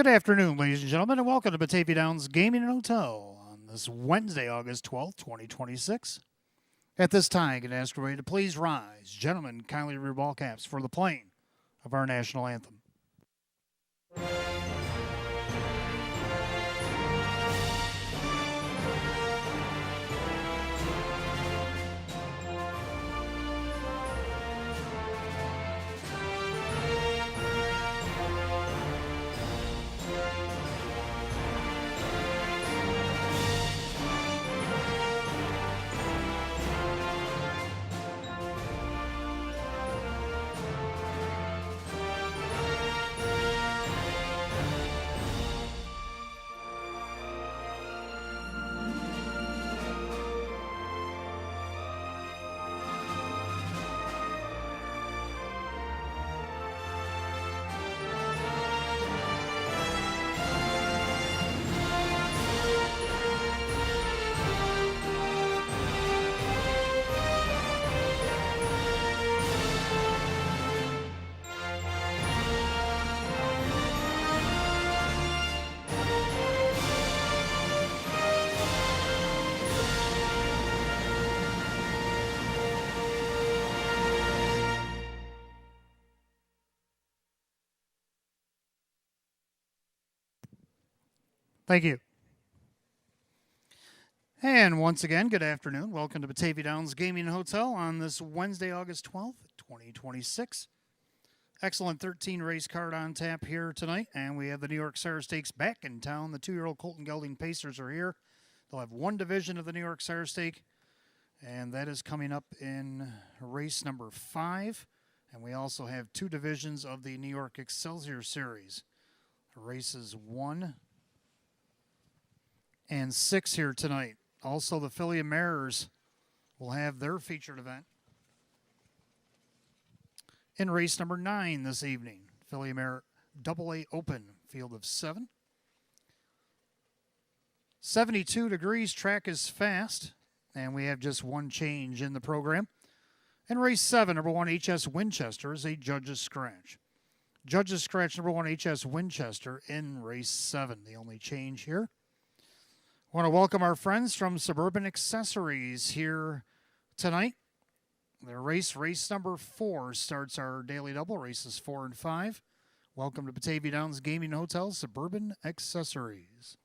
Good afternoon, ladies and gentlemen, and welcome to Batavia Downs Gaming and Hotel on this Wednesday, August 12th, 2026. At this time, I can ask everybody to please rise. Gentlemen, kindly rear ball caps for the playing of our national anthem. Thank you. And once again, good afternoon. Welcome to Batavia Downs Gaming and Hotel on this Wednesday, August 12th, 2026. Excellent 13 race card on tap here tonight, and we have the New York Sire Stakes back in town. The 2-year-old Colton Gelding Pacers are here. They'll have one division of the New York Sire Stake, and that is coming up in race number 5. And we also have 2 divisions of the New York Excelsior Series. Races 1 and 6 here tonight. Also, the Philly Mariners will have their featured event in race number 9 this evening. Philly Mare AA Open, field of 7. 72 degrees, track is fast, and we have just one change in the program. In race 7, number 1 HS Winchester is a Judge's Scratch. Judge's Scratch, number 1 HS Winchester in race 7, the only change here. I want to welcome our friends from Suburban Accessories here tonight. Their race number 4 starts our daily double, races 4 and 5. Welcome to Batavia Downs Gaming Hotel, Suburban Accessories.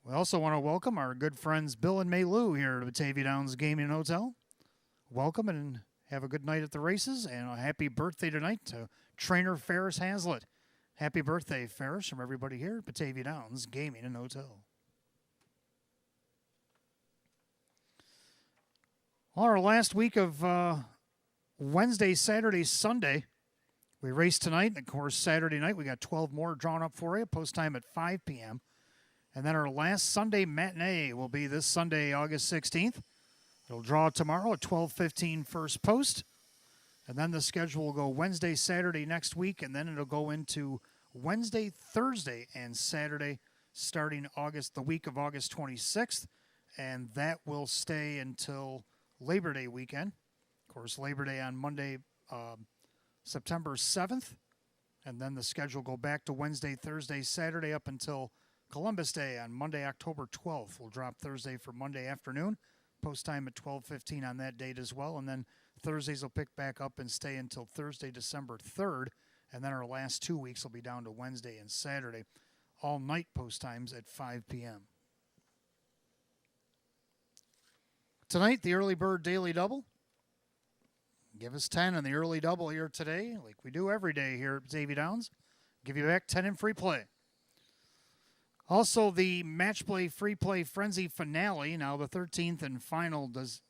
We also want to welcome our good friends Bill and May Lou here at Batavia Downs Gaming Hotel. Welcome and have a good night at the races, and a happy birthday tonight to trainer Ferris Hazlitt. Happy birthday, Ferris, from everybody here at Batavia Downs Gaming and Hotel. Well, our last week of Wednesday, Saturday, Sunday, we raced tonight. And, of course, Saturday night, we got 12 more drawn up for you, post time at 5 p.m. And then our last Sunday matinee will be this Sunday, August 16th. It'll draw tomorrow at 12:15 first post. And then the schedule will go Wednesday, Saturday next week, and then it'll go into Wednesday, Thursday, and Saturday starting the week of August 26th. And that will stay until Labor Day weekend. Of course, Labor Day on Monday, September 7th. And then the schedule will go back to Wednesday, Thursday, Saturday up until Columbus Day on Monday, October 12th. We'll drop Thursday for Monday afternoon. Post time at 12:15 on that date as well. And then Thursdays will pick back up and stay until Thursday, December 3rd. And then our last 2 weeks will be down to Wednesday and Saturday. All night post times at 5 p.m. Tonight, the early bird daily double. Give us 10 on the early double here today, like we do every day here at Batavia Downs. Give you back 10 in free play. Also, the match play free play frenzy finale. Now, the 13th and final does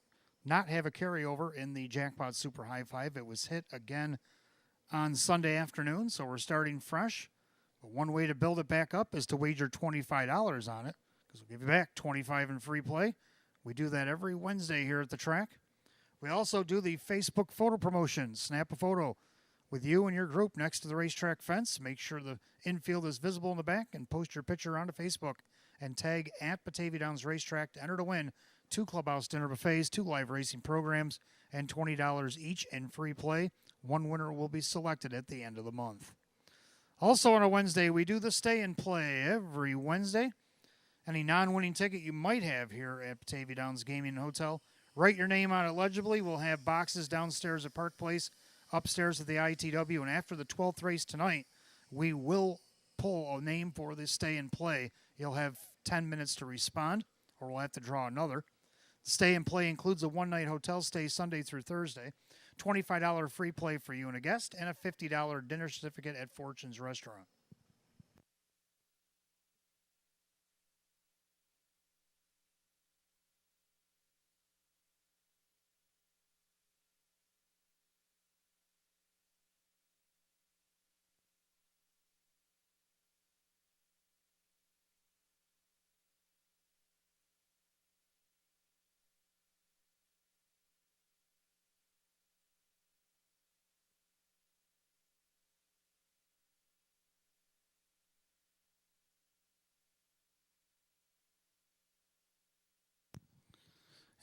not have a carryover in the Jackpot Super High Five. It was hit again on Sunday afternoon, so we're starting fresh. But one way to build it back up is to wager $25 on it, because we'll give you back $25 in free play. We do that every Wednesday here at the track. We also do the Facebook photo promotion. Snap a photo with you and your group next to the racetrack fence. Make sure the infield is visible in the back and post your picture onto Facebook and tag at Batavia Downs Racetrack to enter to win 2 clubhouse dinner buffets, 2 live racing programs, and $20 each in free play. One winner will be selected at the end of the month. Also on a Wednesday, we do the stay and play every Wednesday. Any non-winning ticket you might have here at Batavia Downs Gaming and Hotel, write your name on it legibly. We'll have boxes downstairs at Park Place, upstairs at the ITW, and after the 12th race tonight, we will pull a name for the stay and play. You'll have 10 minutes to respond, or we'll have to draw another. The stay and play includes a one-night hotel stay Sunday through Thursday, $25 free play for you and a guest, and a $50 dinner certificate at Fortune's Restaurant.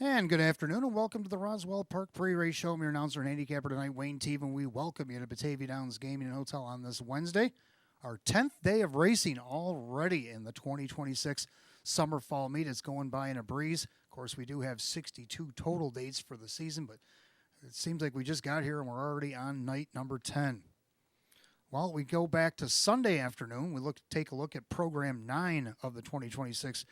And good afternoon, and welcome to the Roswell Park Pre-Race Show. I'm your announcer and handicapper tonight, Wayne Teeve, and we welcome you to Batavia Downs Gaming and Hotel on this Wednesday, our 10th day of racing already in the 2026 Summer Fall Meet. It's going by in a breeze. Of course, we do have 62 total dates for the season, but it seems like we just got here and we're already on night number 10. Well, we go back to Sunday afternoon. We take a look at Program 9 of the 2026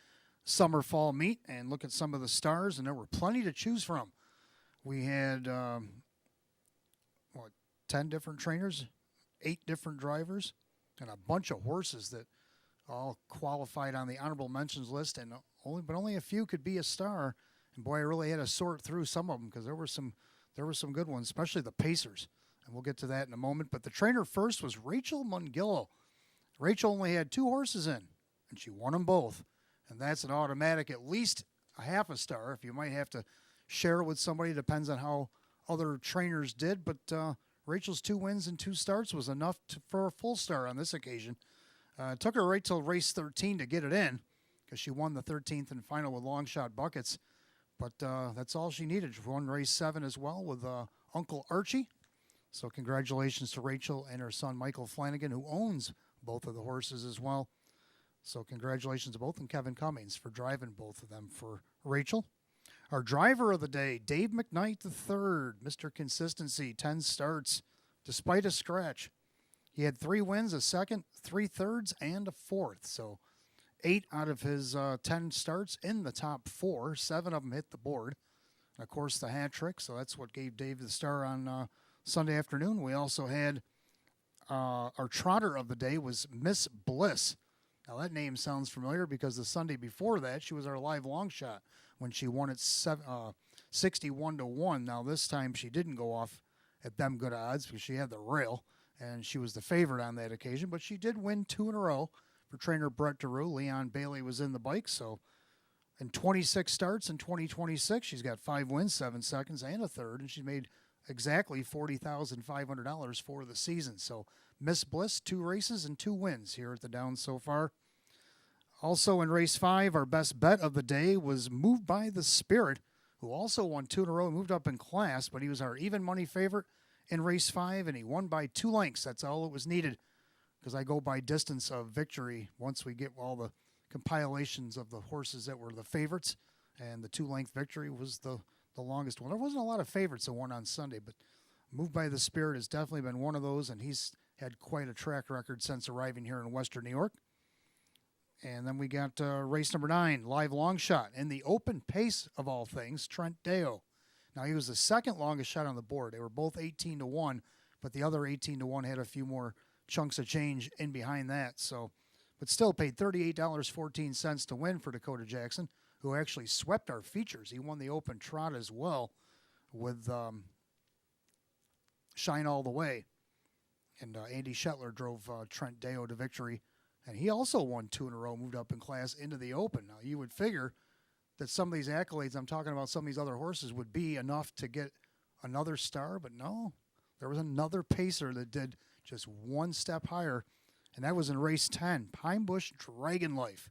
Summer Fall Meet and look at some of the stars, and there were plenty to choose from. We had 10 different trainers, 8 different drivers, and a bunch of horses that all qualified on the honorable mentions list, and only a few could be a star. And boy, I really had to sort through some of them because there were some good ones, especially the Pacers, and we'll get to that in a moment. But the trainer first was Rachel Mungillo. Rachel only had 2 horses in, and she won them both. And that's an automatic, at least a half a star. If you might have to share it with somebody, depends on how other trainers did. But Rachel's 2 wins and 2 starts was enough for a full star on this occasion. It took her right till race 13 to get it in because she won the 13th and final with long shot buckets. But that's all she needed. She won race 7 as well with Uncle Archie. So congratulations to Rachel and her son Michael Flanagan, who owns both of the horses as well. So congratulations to both, and Kevin Cummings for driving both of them for Rachel. Our driver of the day, Dave McKnight III, Mr. Consistency, 10 starts, despite a scratch. He had 3 wins, a second, 3 thirds, and a fourth. So 8 out of his 10 starts in the top 4. 7 of them hit the board. And of course, the hat trick. So that's what gave Dave the star on Sunday afternoon. We also had our trotter of the day was Miss Bliss. Now, that name sounds familiar because the Sunday before that, she was our live long shot when she won at 61-1. Now, this time she didn't go off at them good odds because she had the rail, and she was the favorite on that occasion. But she did win 2 in a row for trainer Brett DeRue. Leon Bailey was in the bike. So, in 26 starts in 2026, she's got 5 wins, 7 seconds, and a third, and she made exactly $40,500 for the season. So, Miss Bliss, 2 races and 2 wins here at the Downs so far. Also in race 5, our best bet of the day was Moved by the Spirit, who also won 2 in a row and moved up in class, but he was our even money favorite in race 5, and he won by 2 lengths. That's all it was needed because I go by distance of victory once we get all the compilations of the horses that were the favorites, and the 2-length victory was the longest one. There wasn't a lot of favorites that won on Sunday, but Moved by the Spirit has definitely been one of those, and he's had quite a track record since arriving here in Western New York. And then we got race number 9, live long shot. In the open pace of all things, Trent Deo. Now, he was the second longest shot on the board. They were both 18-1, but the other 18-1 had a few more chunks of change in behind that. So, but still paid $38.14 to win for Dakota Jackson, who actually swept our features. He won the open trot as well with Shine All the Way. And Andy Shetler drove Trent Deo to victory. And he also won 2 in a row, moved up in class into the open. Now, you would figure that some of these accolades I'm talking about, some of these other horses, would be enough to get another star. But no, there was another pacer that did just one step higher, and that was in race 10, Pine Bush Dragon Life.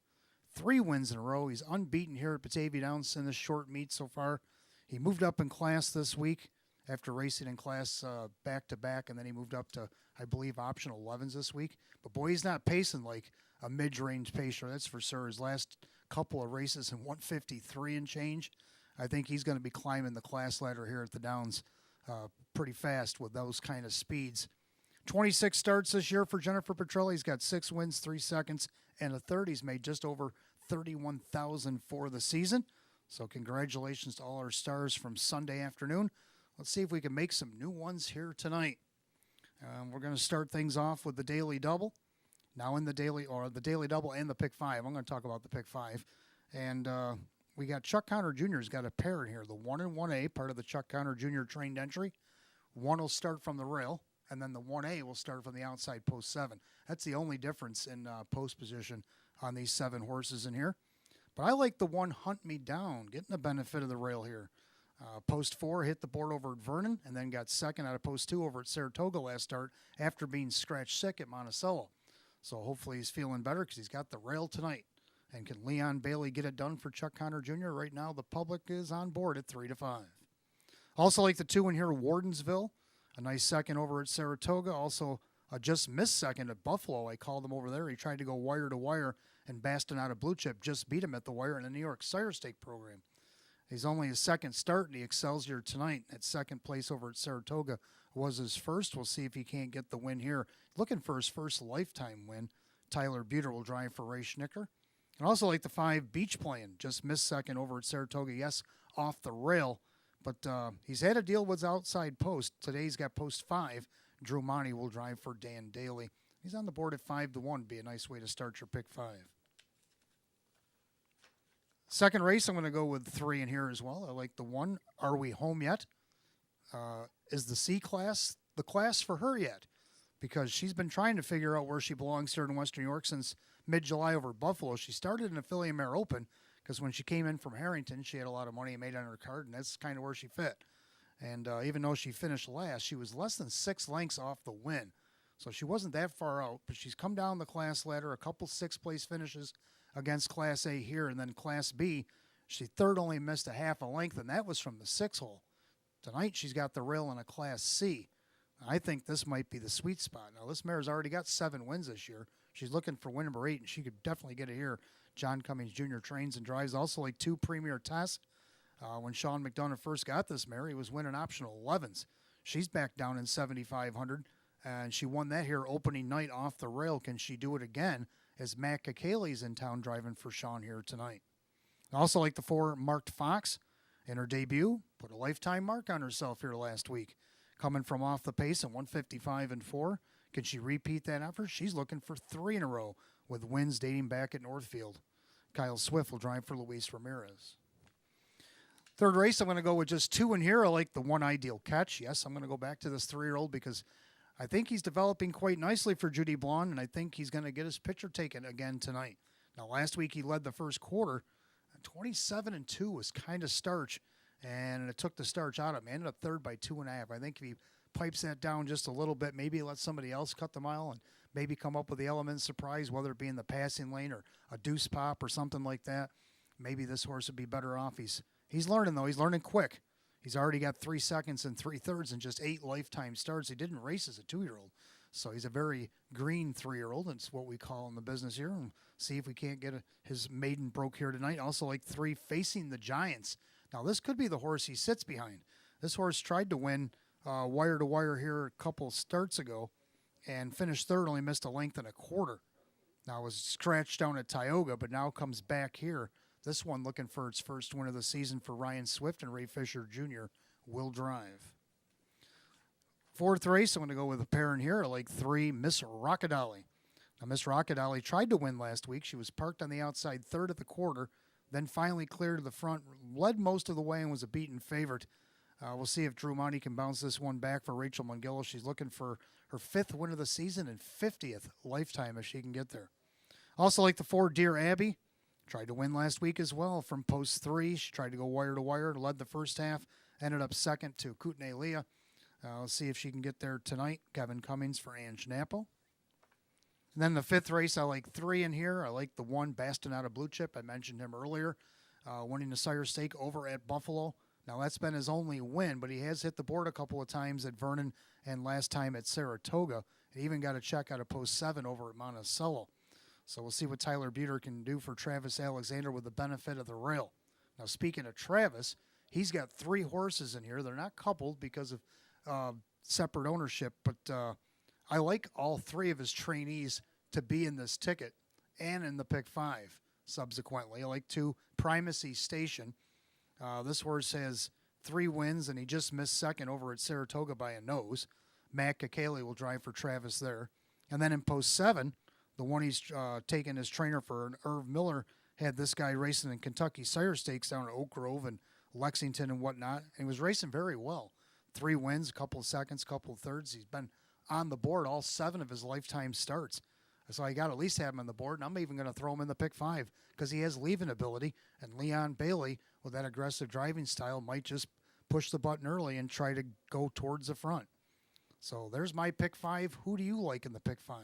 3 wins in a row. He's unbeaten here at Batavia Downs in this short meet so far. He moved up in class this week after racing in class back-to-back, and then he moved up to, I believe, optional 11s this week. But, boy, he's not pacing like a mid-range pacer, that's for sure. His last couple of races in 153 and change, I think he's going to be climbing the class ladder here at the Downs pretty fast with those kind of speeds. 26 starts this year for Jennifer Petrelli. He's got 6 wins, 3 seconds, and a third. He's made just over $31,000 for the season. So congratulations to all our stars from Sunday afternoon. Let's see if we can make some new ones here tonight. We're going to start things off with the Daily Double. Now in the Daily Double and the Pick 5. I'm going to talk about the Pick 5. And we got Chuck Connor Jr.'s got a pair in here. The 1 and 1A, part of the Chuck Connor Jr. trained entry. One will start from the rail, and then the 1A will start from the outside post 7. That's the only difference in post position on these 7 horses in here. But I like the 1 Hunt Me Down, getting the benefit of the rail here. Post 4 hit the board over at Vernon, and then got second out of post 2 over at Saratoga last start after being scratched sick at Monticello. So hopefully he's feeling better because he's got the rail tonight. And can Leon Bailey get it done for Chuck Connor Jr.? Right now the public is on board at 3-5. Also like the 2 in here, Wardensville. A nice second over at Saratoga. Also a just missed second at Buffalo. I called him over there. He tried to go wire to wire, and Bastinado Blue Chip just beat him at the wire in the New York Sire Stake program. He's only his second start, and he excels here tonight. At second place over at Saratoga was his first. We'll see if he can't get the win here. Looking for his first lifetime win. Tyler Buter will drive for Ray Schnicker. And also like the 5 Beach Plane. Just missed second over at Saratoga. Yes, off the rail. But he's had a deal with outside post. Today he's got post 5. Drew Monty will drive for Dan Daly. He's on the board at 5-1. Be a nice way to start your Pick 5. Second race, I'm going to go with 3 in here as well. I like the 1, Are We Home Yet? Is the C class the class for her yet? Because she's been trying to figure out where she belongs here in Western New York since mid-July over Buffalo. She started in a Philly Mare Open because when she came in from Harrington, she had a lot of money made on her card, and that's kind of where she fit. And even though she finished last, she was less than 6 lengths off the win. So she wasn't that far out, but she's come down the class ladder, a couple 6th-place finishes against Class A here, and then Class B, she third only missed a half a length, and that was from the 6 hole. Tonight, she's got the rail in a Class C. I think this might be the sweet spot. Now, this mare's already got 7 wins this year. She's looking for win number 8, and she could definitely get it here. John Cummings Jr. trains and drives. Also like 2 Premier Tests. When Sean McDonough first got this mare, he was winning optional 11s. She's back down in 7,500, and she won that here opening night off the rail. Can she do it again as Matt Kakale's in town driving for Sean here tonight? Also like the 4 Marked Fox in her debut. Put a lifetime mark on herself here last week. Coming from off the pace at 155-4. Can she repeat that effort? She's looking for 3 in a row with wins dating back at Northfield. Kyle Swift will drive for Luis Ramirez. Third race, I'm going to go with just 2 in here. I like the 1 Ideal Catch. Yes, I'm going to go back to this 3-year-old because I think he's developing quite nicely for Judy Blonde, and I think he's going to get his picture taken again tonight. Now, last week he led the first quarter. 27-2 was kind of starch, and it took the starch out of him. Ended up third by 2.5. I think if he pipes that down just a little bit, maybe let somebody else cut the mile and maybe come up with the element surprise, whether it be in the passing lane or a deuce pop or something like that, maybe this horse would be better off. He's learning, though. He's learning quick. He's already got 3 seconds and 3/3 and just 8 lifetime starts. He didn't race as a 2-year-old. So he's a very green 3-year-old. It's what we call in the business here. And see if we can't get his maiden broke here tonight. Also like 3 Facing the Giants. Now this could be the horse he sits behind. This horse tried to win wire to wire here a couple starts ago and finished third, only missed a length and a quarter. Now it was scratched down at Tioga, but now comes back here. This one looking for its first win of the season for Ryan Swift, and Ray Fisher Jr. will drive. Fourth race, I'm going to go with a pair in here. I like 3 Miss Rockadolly. Now, Miss Rockadolly tried to win last week. She was parked on the outside third at the quarter, then finally cleared to the front, led most of the way and was a beaten favorite. We'll see if Drew Monty can bounce this one back for Rachel Mongillo. She's looking for her 5th win of the season and 50th lifetime if she can get there. Also like the 4 Dear Abby. Tried to win last week as well from post 3. She tried to go wire to wire, led the first half, ended up second to Kootenai Leah. We'll see if she can get there tonight. Kevin Cummings for Ange Napo. And then the 5th race, I like 3 in here. I like the 1 Bastinado Blue Chip. I mentioned him earlier, winning the Sire Stake over at Buffalo. Now, that's been his only win, but he has hit the board a couple of times at Vernon and last time at Saratoga. He even got a check out of post 7 over at Monticello. So we'll see what Tyler Buter can do for Travis Alexander with the benefit of the rail. Now, speaking of Travis, he's got 3 horses in here. They're not coupled because of separate ownership, but I like all 3 of his trainees to be in this ticket and in the pick 5 subsequently. I like 2 Primacy Station. This horse has 3 wins, and he just missed second over at Saratoga by a nose. Matt Kakele will drive for Travis there. And then in post 7, the one he's taken as trainer for, Irv Miller, had this guy racing in Kentucky Sire Stakes down at Oak Grove and Lexington and whatnot. And he was racing very well. 3 wins, a couple of seconds, a couple of thirds. He's been on the board all 7 of his lifetime starts. So I got to at least have him on the board, and I'm even going to throw him in the pick 5 because he has leaving ability. And Leon Bailey, with that aggressive driving style, might just push the button early and try to go towards the front. So there's my pick 5. Who do you like in the pick 5?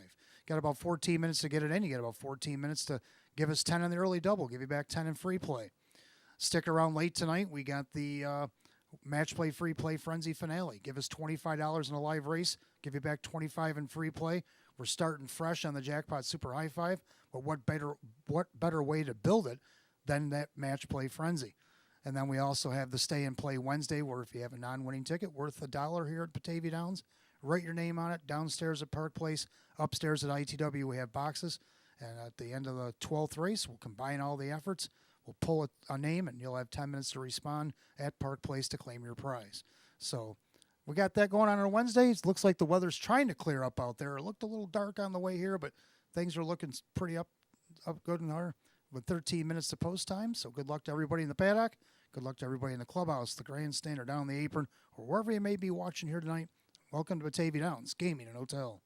Got about 14 minutes to get it in. You got about 14 minutes to give us 10 in the early double, give you back 10 in free play. Stick around late tonight. We got the match play free play frenzy finale. Give us $25 in a live race, give you back 25 in free play. We're starting fresh on the Jackpot Super High Five, but what better way to build it than that match play frenzy? And then we also have the Stay and Play Wednesday, where if you have a non-winning ticket worth $1 here at Batavia Downs, write your name on it. Downstairs at Park Place, upstairs at ITW, we have boxes. And at the end of the 12th race, we'll combine all the efforts. We'll pull a name, and you'll have 10 minutes to respond at Park Place to claim your prize. So we got that going on Wednesday. It looks like the weather's trying to clear up out there. It looked a little dark on the way here, but things are looking pretty up good in there with 13 minutes to post time. So good luck to everybody in the paddock. Good luck to everybody in the clubhouse, the grandstand, or down the apron, or wherever you may be watching here tonight. Welcome to Batavia Downs Gaming and Hotel.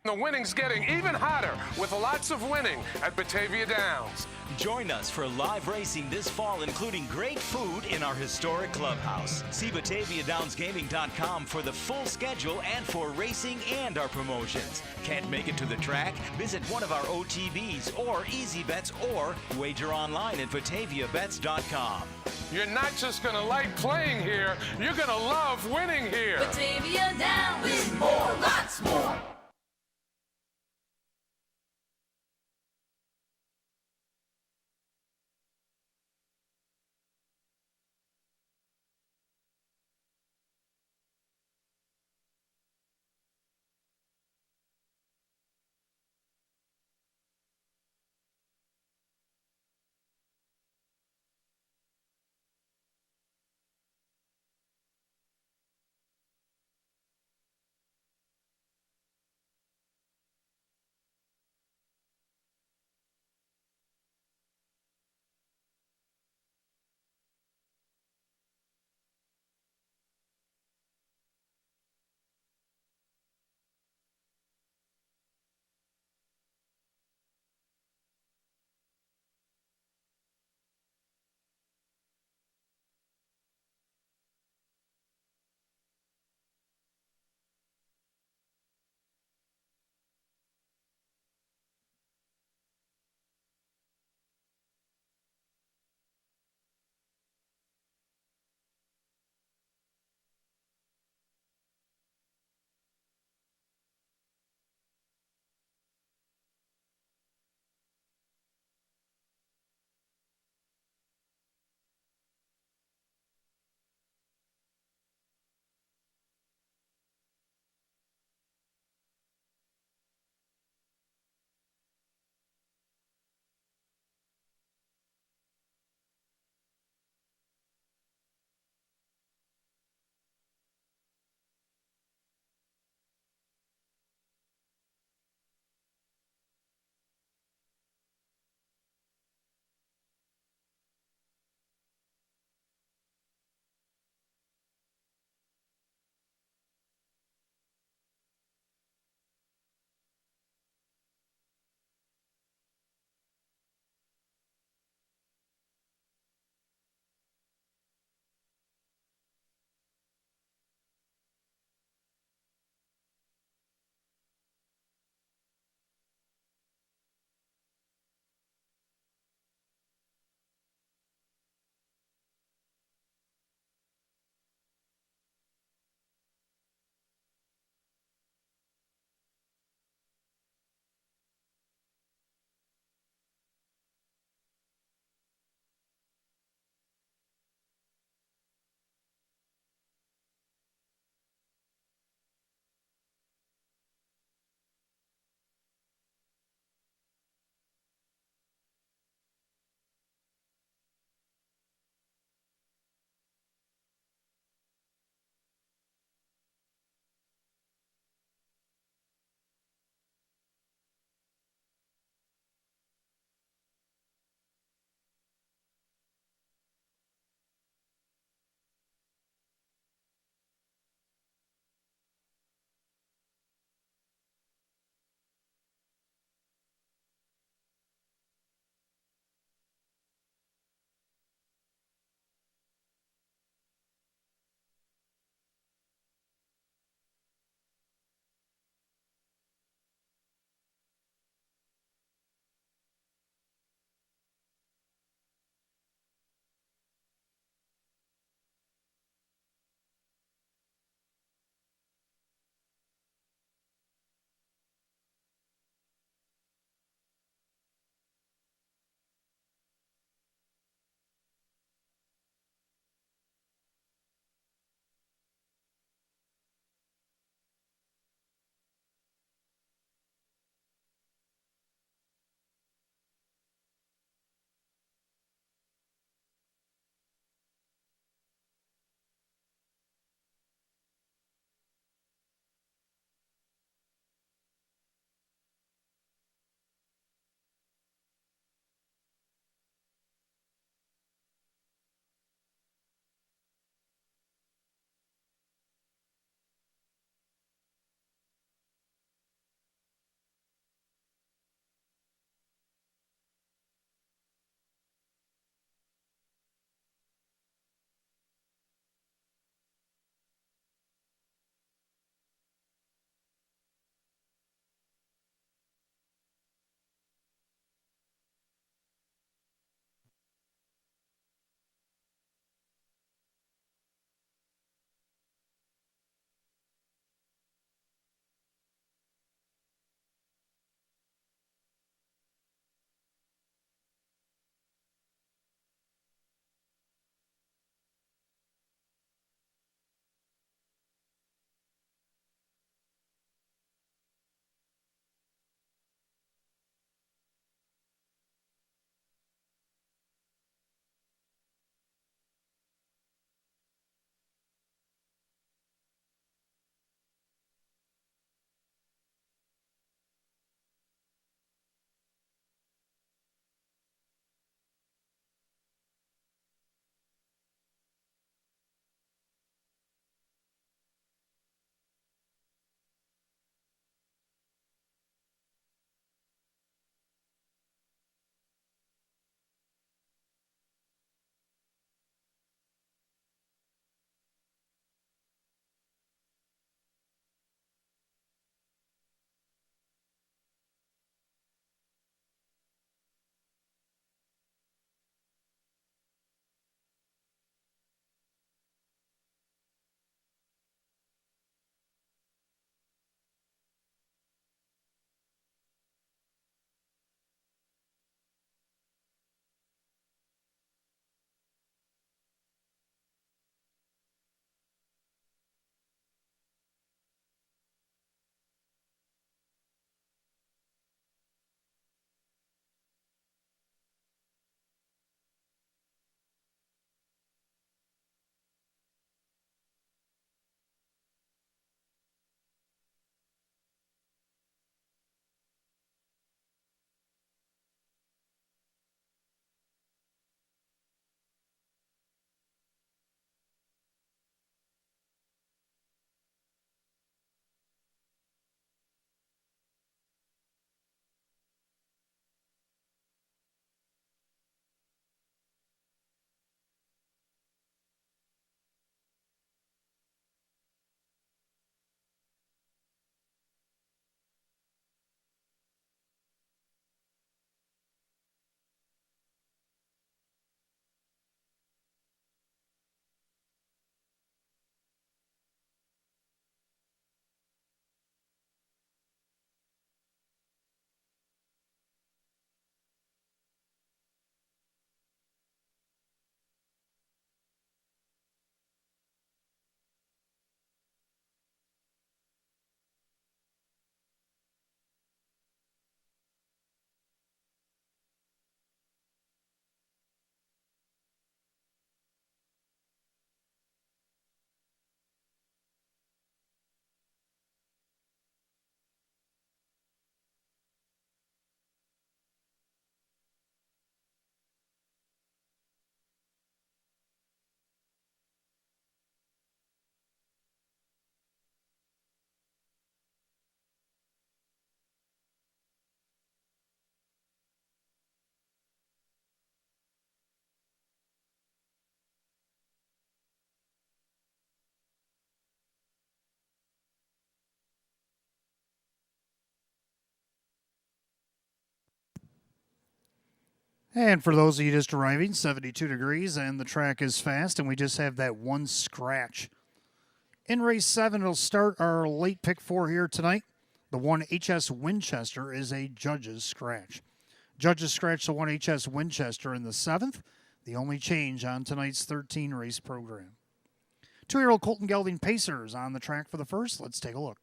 The winning's getting even hotter with lots of winning at Batavia Downs. Join us for live racing this fall, including great food in our historic clubhouse. See BataviaDownsGaming.com for the full schedule and for racing and our promotions. Can't make it to the track? Visit one of our OTBs or Easy Bets or wager online at BataviaBets.com. You're not just going to like playing here, you're going to love winning here. Batavia Downs. Win more, lots more. And for those of you just arriving, 72 degrees and the track is fast, and we just have that one scratch. In race 7, it'll start our late pick 4 here tonight. The 1 HS Winchester is a judge's scratch. Judges scratch the 1 HS Winchester in the 7th, the only change on tonight's 13 race program. 2-year-old Colton Gelding Pacers on the track for the first. Let's take a look.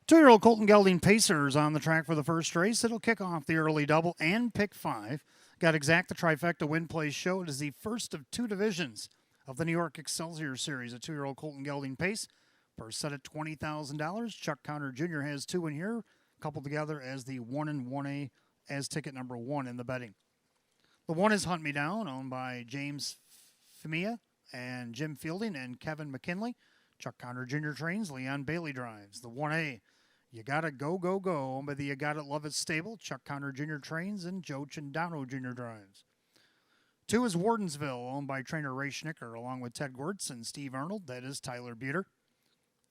Two-year-old Colton Gelding Pacers on the track for the first race. It'll kick off the early double and pick 5. Got exact the trifecta win place show. It is the first of 2 divisions of the New York Excelsior Series. A 2-year-old Colton Gelding Pace. First set at $20,000. Chuck Connor Jr. has 2 in here, coupled together as the 1 and 1A as ticket number 1 in the betting. The 1 is Hunt Me Down, owned by James Femia and Jim Fielding and Kevin McKinley. Chuck Connor Jr. trains. Leon Bailey drives. The 1A, You Gotta Go, Go, Go, owned by the You Gotta Love It stable. Chuck Connor Jr. trains and Joe Chindano Jr. drives. 2 is Wardensville, owned by trainer Ray Schnicker, along with Ted Gwirtz and Steve Arnold. That is Tyler Bueter.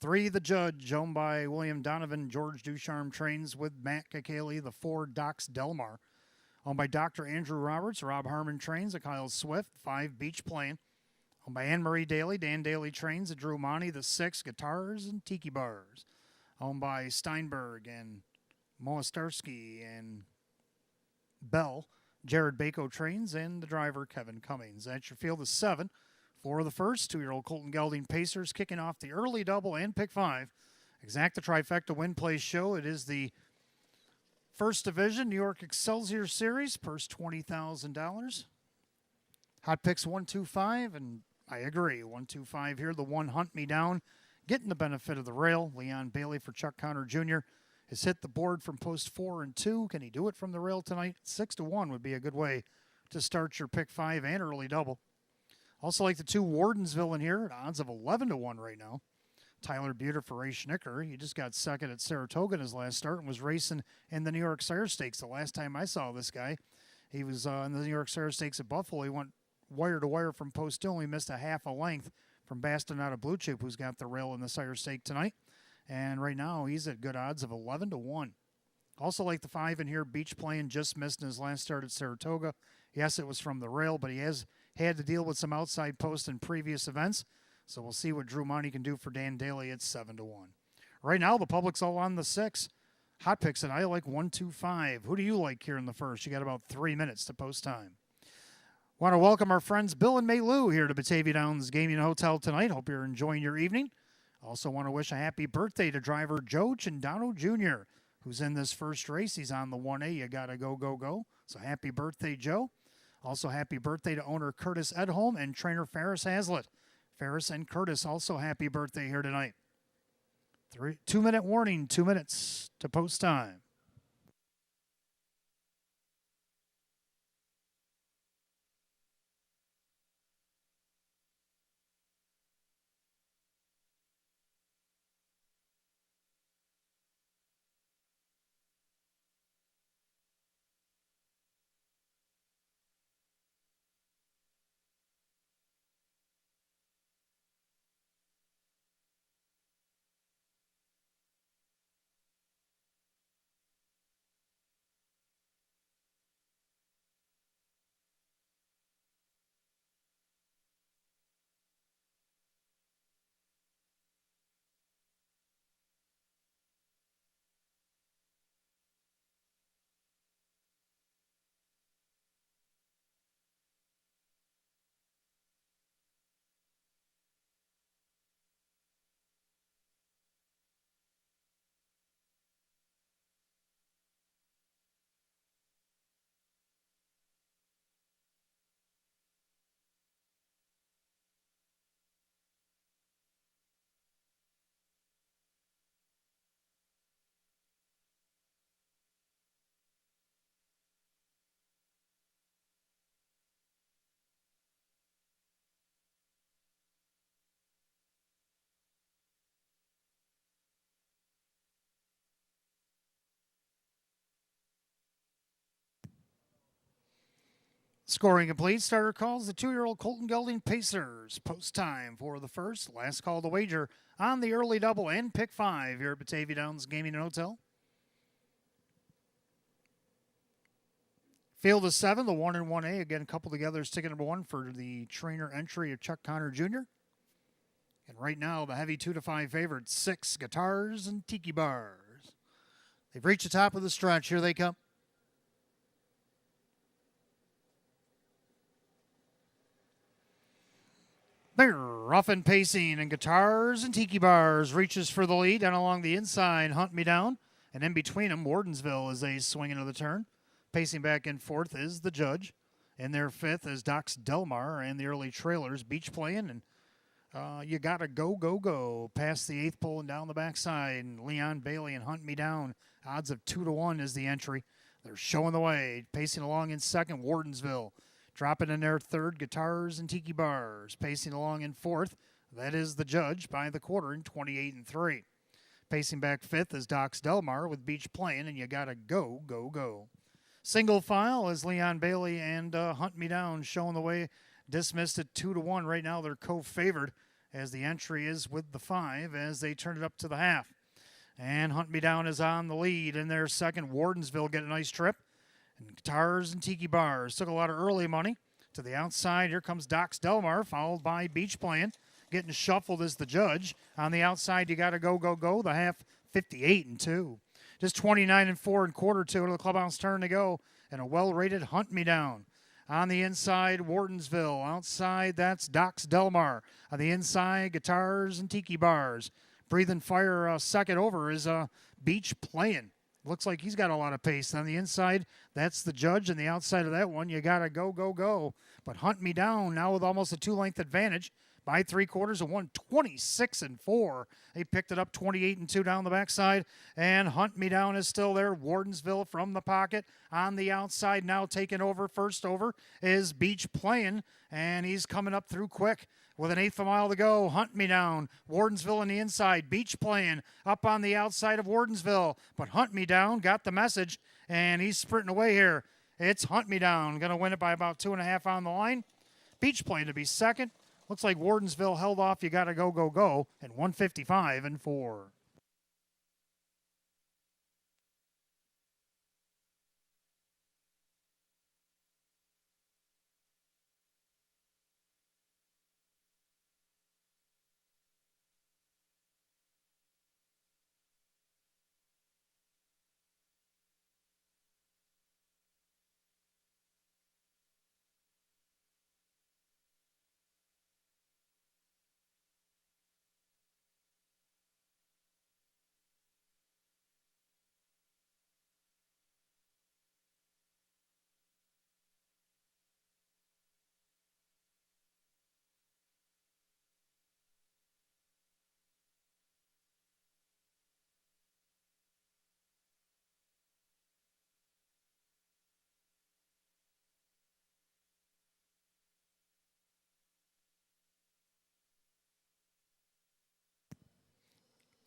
3, The Judge, owned by William Donovan. George Ducharme trains with Matt Kakali. The 4, Docs Delmar, owned by Dr. Andrew Roberts. Rob Harmon trains. A Kyle Swift. 5, Beach Plain, owned by Anne-Marie Daly. Dan Daly trains. A Drew Monty. The 6, Guitars and Tiki Bars, owned by Steinberg and Mostarsky and Bell. Jared Bako trains, and the driver, Kevin Cummings. That's your field of 7 for the first. 2-year-old Colton Gelding Pacers kicking off the early double and pick 5. Exact the trifecta win place show. It is the first division New York Excelsior Series. Purse $20,000. Hot picks 1, 2, 5, and I agree. 1, 2, 5 here. The 1, Hunt Me Down, getting the benefit of the rail. Leon Bailey for Chuck Connor Jr. has hit the board from post 4 and 2. Can he do it from the rail tonight? 6 to 1 would be a good way to start your pick 5 and early double. Also like the 2 Wardensville in here at odds of 11 to 1 right now. Tyler Bueter for Ray Schnicker. He just got second at Saratoga in his last start and was racing in the New York Sire Stakes. The last time I saw this guy, he was in the New York Sire Stakes at Buffalo. He went wire to wire from post 2. He missed a half a length from Bastonata Blue Chip, who's got the rail in the Sire Stake tonight. And right now, he's at good odds of 11 to 1. Also like the 5 in here, Beach Plain, just missed in his last start at Saratoga. Yes, it was from the rail, but he has had to deal with some outside posts in previous events. So we'll see what Drew Monty can do for Dan Daly at 7 to 1. Right now, the public's all on the 6. Hot picks, and I like 1, 2, 5. Who do you like here in the first? You got about 3 minutes to post time. Want to welcome our friends Bill and May Lou here to Batavia Downs Gaming Hotel tonight. Hope you're enjoying your evening. Also want to wish a happy birthday to driver Joe Chindano Jr., who's in this first race. He's on the 1A. You Gotta Go, Go, Go. So happy birthday, Joe. Also happy birthday to owner Curtis Edholm and trainer Ferris Hazlitt. Ferris and Curtis, also happy birthday here tonight. 2-minute warning, 2 minutes to post time. Scoring complete. Starter calls the 2-year-old Colton Gelding Pacers. Post time for the first. Last call to wager on the early double and pick 5 here at Batavia Downs Gaming and Hotel. Field of 7, the 1 and 1A. Again, coupled together is ticket number 1 for the trainer entry of Chuck Connor Jr. And right now, the heavy 2-5 favorite, 6 Guitars and Tiki Bars. They've reached the top of the stretch. Here they come. They're rough and pacing, and Guitars and Tiki Bars reaches for the lead. Down along the inside, Hunt Me Down. And in between them, Wardensville as they swing into the turn. Pacing back and forth is the Judge. In their 5th is Docs Delmar and the early trailers. Beach playing, and you got to go, go, go. Past the 8th pole and down the backside. And Leon Bailey and Hunt Me Down. Odds of 2-1 is the entry. They're showing the way. Pacing along in 2nd, Wardensville. Dropping in their 3rd, Guitars and Tiki Bars. Pacing along in 4th, that is the Judge by the quarter in 28-3. Pacing back 5th is Docs Delmar with Beach playing, and you got to go, go, go. Single file is Leon Bailey and Hunt Me Down showing the way. Dismissed at 2-1. Right now they're co-favored as the entry is with the 5 as they turn it up to the half. And Hunt Me Down is on the lead in their 2nd. Wardensville get a nice trip. And Guitars and Tiki Bars took a lot of early money. To the outside, here comes Docs Delmar, followed by Beach playing. Getting shuffled is the Judge. On the outside, you got to go, go, go. The half 58-2. Just 29-4 in quarter 2 to the clubhouse turn to go. And a well-rated Hunt Me Down. On the inside, Wardensville. Outside, that's Docs Delmar. On the inside, Guitars and Tiki Bars. Breathing fire second over is Beach playing. Looks like he's got a lot of pace. On the inside, that's the Judge. And the outside of that one, you got to go, go, go. But Hunt Me Down now with almost a 2-length advantage by 3/4 of 126-4. They picked it up 28-2 down the backside. And Hunt Me Down is still there. Wardensville from the pocket on the outside now taking over. First over is Beach playing. And he's coming up through quick. With an 1/8 of a mile to go, Hunt Me Down. Wardensville on the inside. Beach playing up on the outside of Wardensville. But Hunt Me Down got the message, and he's sprinting away here. It's Hunt Me Down. Going to win it by about 2.5 on the line. Beach playing to be 2nd. Looks like Wardensville held off. You got to go, go, go. And 155-4.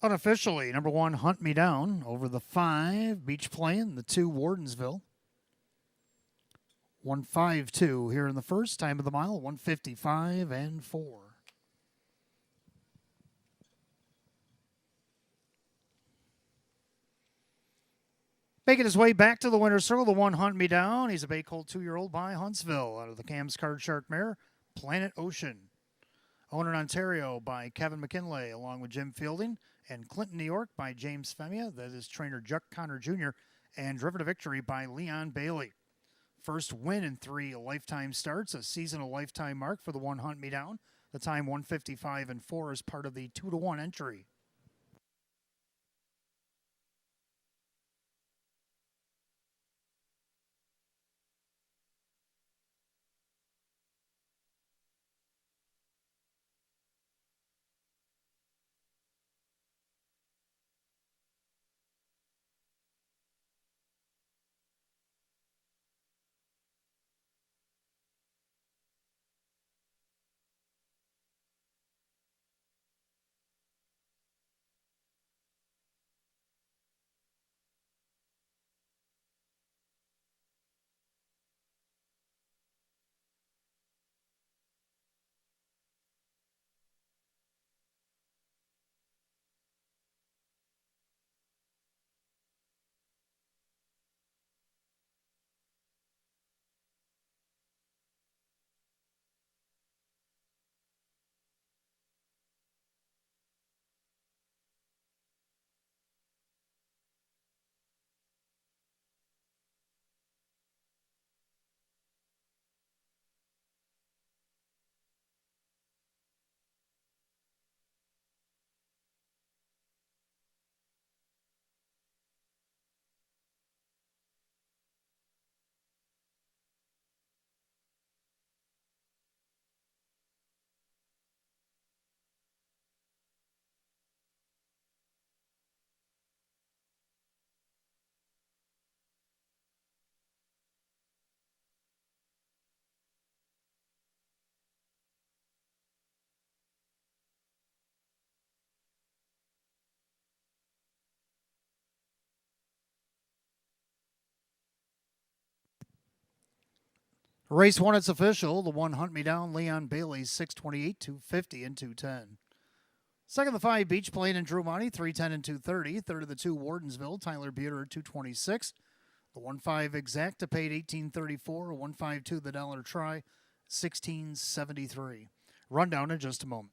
Unofficially, number 1, Hunt Me Down over the 5. Beach playing, the 2, Wardensville. 152 here in the first. Time of the mile, 155-4. Making his way back to the winner's circle, the 1, Hunt Me Down. He's a Bay Colt 2-year-old by Huntsville out of the Cam's Card Shark mare, Planet Ocean. Owned in Ontario by Kevin McKinley, along with Jim Fielding, and Clinton, New York by James Femia. That is trainer Chuck Connor Jr., and driven to victory by Leon Bailey. First win in 3 lifetime starts, a seasonal lifetime mark for the 1, Hunt Me Down. The time 155-4 is part of the 2-1 entry. Race 1, it's official. The 1 Hunt Me Down, Leon Bailey, 628, 250, and 210. Second, the 5 Beach Plane and Drew Monty, 310 and 230. Third of the 2 Wardensville, Tyler Buter, 226. The 1-5 Exacta paid $18.34. A 1-5-2 the Dollar Try, $16.73. Rundown in just a moment.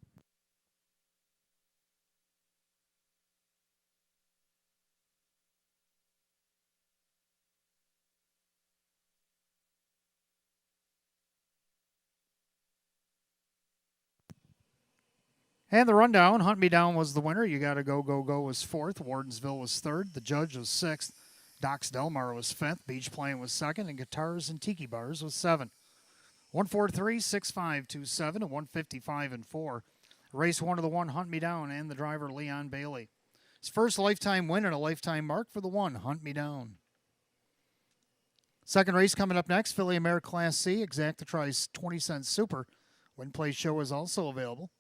And the rundown, Hunt Me Down was the winner. You Gotta Go, Go, Go was 4th. Wardensville was 3rd. The Judge was 6th. Docs Delmar was 5th. Beach Plane was 2nd. And Guitars and Tiki Bars was 7th. 143, 6527, and 155 and 4. Race 1 of the 1 Hunt Me Down and the driver Leon Bailey. His first lifetime win and a lifetime mark for the 1 Hunt Me Down. Second race coming up next, Philly Mare Class C. Exacta tries 20 cents super. Win Play Show is also available.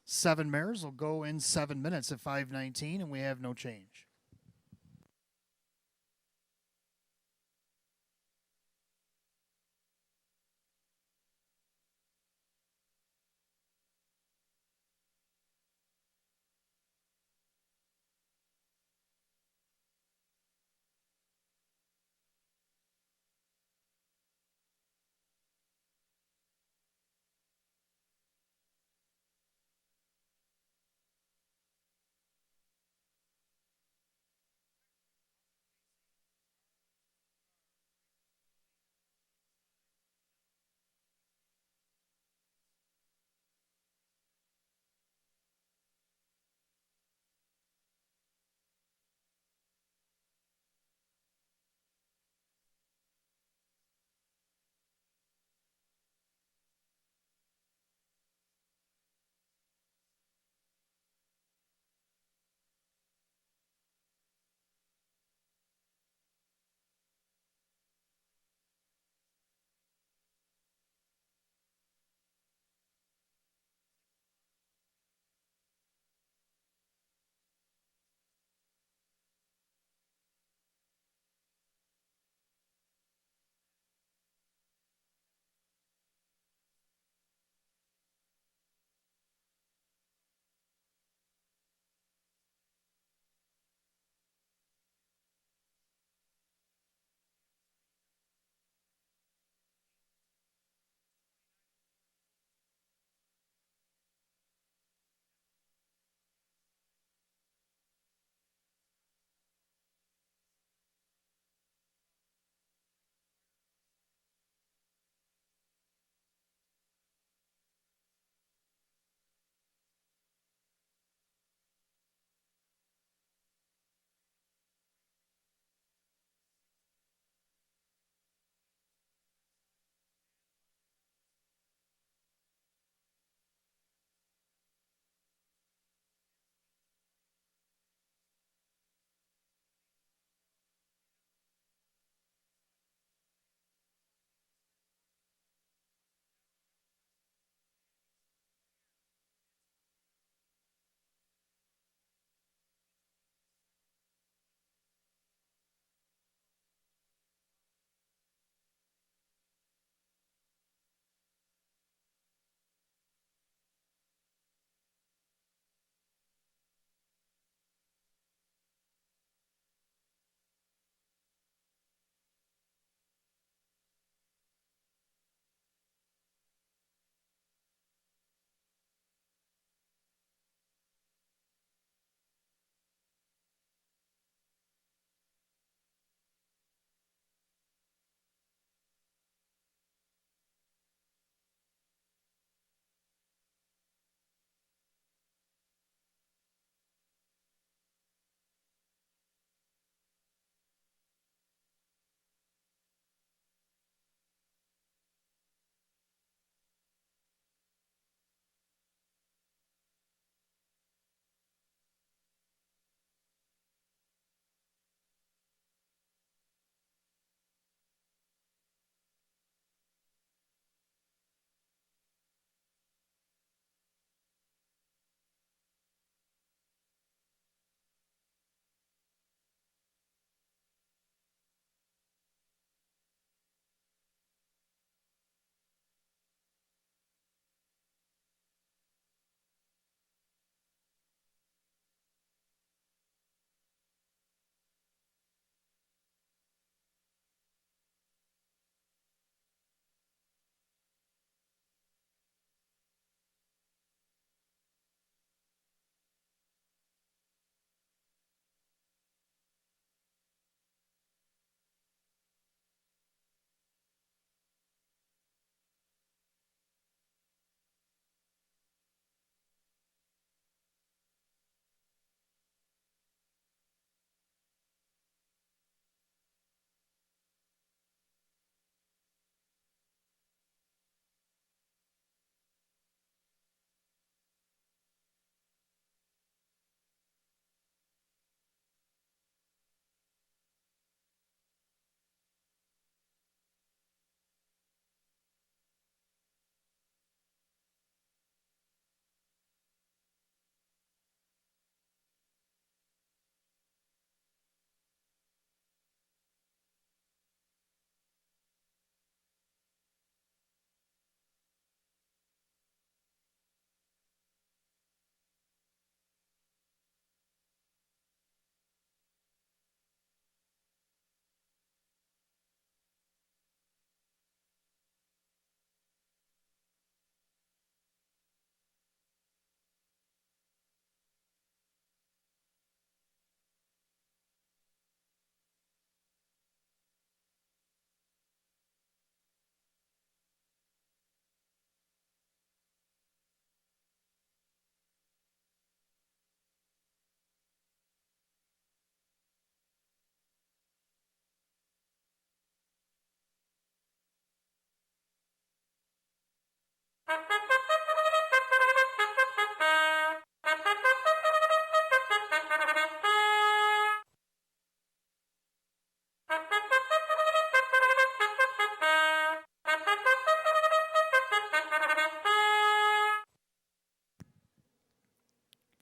7 mares will go in 7 minutes at 5:19, and we have no change.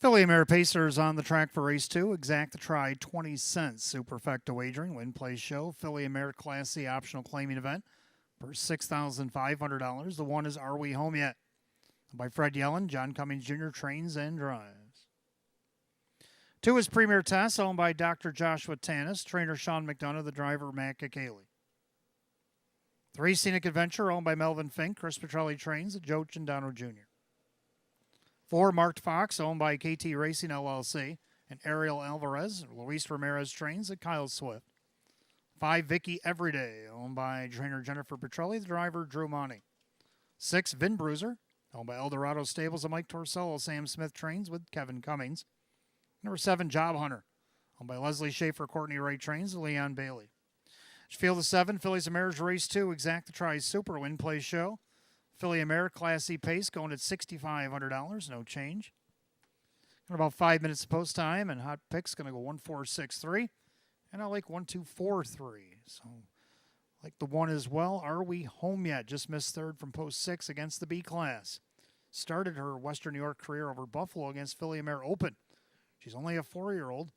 Philly Mare Pacers on the track for race 2. Exact the try, 20 cents. Superfecta wagering, win, play, show. Philly Mare Class C optional claiming event for $6,500. The one is Are We Home Yet? By Fred Yellen, John Cummings Jr. trains and drives. 2 is Premier Test, owned by Dr. Joshua Tanis, trainer Sean McDonough, the driver Matt Kakali. 3 Scenic Adventure, owned by Melvin Fink, Chris Petrelli trains, Joe Chandano Jr. 4 Marked Fox, owned by KT Racing LLC, and Ariel Alvarez. Luis Ramirez trains at Kyle Swift. 5 Vicky Everyday, owned by trainer Jennifer Petrelli, the driver Drew Monty. 6 Vin Bruiser, owned by Eldorado Stables and Mike Torsello. Sam Smith trains with Kevin Cummings. Number 7 Job Hunter, owned by Leslie Schaefer, Courtney Ray trains, Leon Bailey. Field of 7, Phillies and Mares race 2, Exact the Try Super Win Play Show. Philly America Class C pace going at $6,500, no change. Got about 5 minutes of post time, and Hot Picks going to go 1-4-6-3. And I like 1-2-4-3. So, like the one as well. Are We Home Yet? Just missed third from post 6 against the B class. Started her Western New York career over Buffalo against Philly America Open. She's only a 4-year-old.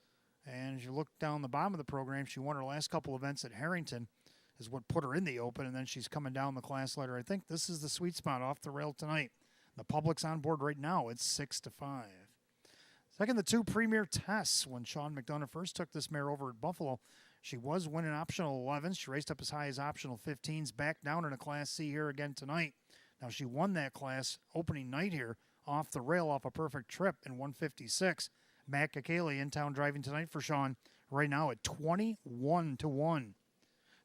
And as you look down the bottom of the program, she won her last couple events at Harrington, is what put her in the Open, and then she's coming down the class ladder. I think this is the sweet spot off the rail tonight. The public's on board right now. It's 6-5. Second, the 2 Premier Tests. When Sean McDonough first took this mare over at Buffalo, she was winning optional 11s. She raced up as high as optional 15s, back down in a Class C here again tonight. Now, she won that class opening night here off the rail off a perfect trip in 156. Matt Kakali in town driving tonight for Sean right now at 21-1.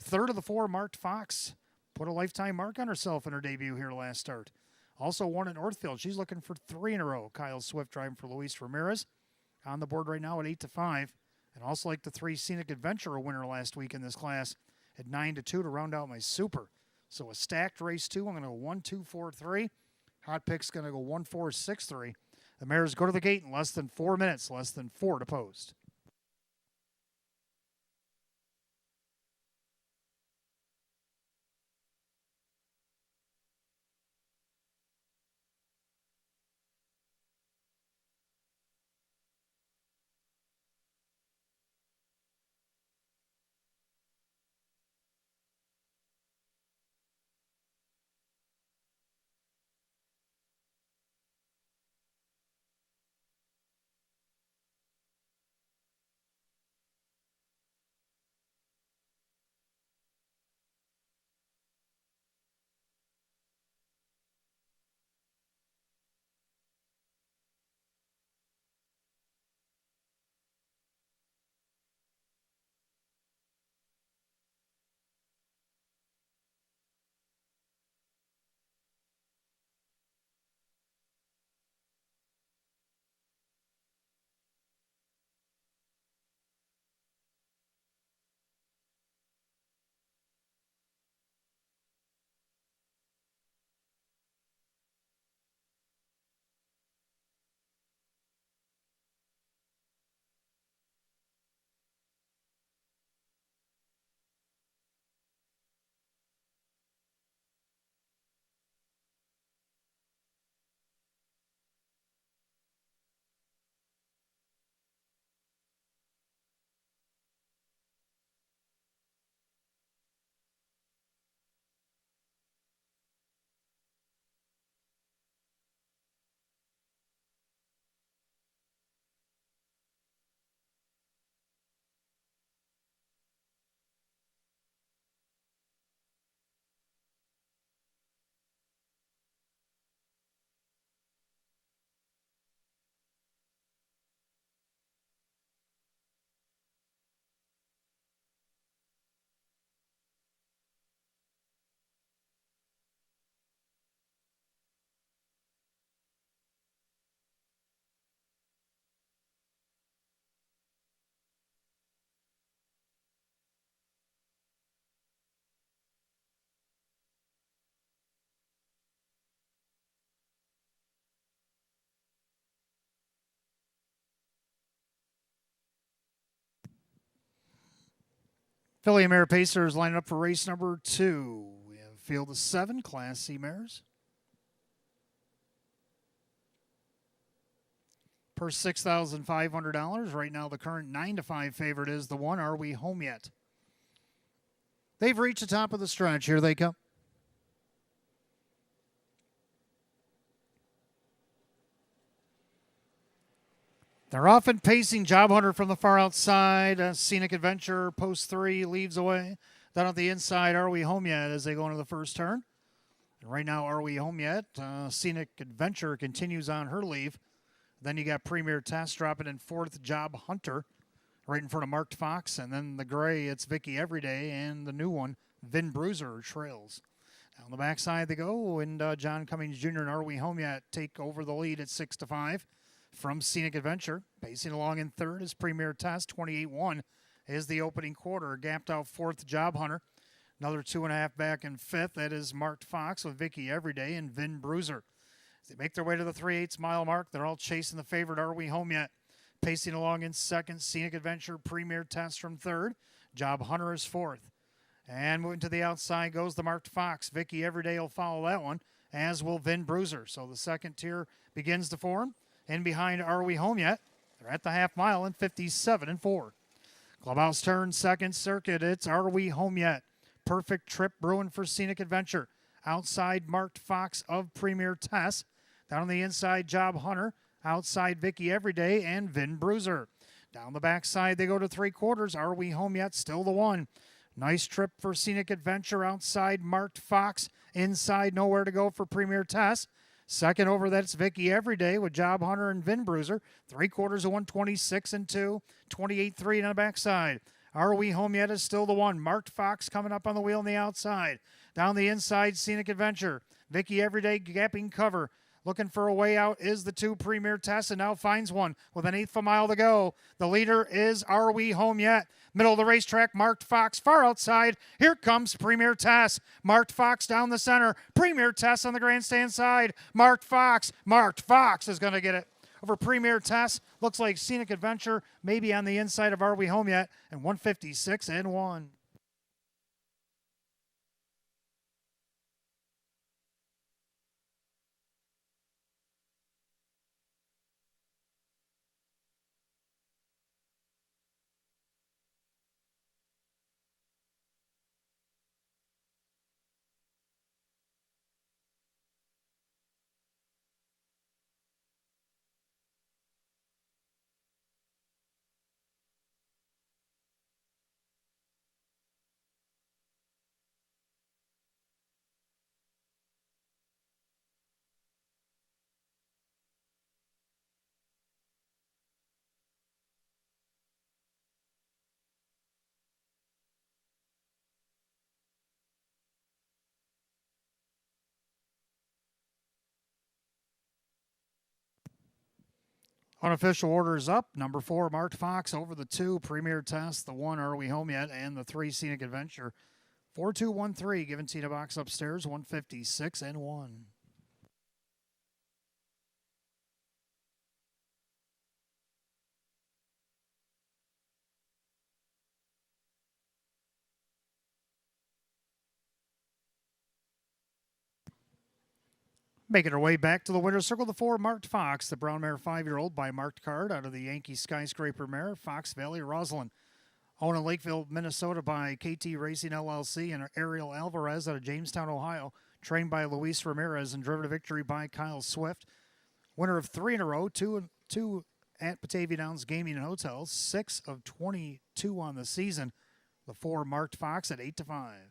Third of the 4, Marked Fox, put a lifetime mark on herself in her debut here last start. Also won at Northfield. She's looking for 3 in a row. Kyle Swift driving for Luis Ramirez. On the board right now at 8-5. And also like the 3 Scenic Adventure, a winner last week in this class at 9-2 to round out my super. So a stacked race 2. I'm going to go 1-2-4-3. Hot Pick's going to go 1-4-6-3. The mares go to the gate in less than 4 minutes, less than 4 to post. Philly Mare Pacers lining up for race number 2. We have a field of 7 Class C mares. Per $6,500. Right now, the current 9-5 favorite is the 1. Are We Home Yet? They've reached the top of the stretch. Here they come. They're often pacing Job Hunter from the far outside. Scenic Adventure, post 3, leads away. Then on the inside, Are We Home Yet as they go into the first turn. And right now, Are We Home Yet? Scenic Adventure continues on her leave. Then you got Premier Test dropping in 4th, Job Hunter, right in front of Marked Fox. And then the gray, it's Vicky Everyday, and the new one, Vin Bruiser, trails. Down the backside they go, and John Cummings Jr. and Are We Home Yet take over the lead at 6-5 from Scenic Adventure. Pacing along in 3rd is Premier Test, 28-1 is the opening quarter. Gapped out 4th, Job Hunter. Another 2.5 back in 5th. That is Marked Fox with Vicky Everyday and Vin Bruiser. As they make their way to the 3/8 mile mark, they're all chasing the favorite, Are We Home Yet? Pacing along in 2nd, Scenic Adventure, Premier Test from 3rd. Job Hunter is 4th. And moving to the outside goes the Marked Fox. Vicky Everyday will follow that one, as will Vin Bruiser. So the second tier begins to form. In behind Are We Home Yet? They're at the half mile in 57-4. Clubhouse turn, 2nd circuit. It's Are We Home Yet? Perfect Trip brewing for Scenic Adventure. Outside Marked Fox of Premier Test. Down on the inside, Job Hunter. Outside Vicky Everyday and Vin Bruiser. Down the backside they go to 3/4. Are We Home Yet? Still the 1. Nice trip for Scenic Adventure. Outside Marked Fox. Inside Nowhere to Go for Premier Test. Second over, that's Vicky Everyday with Job Hunter and Vin Bruiser. 3/4 of 126-2. 28-3 on the backside. Are We Home Yet? Is still the 1. Marked Fox coming up on the wheel on the outside. Down the inside, Scenic Adventure. Vicky Everyday gapping cover. Looking for a way out is the 2 Premier Test, and now finds one with an 1/8 of a mile to go. The leader is Are We Home Yet? Middle of the racetrack, Marked Fox far outside. Here comes Premier Test. Marked Fox down the center. Premier Test on the grandstand side. Marked Fox. Marked Fox is going to get it over Premier Test. Looks like Scenic Adventure maybe on the inside of Are We Home Yet? And 156-1. Unofficial order is up. Number 4, Marked Fox over the 2, Premier Test, the 1, Are We Home Yet? And the 3, Scenic Adventure. 4-2-1-3, given Tina Box upstairs, 156-1. Making her way back to the winner's circle, the 4, Marked Fox, the brown mare 5-year-old by Marked Card out of the Yankee Skyscraper mare, Fox Valley Rosalind. Owned in Lakeville, Minnesota by KT Racing LLC and Ariel Alvarez out of Jamestown, Ohio. Trained by Luis Ramirez and driven to victory by Kyle Swift. Winner of 3 in a row, two at Batavia Downs Gaming and Hotels, 6 of 22 on the season. The 4, Marked Fox at 8-5.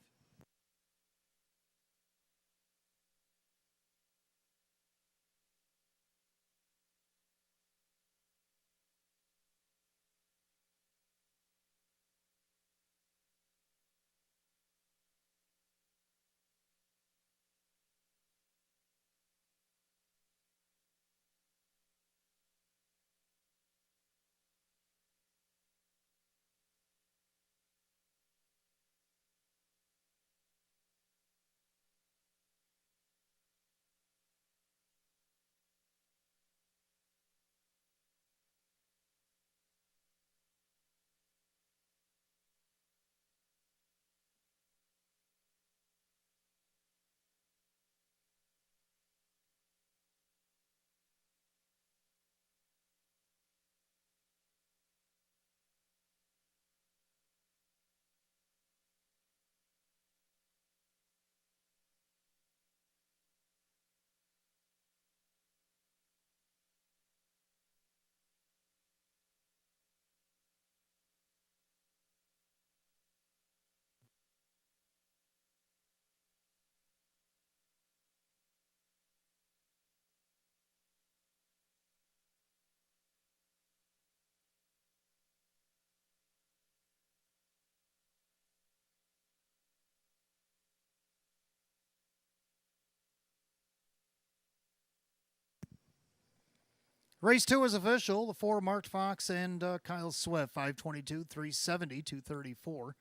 Race 2 is official. The 4 Marked Fox and Kyle Swift, 522, 370, 234.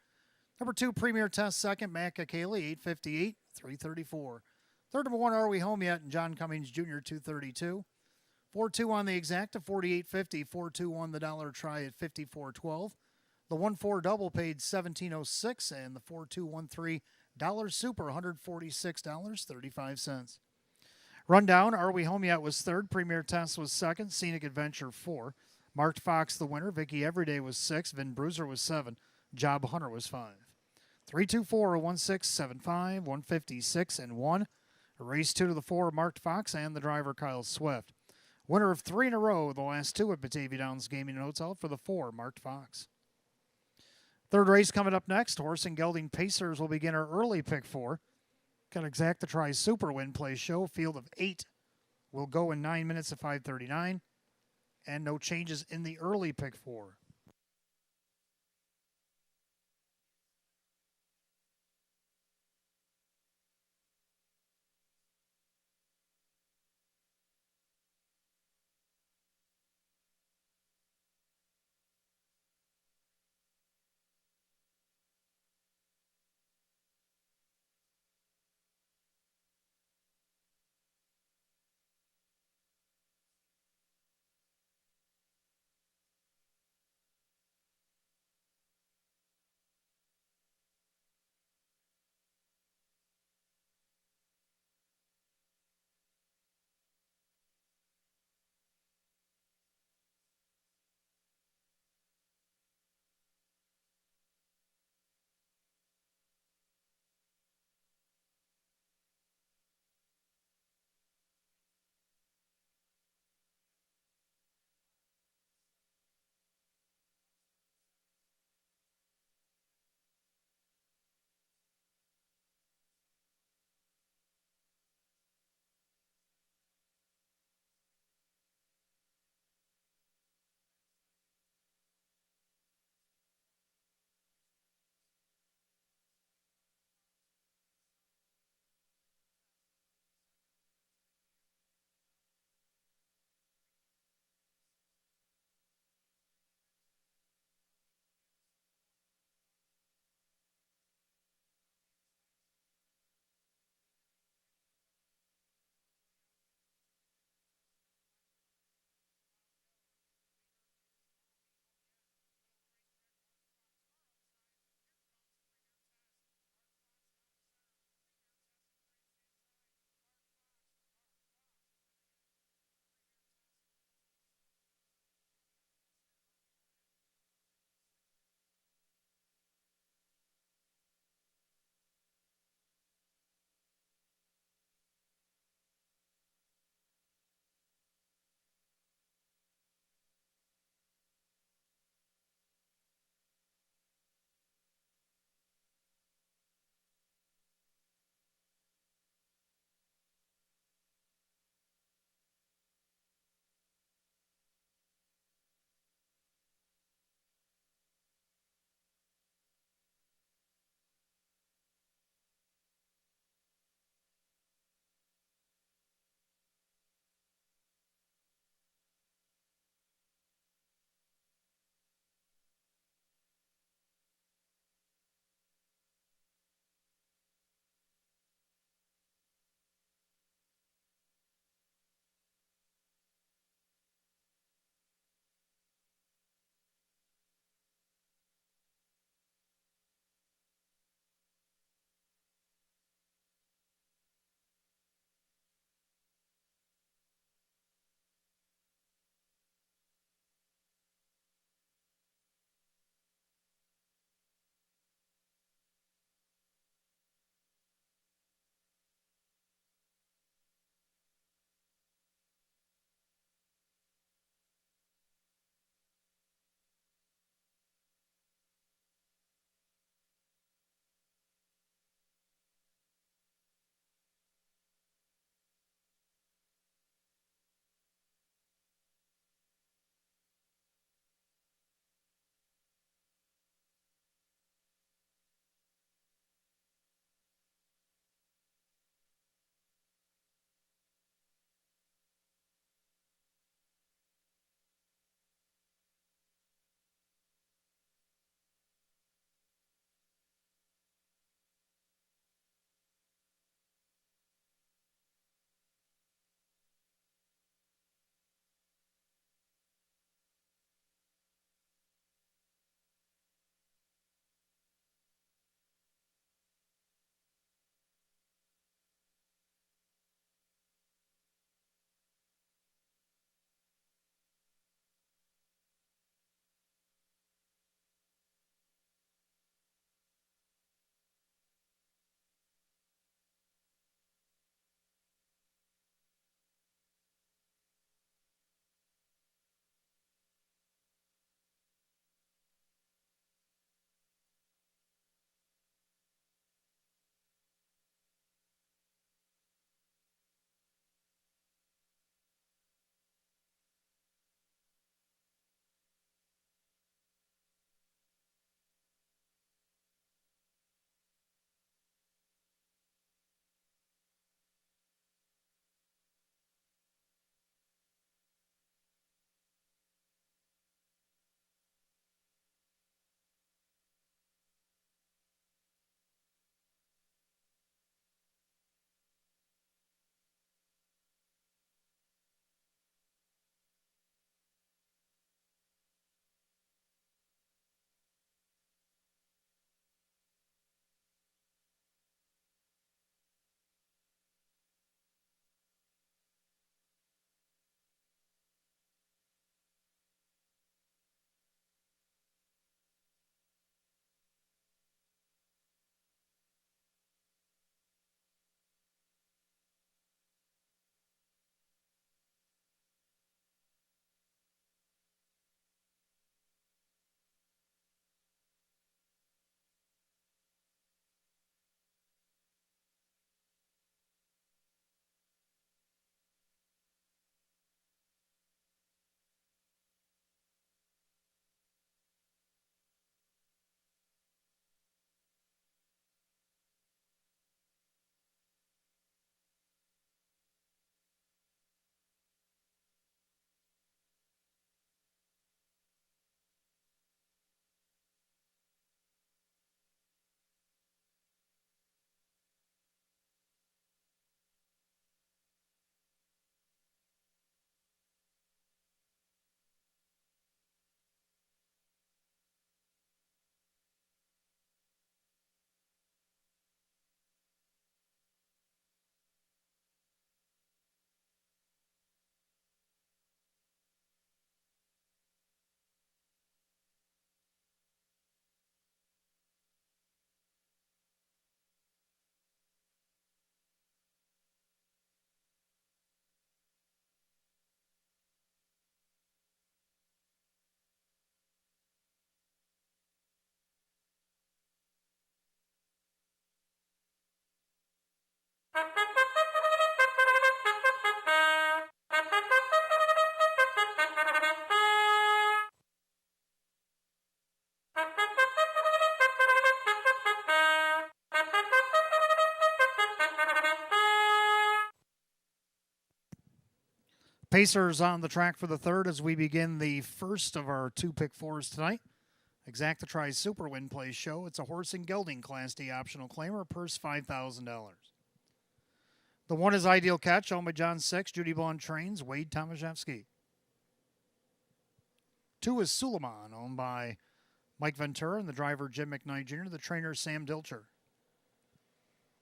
Number 2 Premier Test second, Matt Kakali, 858, 334. Third, number 1 Are We Home Yet? And John Cummings Jr., 232. 4-2 on the exacta, 48.50. 4-2 won the dollar try at 54.12. The 1-4 double paid $17.06, and the 4-2-1-3 dollar super $146.35. Rundown: Are We Home Yet? Was third, Premier Test was second, Scenic Adventure 4. Marked Fox the winner, Vicky Everyday was 6, Vin Bruiser was 7, Job Hunter was 5. 3-2-4-1-6-7-5, 156 and 1. Race 2 to the 4, Marked Fox and the driver Kyle Swift. Winner of 3 in a row, the last 2 at Batavia Downs Gaming and Hotel for the 4 Marked Fox. Third race coming up next. Horse and Gelding Pacers will begin our early pick 4. Got Exacta Try Super Win Play Show. Field of 8 will go in 9 minutes at 5:39. And no changes in the early pick 4. Pacers on the track for the third as we begin the first of our two pick fours tonight. Exactatry's Super Win Play show. It's a horse and gelding Class D optional claimer, purse $5,000. The one is Ideal Catch, owned by John Six, Judy Bond trains, Wade Tomaszewski. Two is Suleiman, owned by Mike Ventura and the driver Jim McKnight Jr., the trainer Sam Dilcher.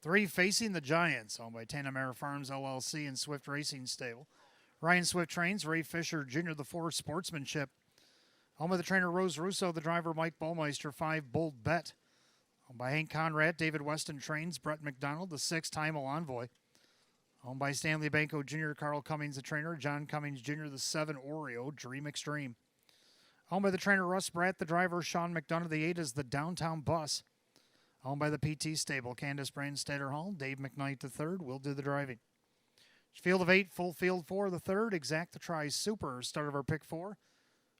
Three, Facing the Giants, owned by Tanamera Farms LLC and Swift Racing Stable. Ryan Swift trains, Ray Fisher Jr., the four, Sportsmanship. Home of the trainer Rose Russo, the driver Mike Ballmeister. Five, Bold Bet, owned by Hank Conrad. David Weston trains, Brett McDonald, the six, Time Envoy. Owned by Stanley Banco Jr., Carl Cummings, the trainer. John Cummings Jr., the seven, Oreo, Dream Extreme. Owned by the trainer Russ Bratt, the driver Sean McDonough. The eight is the Downtown Bus. Owned by the PT Stable, Candace Brandstatter Hall. Dave McKnight, the third, will do the driving. Field of eight, full field four, the third. Exactatry Super, start of our pick four.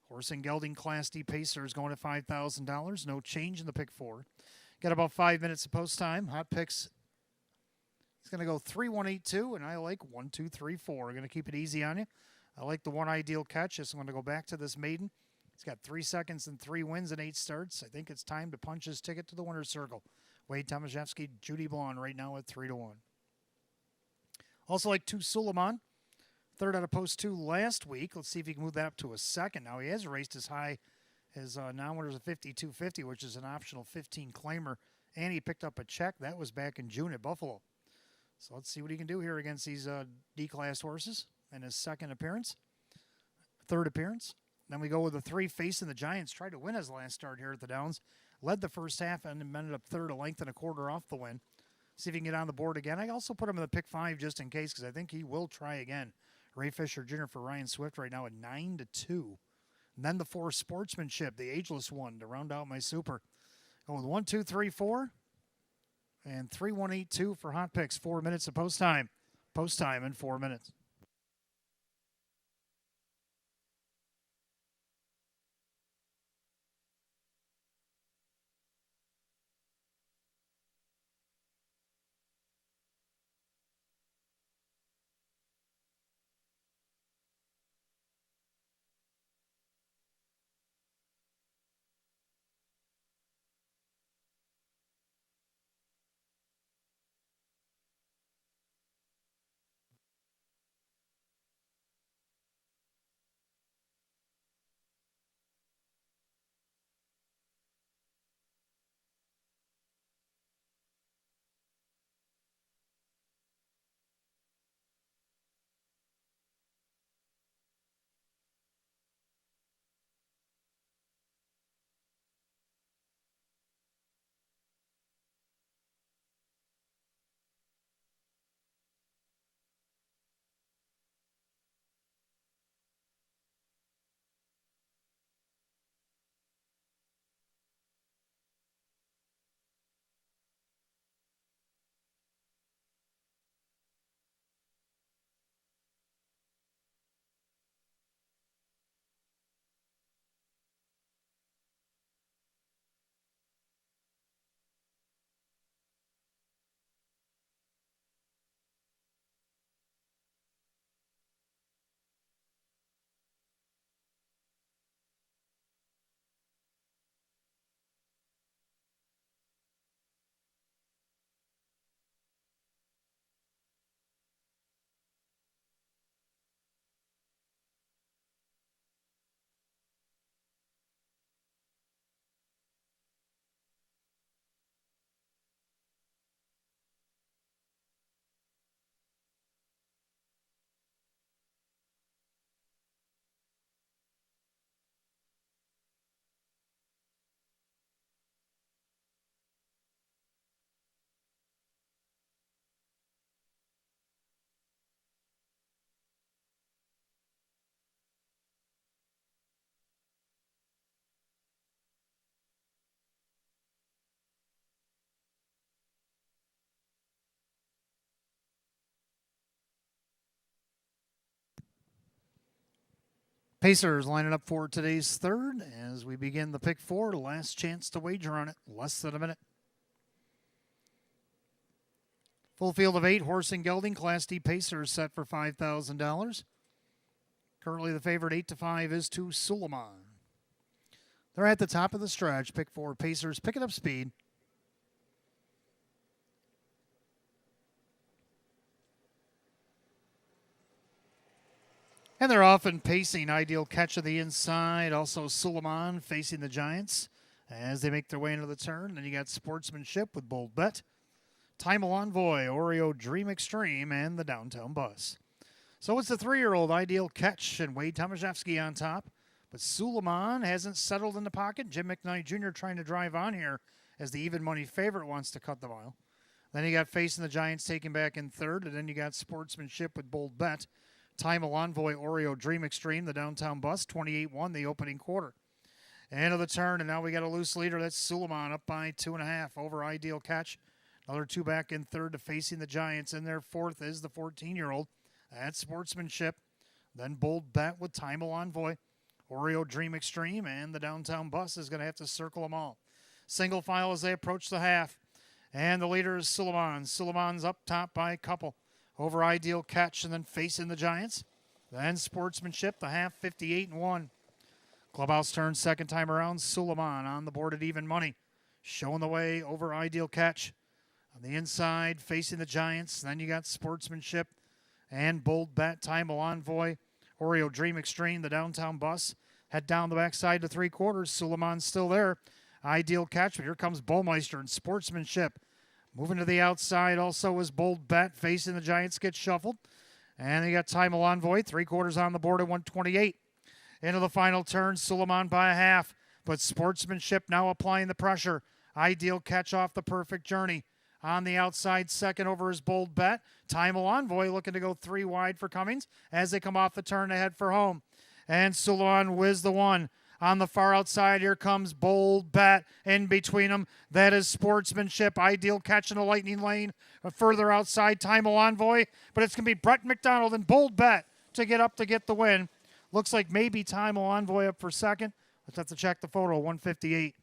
Horse and gelding Class D Pacers going at $5,000. No change in the pick four. Got about 5 minutes of post time. Hot picks. He's going to go 3-1-8-2, and I like 1-2-3-4. We're going to keep it easy on you. I like the one Ideal Catch. So I'm going to go back to this maiden. He's got 3 seconds and 3 wins and 8 starts. I think it's time to punch his ticket to the winner's circle. Wade Tomaszewski, Judy Blonde right now at 3-1. Also like 2 Suleiman. Third out of post 2 last week. Let's see if he can move that up to a second. Now he has raced as high as non-winners of 52.50, which is an optional 15 claimer. And he picked up a check. That was back in June at Buffalo. So let's see what he can do here against these D-class horses in his third appearance. Then we go with the 3, Facing the Giants. Tried to win his last start here at the Downs. Led the first half and ended up third, a length and a quarter off the win. See if he can get on the board again. I also put him in the pick 5 just in case because I think he will try again. Ray Fisher Jr. for Ryan Swift right now at 9-2. And then the 4, Sportsmanship, the ageless one, to round out my super. Go with 1, 2, 3, 4. And 3-1-8-2 for hot picks. 4 minutes of post time. Post time in 4 minutes. Pacers lining up for today's third as we begin the pick four. Last chance to wager on it. Less than a minute. Full field of 8, horse and gelding, Class D Pacers set for $5,000. Currently the favorite 8-5 is to Suleiman. They're at the top of the stretch. Pick 4, Pacers picking up speed. And they're often pacing. Ideal catch of the inside. Also Suleiman facing the Giants as they make their way into the turn. Then you got Sportsmanship with Bold Bet, Time Envoy, Oreo Dream Extreme, and the Downtown Bus. So it's the 3-year-old Ideal Catch and Wade Tomaszewski on top. But Suleiman hasn't settled in the pocket. Jim McKnight Jr. trying to drive on here as the even money favorite wants to cut the mile. Then you got facing the Giants taking back in third. And then you got Sportsmanship with Bold Bet, Time Envoy, Oreo Dream Extreme, the Downtown Bus, 28-1 the opening quarter. End of the turn, and now we got a loose leader. That's Suleiman up by 2.5 over Ideal Catch. Another 2 back in third to facing the Giants. In their fourth is the 14-year-old. That's Sportsmanship. Then Bold Bet with Time Envoy, Oreo Dream Extreme, and the Downtown Bus is going to have to circle them all. Single file as they approach the half. And the leader is Suleiman. Suleiman's up top by a couple over Ideal Catch and then facing the Giants. Then Sportsmanship, the half, 58-1. Clubhouse turns second time around. Suleiman on the board at even money. Showing the way over Ideal Catch. On the inside, facing the Giants. Then you got Sportsmanship and Bold Bet, Time Envoy, Oreo Dream Extreme, the Downtown Bus. Head down the backside to 3/4. Suleiman's still there. Ideal Catch, but here comes Bowmeister and Sportsmanship. Moving to the outside also is Bold Bet. Facing the Giants gets shuffled. And they got Time Envoy, 3/4 on the board at 128. Into the final turn, Suleiman by a half. But Sportsmanship now applying the pressure. Ideal Catch off the perfect journey. On the outside, second over is Bold Bet. Time Envoy looking to go 3 wide for Cummings as they come off the turn to head for home. And Suleiman whiz the one. On the far outside, here comes Bold Bet. In between them, that is Sportsmanship. Ideal Catch in the lightning lane. Further outside, Time Envoy. But it's going to be Brett McDonald and Bold Bet to get up to get the win. Looks like maybe Time Envoy up for second. Let's have to check the photo, 158.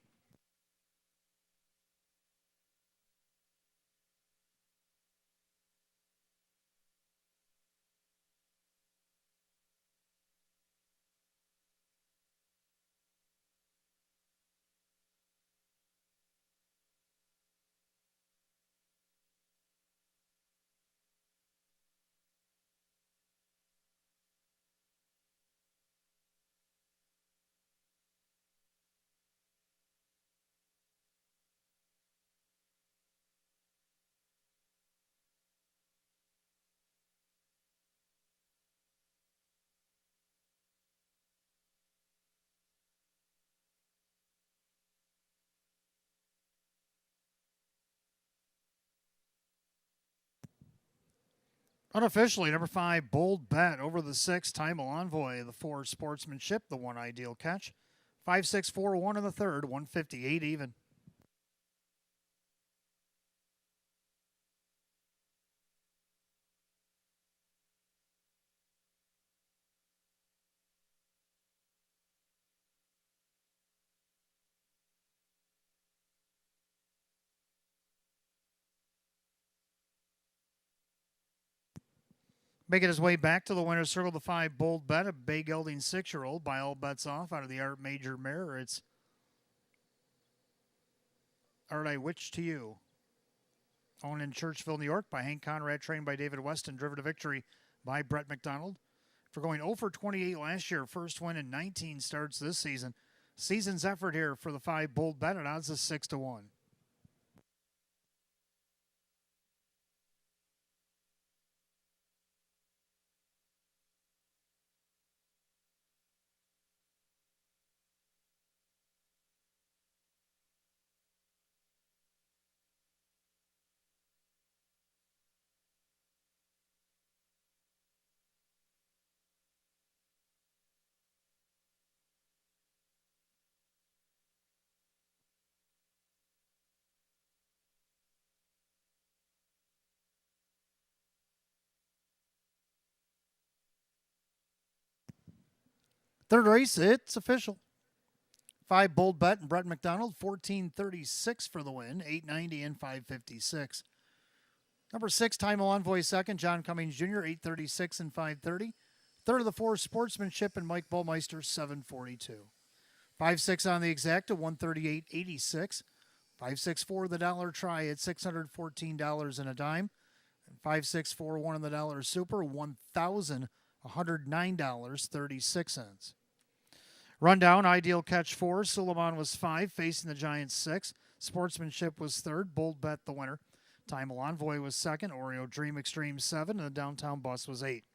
Unofficially, number 5, Bold Bet over the 6, Time Envoy, the 4, Sportsmanship, the 1, Ideal Catch. 5-6-4-1 in the third, 158 even. Making his way back to the winner's circle, the 5, Bold Bet, a Bay Gelding 6-year-old, by all bets off out of the Art Major Mare. It's Art I Witch to You. Owned in Churchville, New York by Hank Conrad, trained by David Weston, driven to victory by Brett McDonald. For going 0 for 28 last year, first win in 19 starts this season. Season's effort here for the 5, Bold Bet at odds of 6-1. Third race, it's official. 5 Bold Bet and Brett McDonald, 1436 for the win, 890 and 556. Number 6, Time Envoy second, John Cummings Jr., 836 and 530. Third of the 4, Sportsmanship and Mike Bullmeister, 742. 5-6 on the exacta, 138.86. 5-6-4 the dollar try at $614 and a dime. And 5-6-4-1 on the dollar super, $1,109.36. Rundown, Ideal Catch 4, Suleiman was 5, facing the Giants 6. Sportsmanship was 3rd, Bold Bet the winner. Time Envoy was 2nd, Oreo Dream Extreme 7, and the Downtown Bus was 8.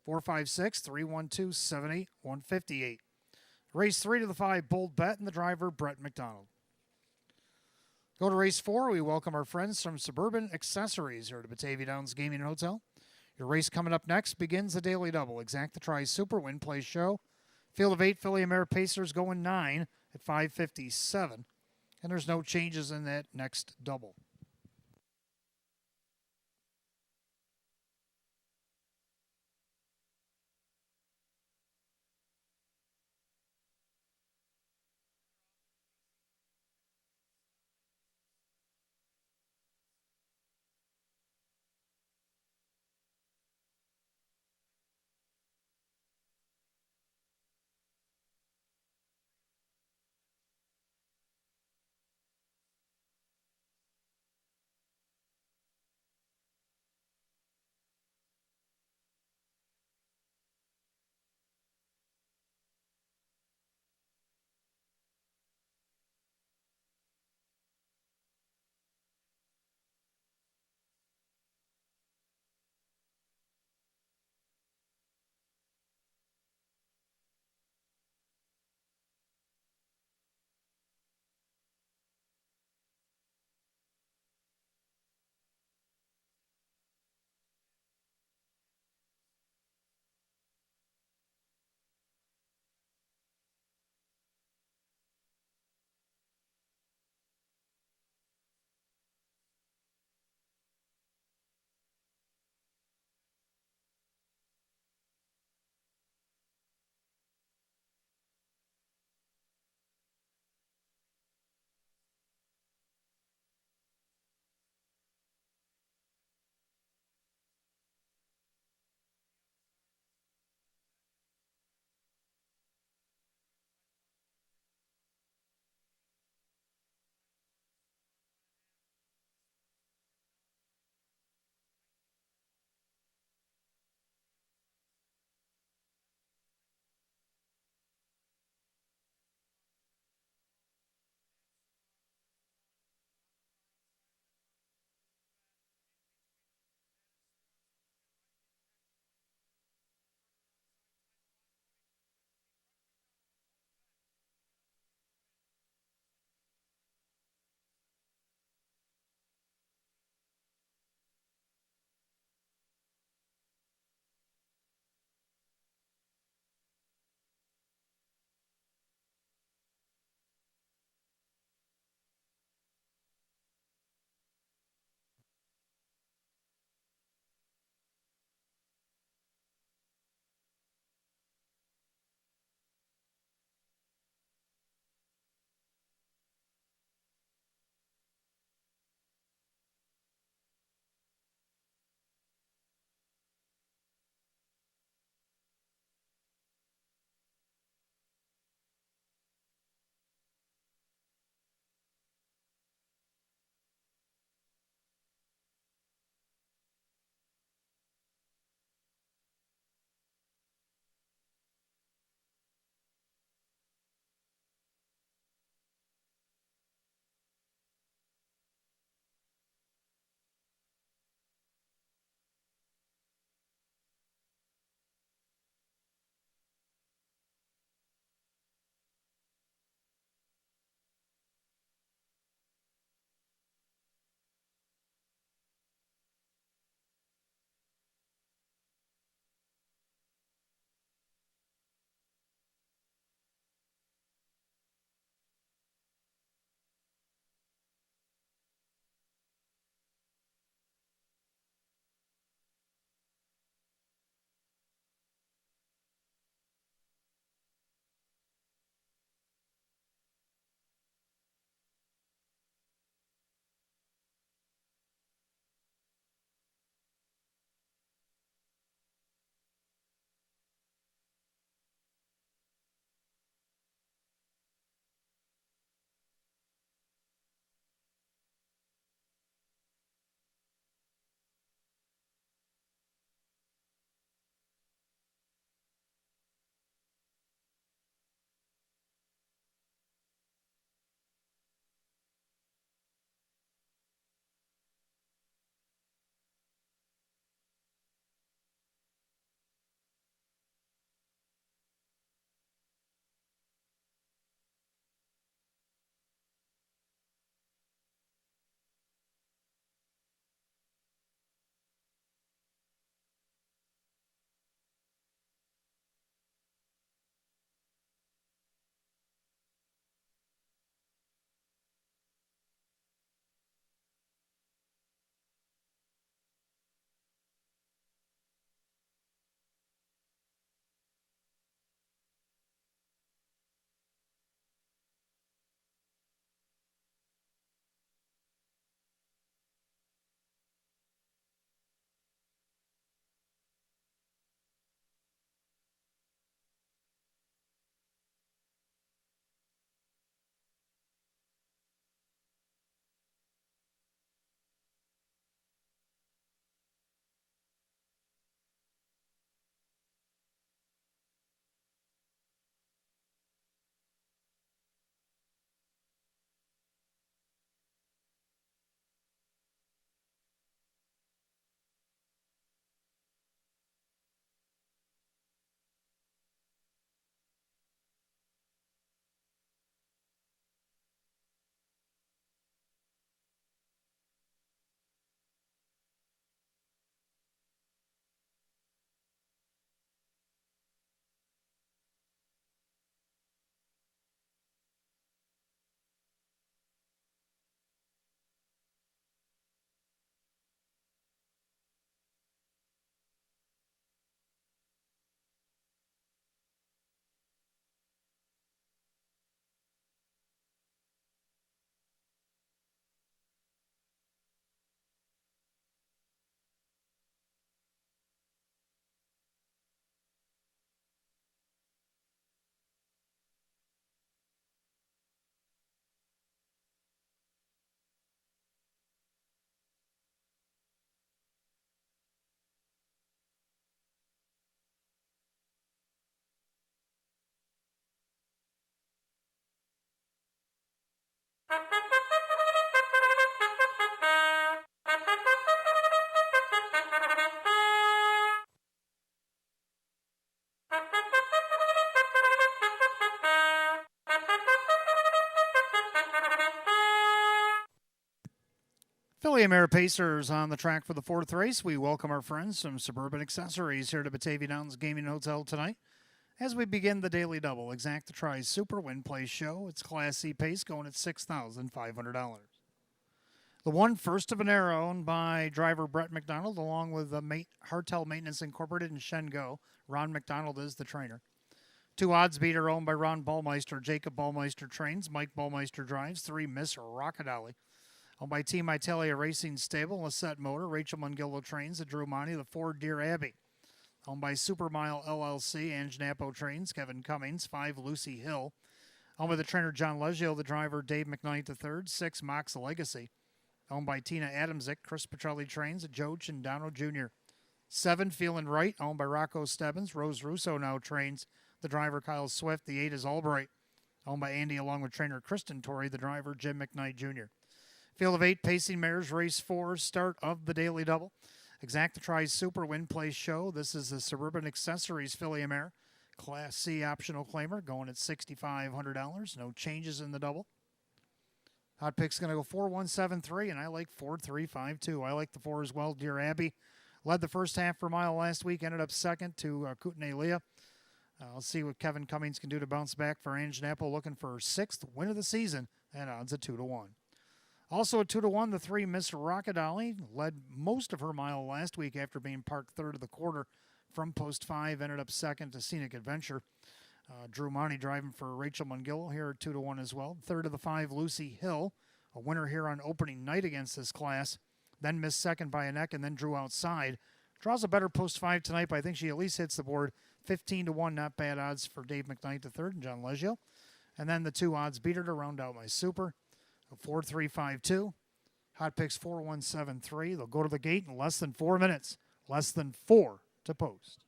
4-5-6, 3-1-2, 7-8, 158. Race 3 to the 5, Bold Bet, and the driver, Brett McDonald. Go to race 4. We welcome our friends from Suburban Accessories here at Batavia Downs Gaming and Hotel. Your race coming up next begins the Daily Double. Exacta Tri Super Win Play Show. Field of 8, Philly Mare Pacers going 9 at 557. And there's no changes in that next double. Philly Mare Pacers on the track for the fourth race. We welcome our friends from Suburban Accessories here to Batavia Downs Gaming Hotel tonight as we begin the daily double. Exacta Tri's Super Win Play Show. It's Class C pace going at $6,500. The one first of an era owned by driver Brett McDonald along with Hartel Maintenance Incorporated and Shengo. Ron McDonald is the trainer. Two odds beater owned by Ron Ballmeister. Jacob Ballmeister trains. Mike Ballmeister drives. Three Miss Rockadolly. Owned by Team Italia Racing Stable, Lisette Motor, Rachel Mungillo trains, the Drew Monty, the Ford Deer Abbey. Owned by Supermile LLC, Ange Napo trains, Kevin Cummings, 5 Lucy Hill. Owned by the trainer John Leggio, the driver Dave McKnight III, 6 Mox Legacy. Owned by Tina Adamczyk, Chris Petrelli trains, Joe Chindano Jr. 7 Feelin' Right, owned by Rocco Stebbins, Rose Russo now trains, the driver Kyle Swift, the 8 is Albright. Owned by Andy along with trainer Kristen Torrey, the driver Jim McKnight Jr. Field of 8 pacing mares, race 4, start of the daily double. Exacta Tri's Super Win Play Show. This is the Suburban Accessories Filly Mare. Class C optional claimer going at $6,500. No changes in the double. Hot pick's going to go 4-1-7-3, and I like 4-3-5-2. I like the 4 as well. Dear Abbey led the first half per mile last week, ended up second to Kootenai Leah. Let's see what Kevin Cummings can do to bounce back for Ange Napo, looking for her 6th win of the season at odds at 2-1. Also at 2-1, the 3 Miss Rockadolly led most of her mile last week after being parked third of the quarter from post 5, ended up second to Scenic Adventure. Drew Monty driving for Rachel Mungillo here at 2-1 as well. Third of the 5, Lucy Hill, a winner here on opening night against this class. Then missed second by a neck and then drew outside. Draws a better post 5 tonight, but I think she at least hits the board. 15-1, not bad odds for Dave McKnight III and John Leggio. And then the 2 odds beater to round out my super. 4-3-5-2. Hot picks 4-1-7-3. They'll go to the gate in less than 4 minutes. Less than 4 to post.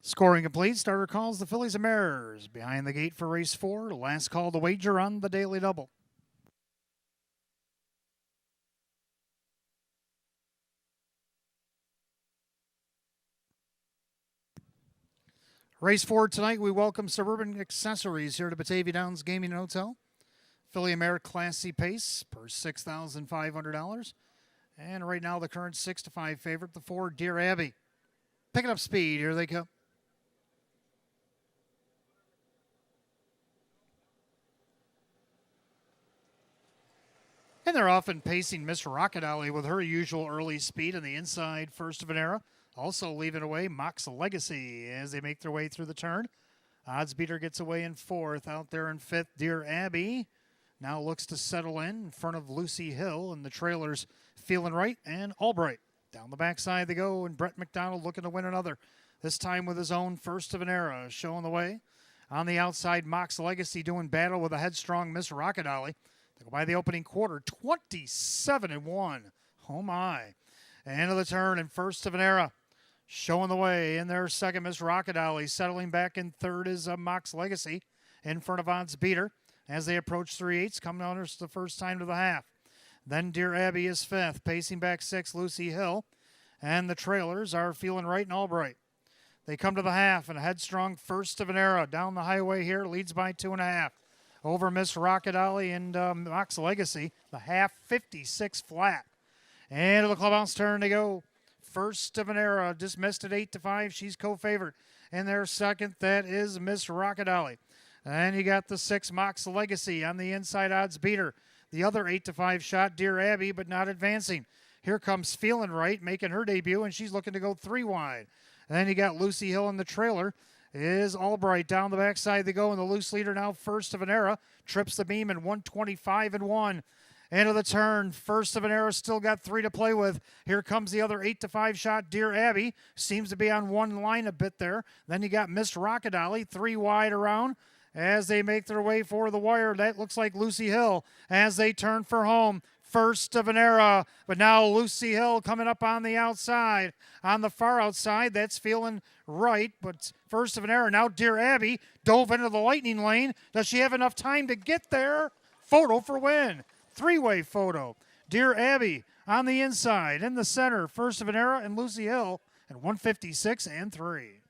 Scoring complete. Starter calls the Phillies and Mares. Behind the gate for race 4. Last call to wager on the daily double. Race 4 tonight, we welcome Suburban Accessories here to Batavia Downs Gaming and Hotel. Philly America Class C pace per $6,500. And right now, the current 6-5 favorite, the 4 Dear Abby. Picking up speed, here they come. And they're often pacing Miss Rocket Alley with her usual early speed on the inside, First of an Era. Also leaving away Mox Legacy as they make their way through the turn. Odds Beater gets away in 4th. Out there in 5th, Dear Abby now looks to settle in front of Lucy Hill, and the trailers Feeling Right and Albright. Down the backside they go, and Brett McDonald looking to win another. This time with his own First of an Era showing the way. On the outside, Mox Legacy doing battle with a headstrong Miss Rocket Alley. They go by the opening quarter, 27-1. Oh my. End of the turn, and First of an Era showing the way in their second, Miss Rocket Alley. Settling back in third is Mox Legacy in front of Odds Beater as they approach 3/8, coming on the first time to the half. Then Dear Abby is 5th, pacing back 6th, Lucy Hill. And the trailers are Feeling Right and Albright. They come to the half, and a headstrong First of an Era down the highway here leads by 2.5. Over Miss Rocket Alley and Mox Legacy, the half 56 flat. And to the clubhouse turn they go. First of an Era dismissed at 8-5. She's co-favorite. In their second, that is Miss Rocket Alley. And you got the 6 Mox Legacy on the inside, Odds Beater. The other 8-5 shot, Dear Abby, but not advancing. Here comes Feeling Right, making her debut, and she's looking to go 3 wide. And then you got Lucy Hill in the trailer. Is Albright down the backside they go, and the loose leader now First of an Era trips the beam in 125-1. End of the turn, First of an Era still got 3 to play with. Here comes the other 8-5 shot, Dear Abby. Seems to be on one line a bit there. Then you got Miss Rocket Alley, 3 wide around as they make their way for the wire. That looks like Lucy Hill as they turn for home. First of an Era, but now Lucy Hill coming up on the outside. On the far outside, that's Feeling Right, but First of an Era. Now Dear Abby dove into the lightning lane. Does she have enough time to get there? Photo for win. 3-way photo. Dear Abby on the inside. In the center, First of an Era and Lucy Hill at 156-3.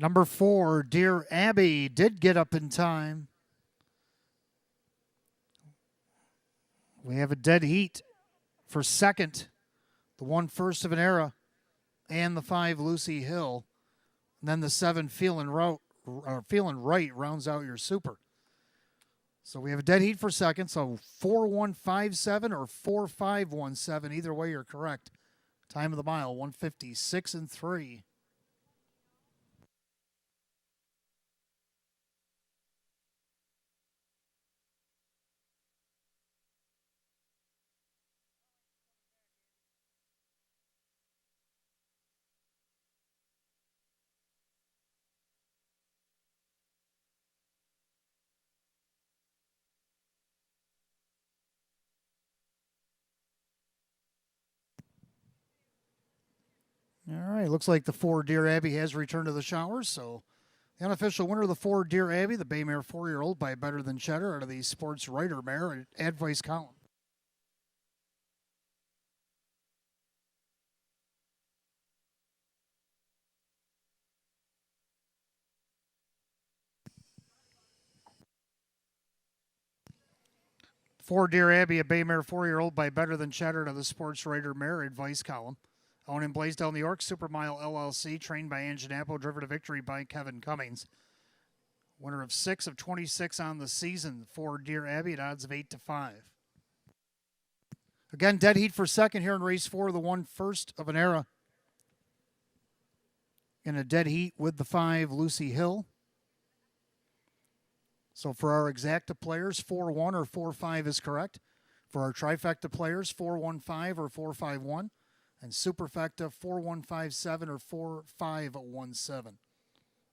Number 4, Dear Abby, did get up in time. We have a dead heat for second. The 1 First of an Era and the 5 Lucy Hill. And then the 7 Feeling Right rounds out your super. So we have a dead heat for second. So 4-1-5-7 or 4-5-1-7. Either way, you're correct. Time of the mile, 156-3. All right, looks like the 4 Dear Abby has returned to the showers, so The unofficial winner of the Ford Deer Abbey, the Bay Mare 4-year-old by Better Than Cheddar out of the Sports Writer Mare at Advice Column. Ford Deer Abbey, a Bay Mare 4-year-old by Better Than Cheddar out of the Sports Writer Mare Advice Column. Owned in Blaisdell, New York, Supermile LLC, trained by Ann Janapo, driven to victory by Kevin Cummings. Winner of 6 of 26 on the season, Ford Deer Abbey at odds of 8-5. Again, dead heat for second here in race 4, the one first of an era. In a dead heat with the 5, Lucy Hill. So for our exacta players, 4-1 or 4-5 is correct. For our trifecta players, 4-1-5 or 4-5-1. And superfecta, 4-1-5-7 or 4-5-1-7.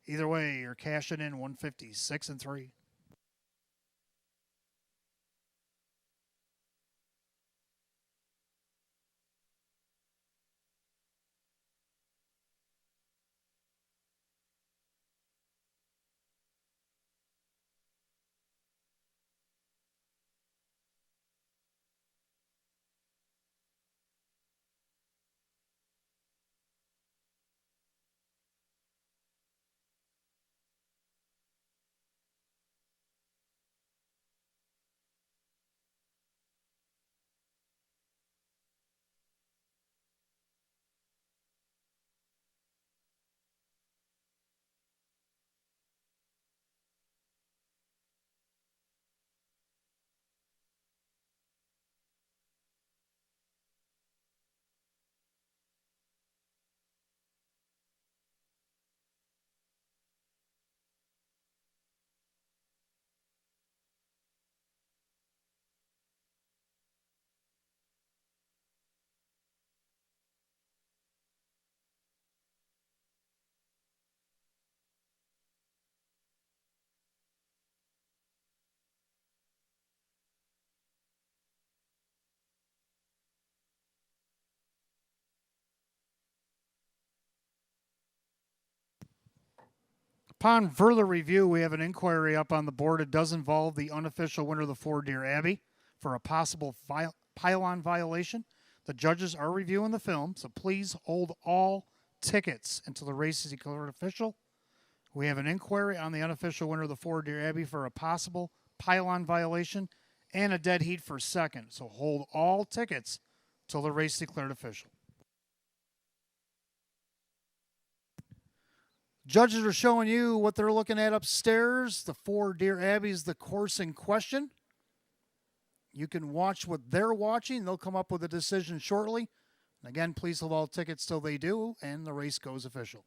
Either way, you're cashing in 150, 6-3. Upon further review, we have an inquiry up on the board. It does involve the unofficial winner of the Ford Deer Abbey for a possible pylon violation. The judges are reviewing the film, so please hold all tickets until the race is declared official. We have an inquiry on the unofficial winner of the Ford Deer Abbey for a possible pylon violation and a dead heat for second. So hold all tickets till the race is declared official. Judges are showing you what they're looking at upstairs. The Ford Deer Abbey is the course in question. You can watch what they're watching. They'll come up with a decision shortly. And again, please hold all tickets till they do, and the race goes official.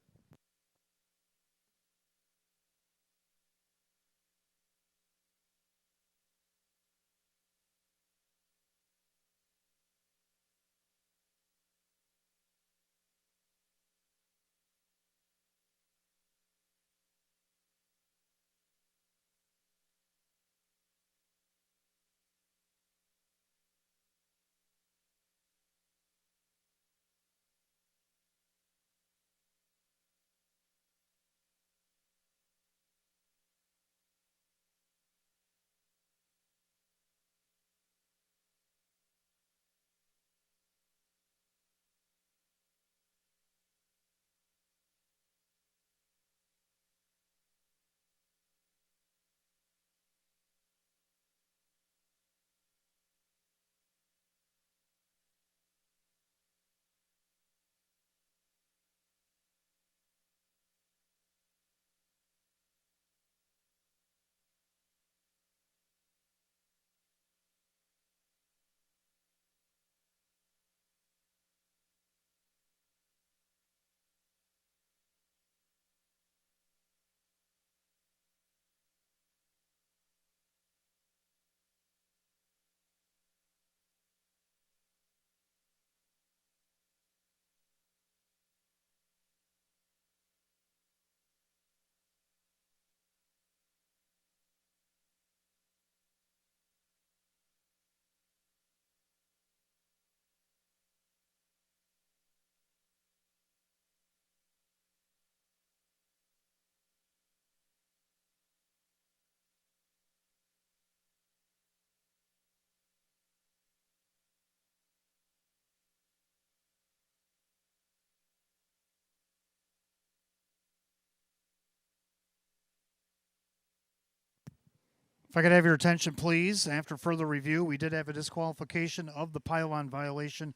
If I could have your attention, please. After further review, we did have a disqualification of the pylon violation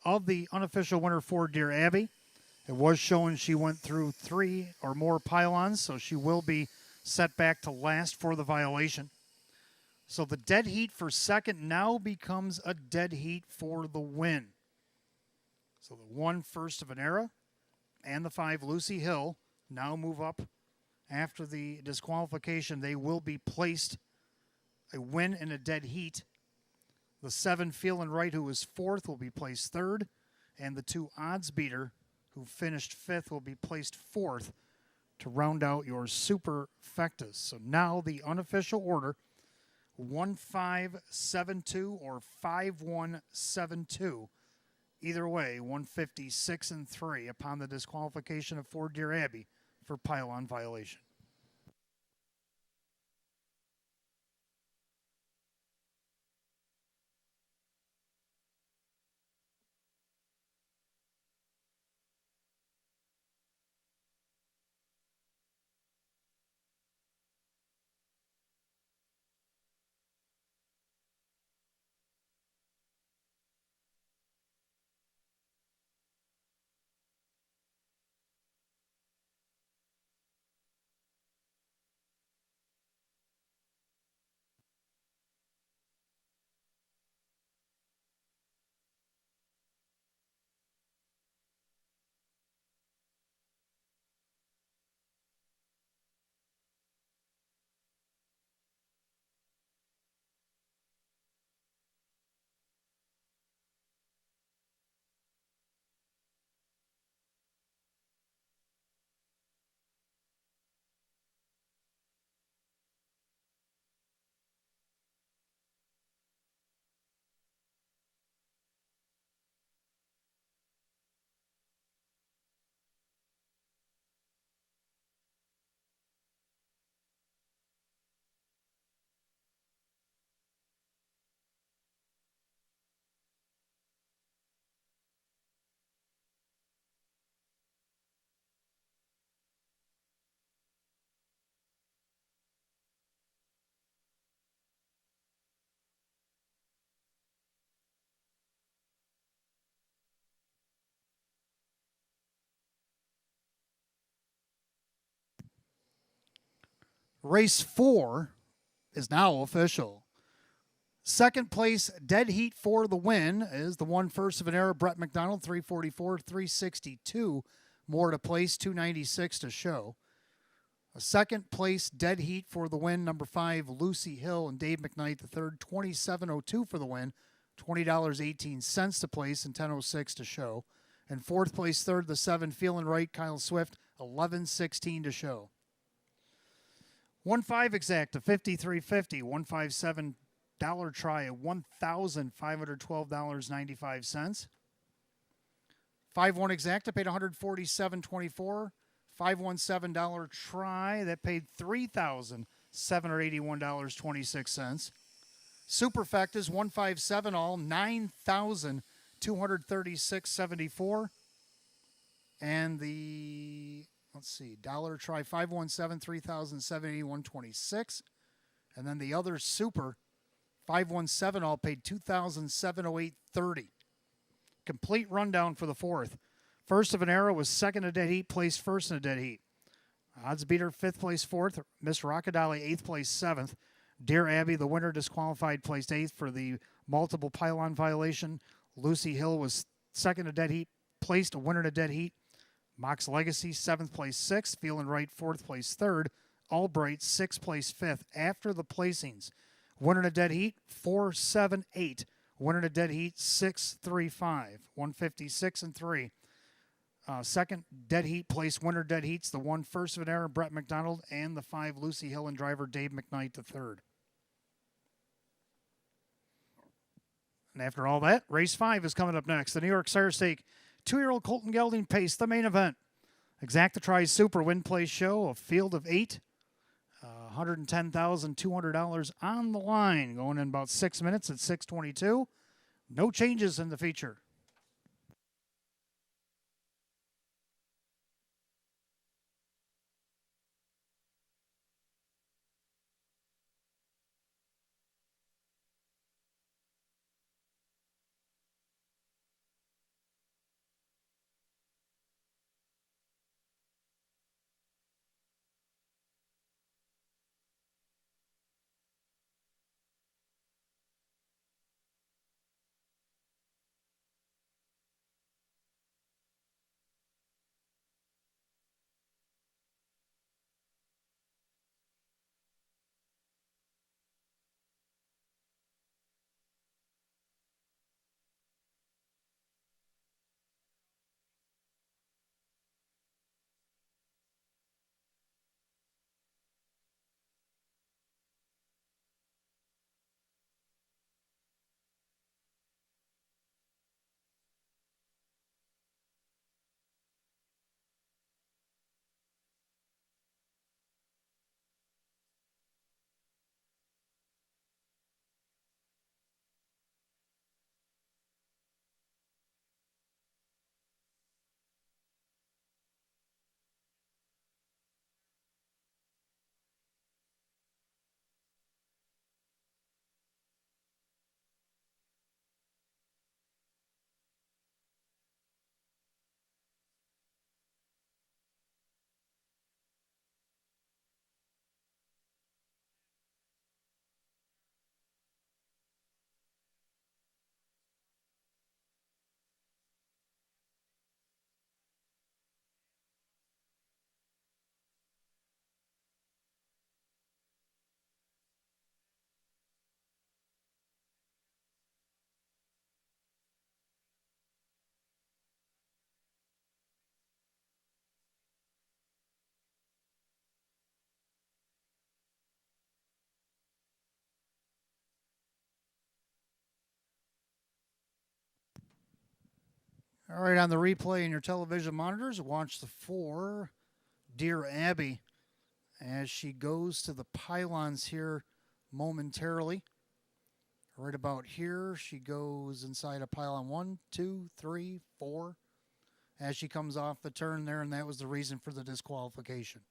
of the unofficial winner for Deer Abbey. It was shown she went through 3 or more pylons, so she will be set back to last for the violation. So the dead heat for second now becomes a dead heat for the win. So the 1 First of an Era and the 5 Lucy Hill now move up. After the disqualification, they will be placed a win in a dead heat. The 7 Feelin' Right, who was 4th, will be placed 3rd. And the 2 Odds Beater, who finished 5th, will be placed 4th to round out your superfectas. So now the unofficial order, 1572 or 5172. Either way, 156 and 3 upon the disqualification of Fort Deer Abbey for pylon violation. Race 4 is now official. Second place dead heat for the win is the 1 First of an Era, Brett McDonald, 344, 362 more to place, 296 to show. A second place dead heat for the win, number 5 Lucy Hill and Dave McKnight the third, 2702 for the win, $20.18 to place and 1006 to show. And fourth place third, the 7 Feelin' Right, Kyle Swift, 1116 to show. 1-5 exacta, 53.50. 157 dollar try at $1,512.95. 5-1 exacta paid $147.24. $517 try that paid $3,781.26. Superfectas 157 all, $9,236.74. And the dollar try 517, $3,781.26. And then the other super 517 all paid $2,708.30. Complete rundown for the fourth. First of an Era was second in a dead heat, placed first in a dead heat. Odds Beater, 5th place, 4th. Miss Rockadolly, 8th place, 7th. Deer Abbey, the winner, disqualified, placed 8th for the multiple pylon violation. Lucy Hill was second in a dead heat, placed a winner in a dead heat. Mox Legacy, 7th place, 6th. Feelin' Right, 4th place, 3rd. Albright, 6th place, 5th. After the placings, winner in a dead heat, 4-7-8. Winner in a dead heat, 6-3-5. 156 and 3. Second dead heat place winner dead heats, the 1 First of an Era, Brett McDonald, and the 5 Lucy Hill and driver Dave McKnight, the third. And after all that, race 5 is coming up next. The New York Sire Stake 2-year-old Colton Gelding Pace, the main event. Exacta Tries Super Win Place Show, a field of 8. $110,200 on the line, going in about 6 minutes at 6:22. No changes in the feature. All right, on the replay in your television monitors, watch the 4, Dear Abby, as she goes to the pylons here momentarily. Right about here, she goes inside a pylon 1, 2, 3, 4, as she comes off the turn there, and that was the reason for the disqualification.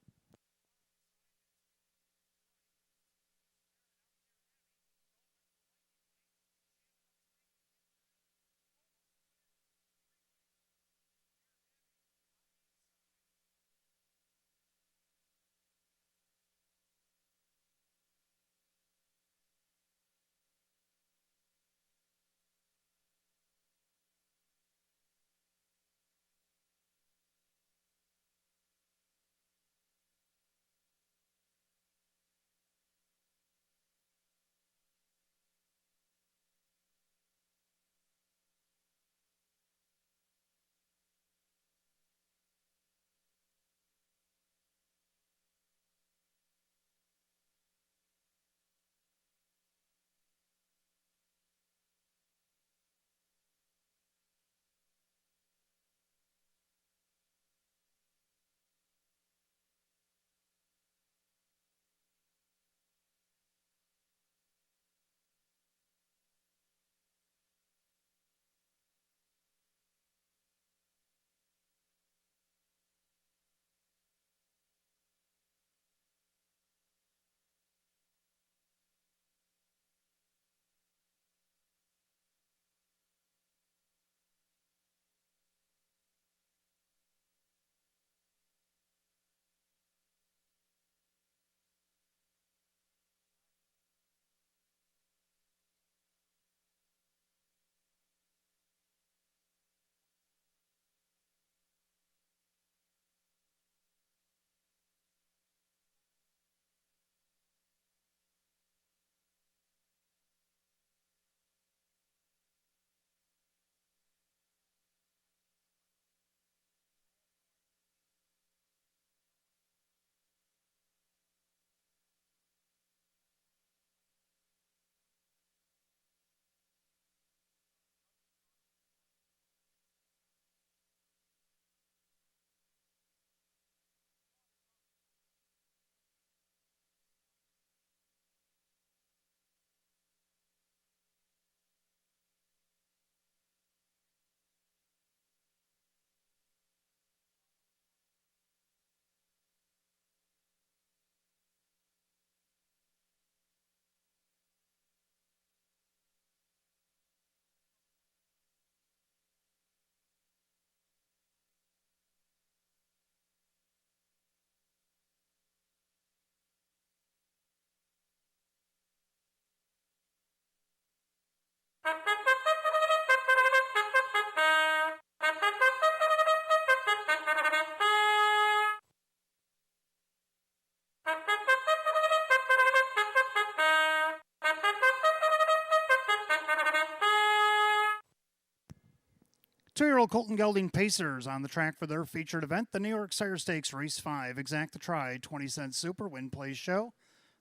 Two-year-old Colton Gelding Pacers on the track for their featured event, the New York Sire Stakes Race 5. Exact the try, 20-cent super, win, play, show.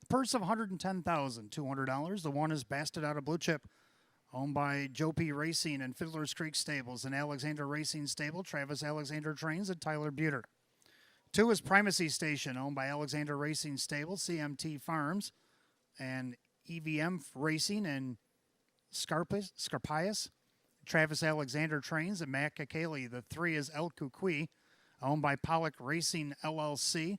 Purse of $110,200. The one is Bastard Out of Blue Chip, owned by Joe P. Racing and Fiddler's Creek Stables and Alexander Racing Stable, Travis Alexander Trains, and Tyler Buter. 2 is Primacy Station, owned by Alexander Racing Stable, CMT Farms, and EVM Racing and Scarpius. Travis Alexander Trains and Matt Kakali. The 3 is El Cucuy, owned by Pollock Racing LLC.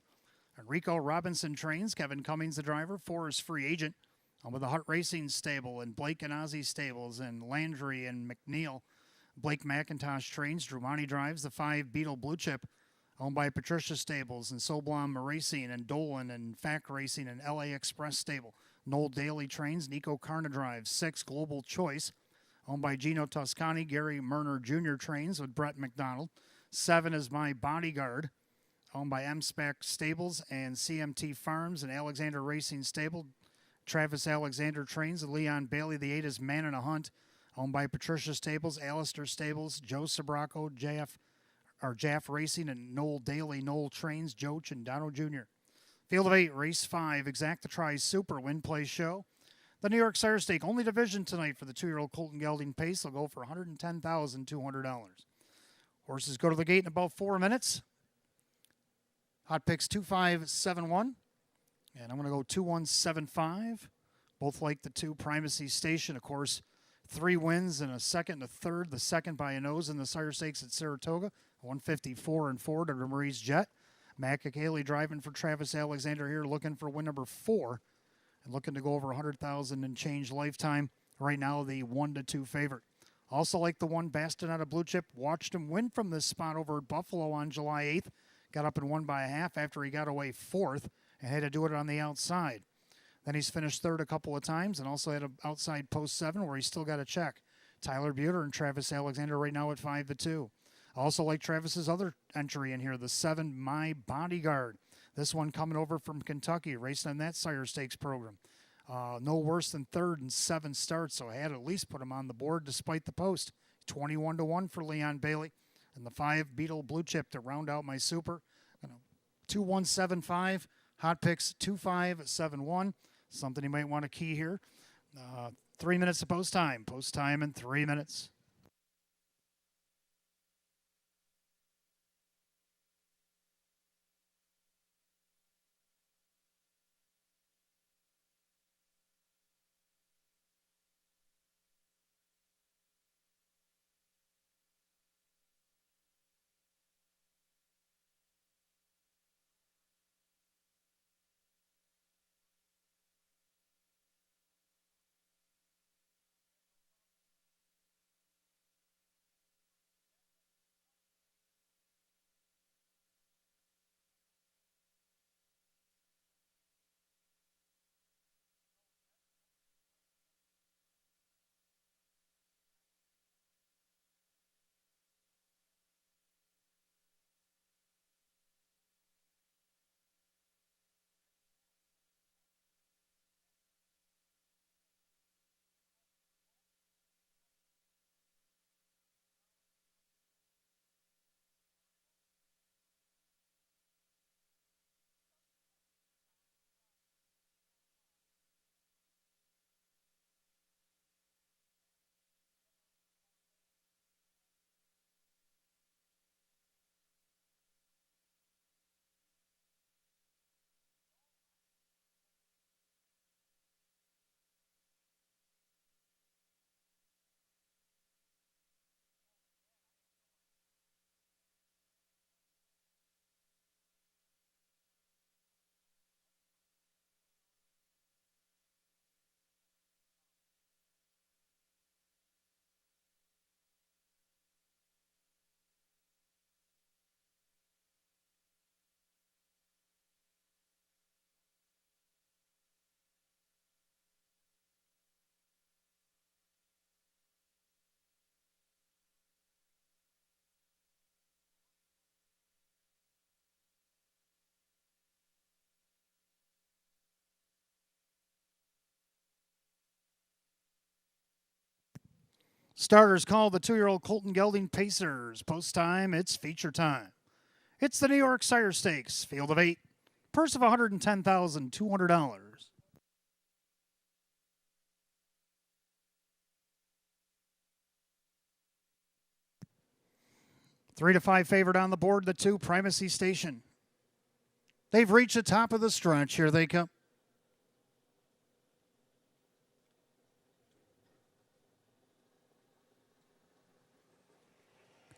Enrico Robinson Trains, Kevin Cummings the driver. 4 is Free Agent, owned by the Hut Racing Stable and Blake and Ozzie Stables and Landry and McNeil. Blake McIntosh Trains, Drumani drives. The 5 Beetle Blue Chip, owned by Patricia Stables and Soblom Racing and Dolan and Fac Racing and LA Express Stable. Noel Daly Trains, Nico Carna drives. 6 Global Choice, owned by Gino Toscani, Gary Murner Jr. Trains with Brett McDonald. 7 is My Bodyguard, owned by M-Spec Stables and CMT Farms and Alexander Racing Stable. Travis Alexander Trains and Leon Bailey. The 8 is Man in a Hunt, owned by Patricia Stables, Alistair Stables, Joe Sabraco, Jaff Racing, and Noel Daly, Noel Trains, Joach, and Dono Jr. Field of 8, Race 5, Exact the Try Super, Win, Play, Show. The New York Sire Stake, only division tonight for the 2-year-old Colton Gelding Pace. They'll go for $110,200. Horses go to the gate in about 4 minutes. Hot picks 2571. And I'm going to go 2175. Both like the 2 Primacy Station. Of course, 3 wins and a second and a third. The second by a nose in the Sire Stakes at Saratoga. 154 and 4 to Marie's Jet. Matt Haley driving for Travis Alexander here, looking for win number 4. And looking to go over 100,000 and change lifetime. Right now, the 1-2 favorite. Also like the 1 Bastonata Blue Chip. Watched him win from this spot over at Buffalo on July 8th. Got up and won by a half after he got away 4th and had to do it on the outside. Then he's finished 3rd a couple of times and also had an outside post 7 where he still got a check. Tyler Buter and Travis Alexander right now at 5-2. Also like Travis's other entry in here, the 7 My Bodyguard. This one coming over from Kentucky, racing in that Sire Stakes program. No worse than 3rd in 7 starts, so I had to at least put him on the board despite the post. 21-1 for Leon Bailey. And the 5 Beetle Blue Chip to round out my super. 2175, hot picks 2571. Something you might want to key here. 3 minutes of post time. Post time in 3 minutes. Starters call the 2-year-old Colton Gelding Pacers. Post time, it's feature time. It's the New York Sire Stakes, field of 8. Purse of $110,200. 3-5 favorite on the board, the 2 Primacy Station. They've reached the top of the stretch. Here they come.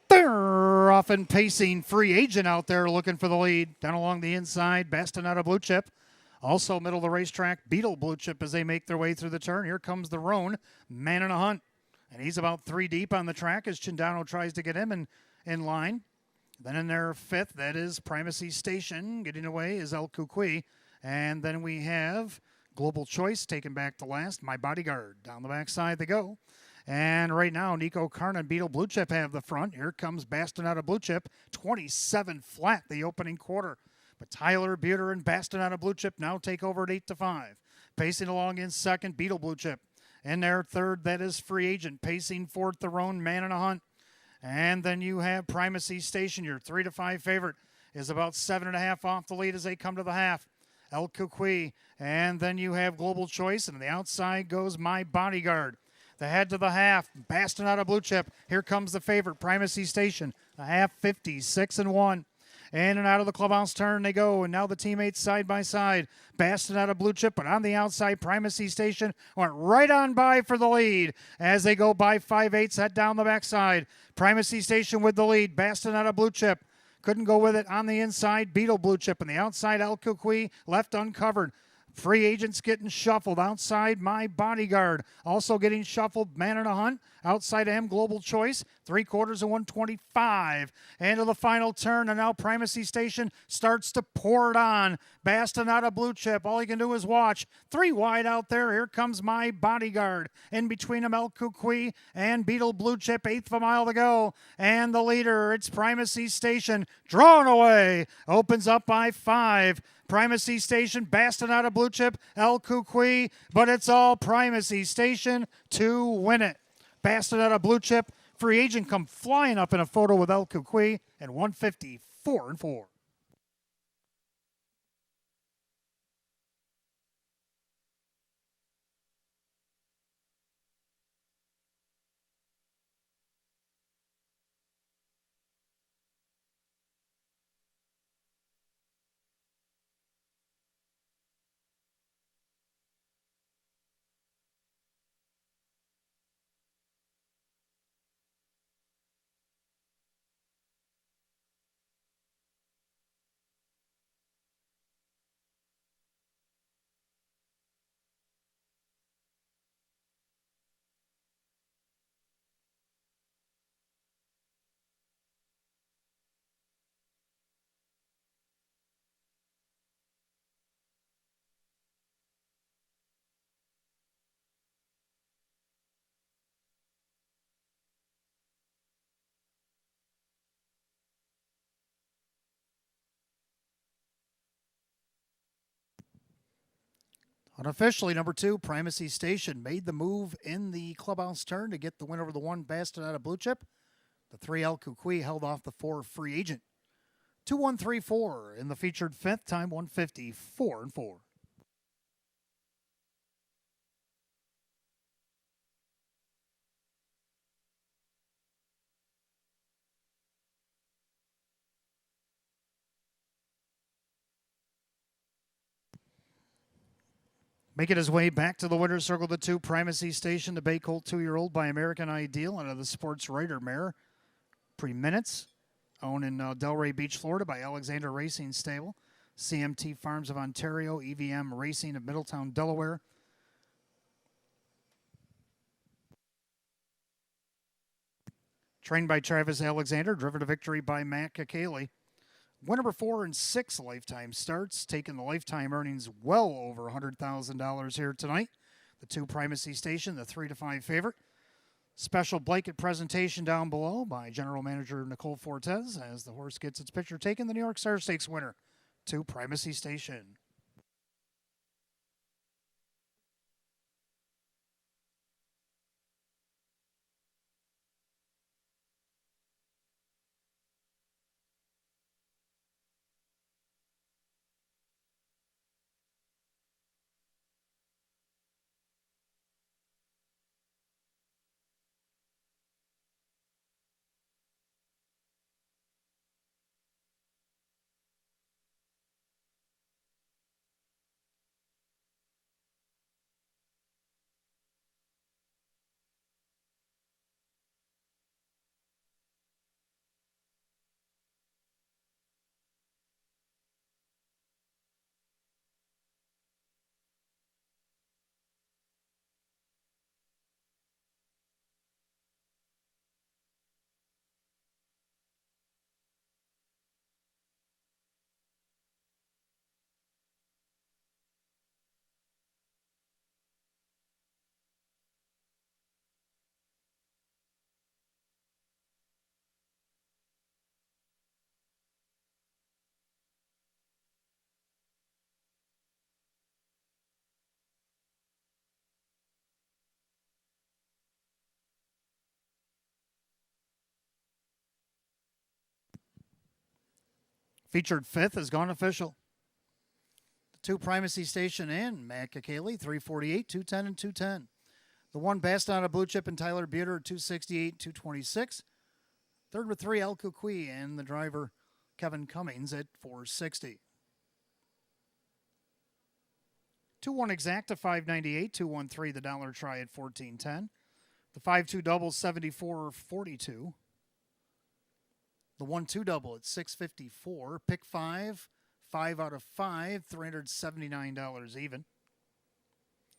They're off and pacing. Free Agent out there looking for the lead. Down along the inside, Bastonata Blue Chip. Also middle of the racetrack, Beetle Blue Chip as they make their way through the turn. Here comes the Roan, Man in a Hunt. And he's about 3 deep on the track as Chindano tries to get him in line. Then in their 5th, that is Primacy Station. Getting away is El Cucuy. And then we have Global Choice taken back to last. My Bodyguard. Down the backside they go. And right now, Nico Karn and Beetle Blue Chip have the front. Here comes Bastonata Blue Chip. 27 flat the opening quarter. But Tyler Buter and Bastonata Blue Chip now take over at 8-5. Pacing along in 2nd, Beetle Blue Chip. In their 3rd, that is Free Agent. Pacing 4th, the Roan, Man in a Hunt. And then you have Primacy Station. Your 3-5 favorite is about 7.5 off the lead as they come to the half. El Cucuy. And then you have Global Choice. And on the outside goes My Bodyguard. The head to the half. Bastinado Blue Chip. Here comes the favorite, Primacy Station. A half 50, 6-1. In and out of the clubhouse turn they go, and now the teammates side by side. Bastinado Blue Chip, but on the outside, Primacy Station went right on by for the lead. As they go by 5/8, head down the backside. Primacy Station with the lead. Bastinado Blue Chip couldn't go with it on the inside. Beetle Blue Chip on the outside. El Cucuy left uncovered. Free agents getting shuffled. Outside, My Bodyguard also getting shuffled. Man in a Hunt. Outside of him, Global Choice. 3/4 of 125. Into the final turn, and now Primacy Station starts to pour it on. Bastinado Blue Chip. All he can do is watch. 3 wide out there. Here comes My Bodyguard. In between them, El Cucuy and Beetle Blue Chip. 1/8 of a mile to go. And the leader, it's Primacy Station. Drawn away. Opens up by 5. Primacy Station, Bastinado Blue Chip, El Cucuy, but it's all Primacy Station to win it. Bastinado Blue Chip, free agent, come flying up in a photo with El Cucuy, and 154-4. Unofficially, number 2, Primacy Station made the move in the clubhouse turn to get the win over the 1, Bastinado Blue Chip. The 3, El Cucuy, held off the 4, free agent. 2-1-3-4 in the featured 5th, time 154-4. Making his way back to the winner's circle, the 2, Primacy Station, the Bay Colt 2-year-old by American Ideal out of the Sports Rider mare. Pre-minutes, owned in Delray Beach, Florida by Alexander Racing Stable. CMT Farms of Ontario, EVM Racing of Middletown, Delaware. Trained by Travis Alexander, driven to victory by Matt Kakali. Win number 4 and 6 lifetime starts, taking the lifetime earnings well over $100,000 here tonight. The 2, Primacy Station, the 3-5 favorite. Special blanket presentation down below by General Manager Nicole Fortes as the horse gets its picture taken. The New York Star Stakes winner, 2, Primacy Station. Featured 5th has gone official. The 2, Primacy Station and Matt Kakali, 348, 210, and 210. The 1 passed out of Blue Chip and Tyler Buter, 268, 226. Third with 3, El Cucuy and the driver Kevin Cummings at 460. 2-1 exacta, 598. 2-1-3, the dollar try at 1410. The 5-2 double, 74.42. The 1-2 double at 654. Pick 5, 5 out of 5, $379 even.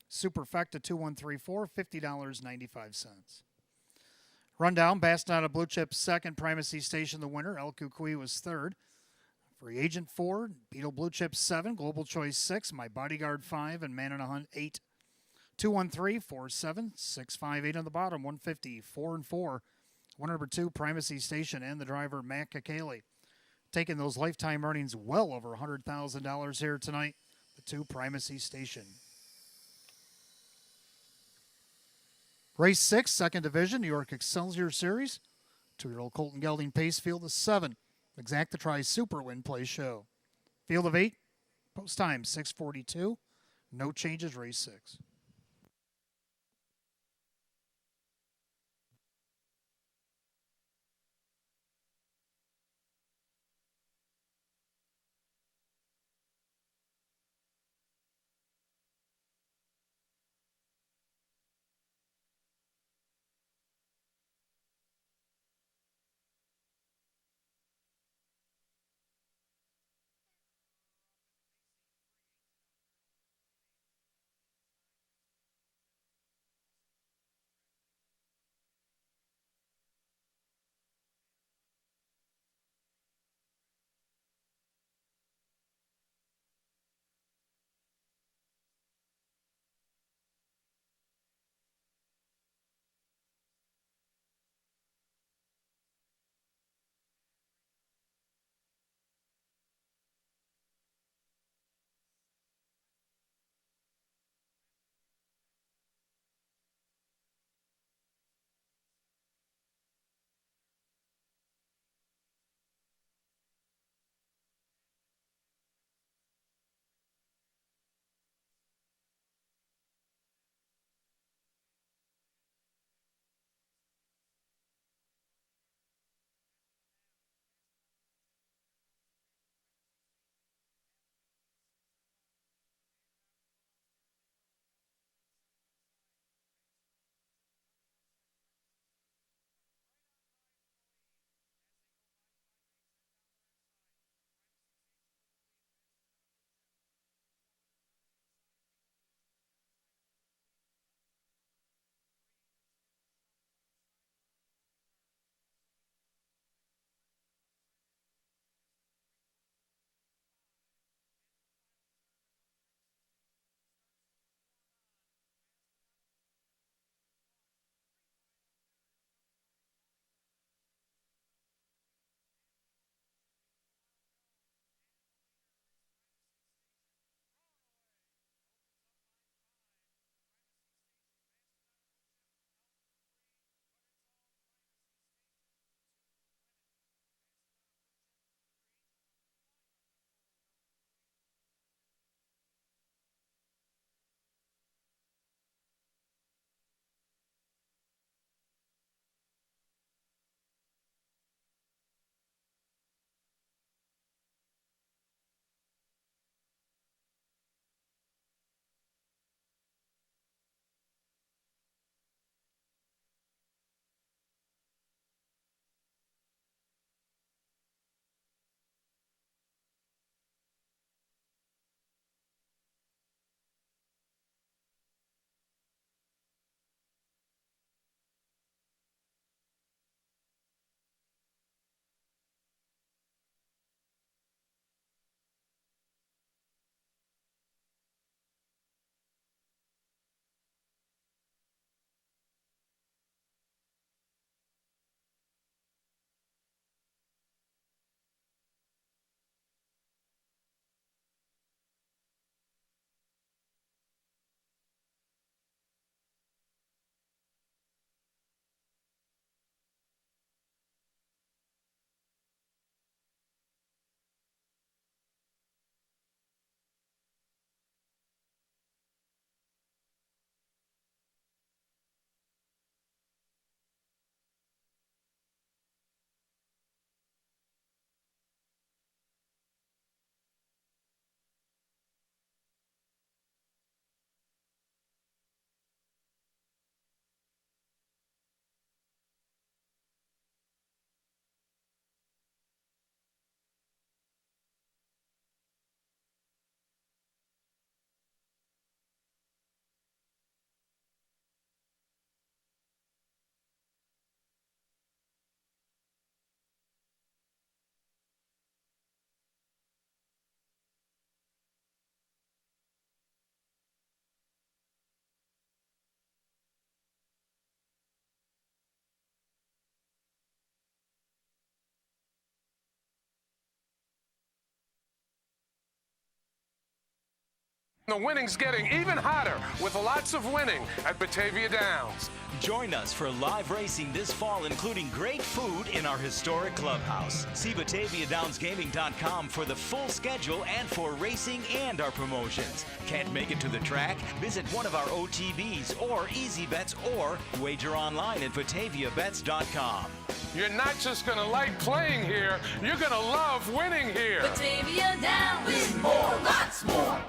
Superfecta 2134, $50.95. Rundown, Bastinado Blue Chip second, Primacy Station the winner. El Cucuy was third. Free Agent 4, Beetle Blue Chip 7, Global Choice 6, My Bodyguard 5, and Man in a Hunt 8. 213, 47, 658 on the bottom, 150, 4 and 4. Winner number 2, Primacy Station, and the driver Matt Kakali. Taking those lifetime earnings well over $100,000 here tonight. The 2, Primacy Station. Race 6, second division, New York Excelsior Series. 2-year-old Colton Gelding Pacefield is 7. Exacta Tri Super Win Play Show. Field of 8, post time 6:42. No changes, race 6. The winning's getting even hotter with lots of winning at Batavia Downs. Join us for live racing this fall, including great food in our historic clubhouse. See BataviaDownsGaming.com for the full schedule and for racing and our promotions. Can't make it to the track? Visit one of our OTBs or Easy Bets or wager online at BataviaBets.com. You're not just going to like playing here, you're going to love winning here. Batavia Downs. Win more, lots more.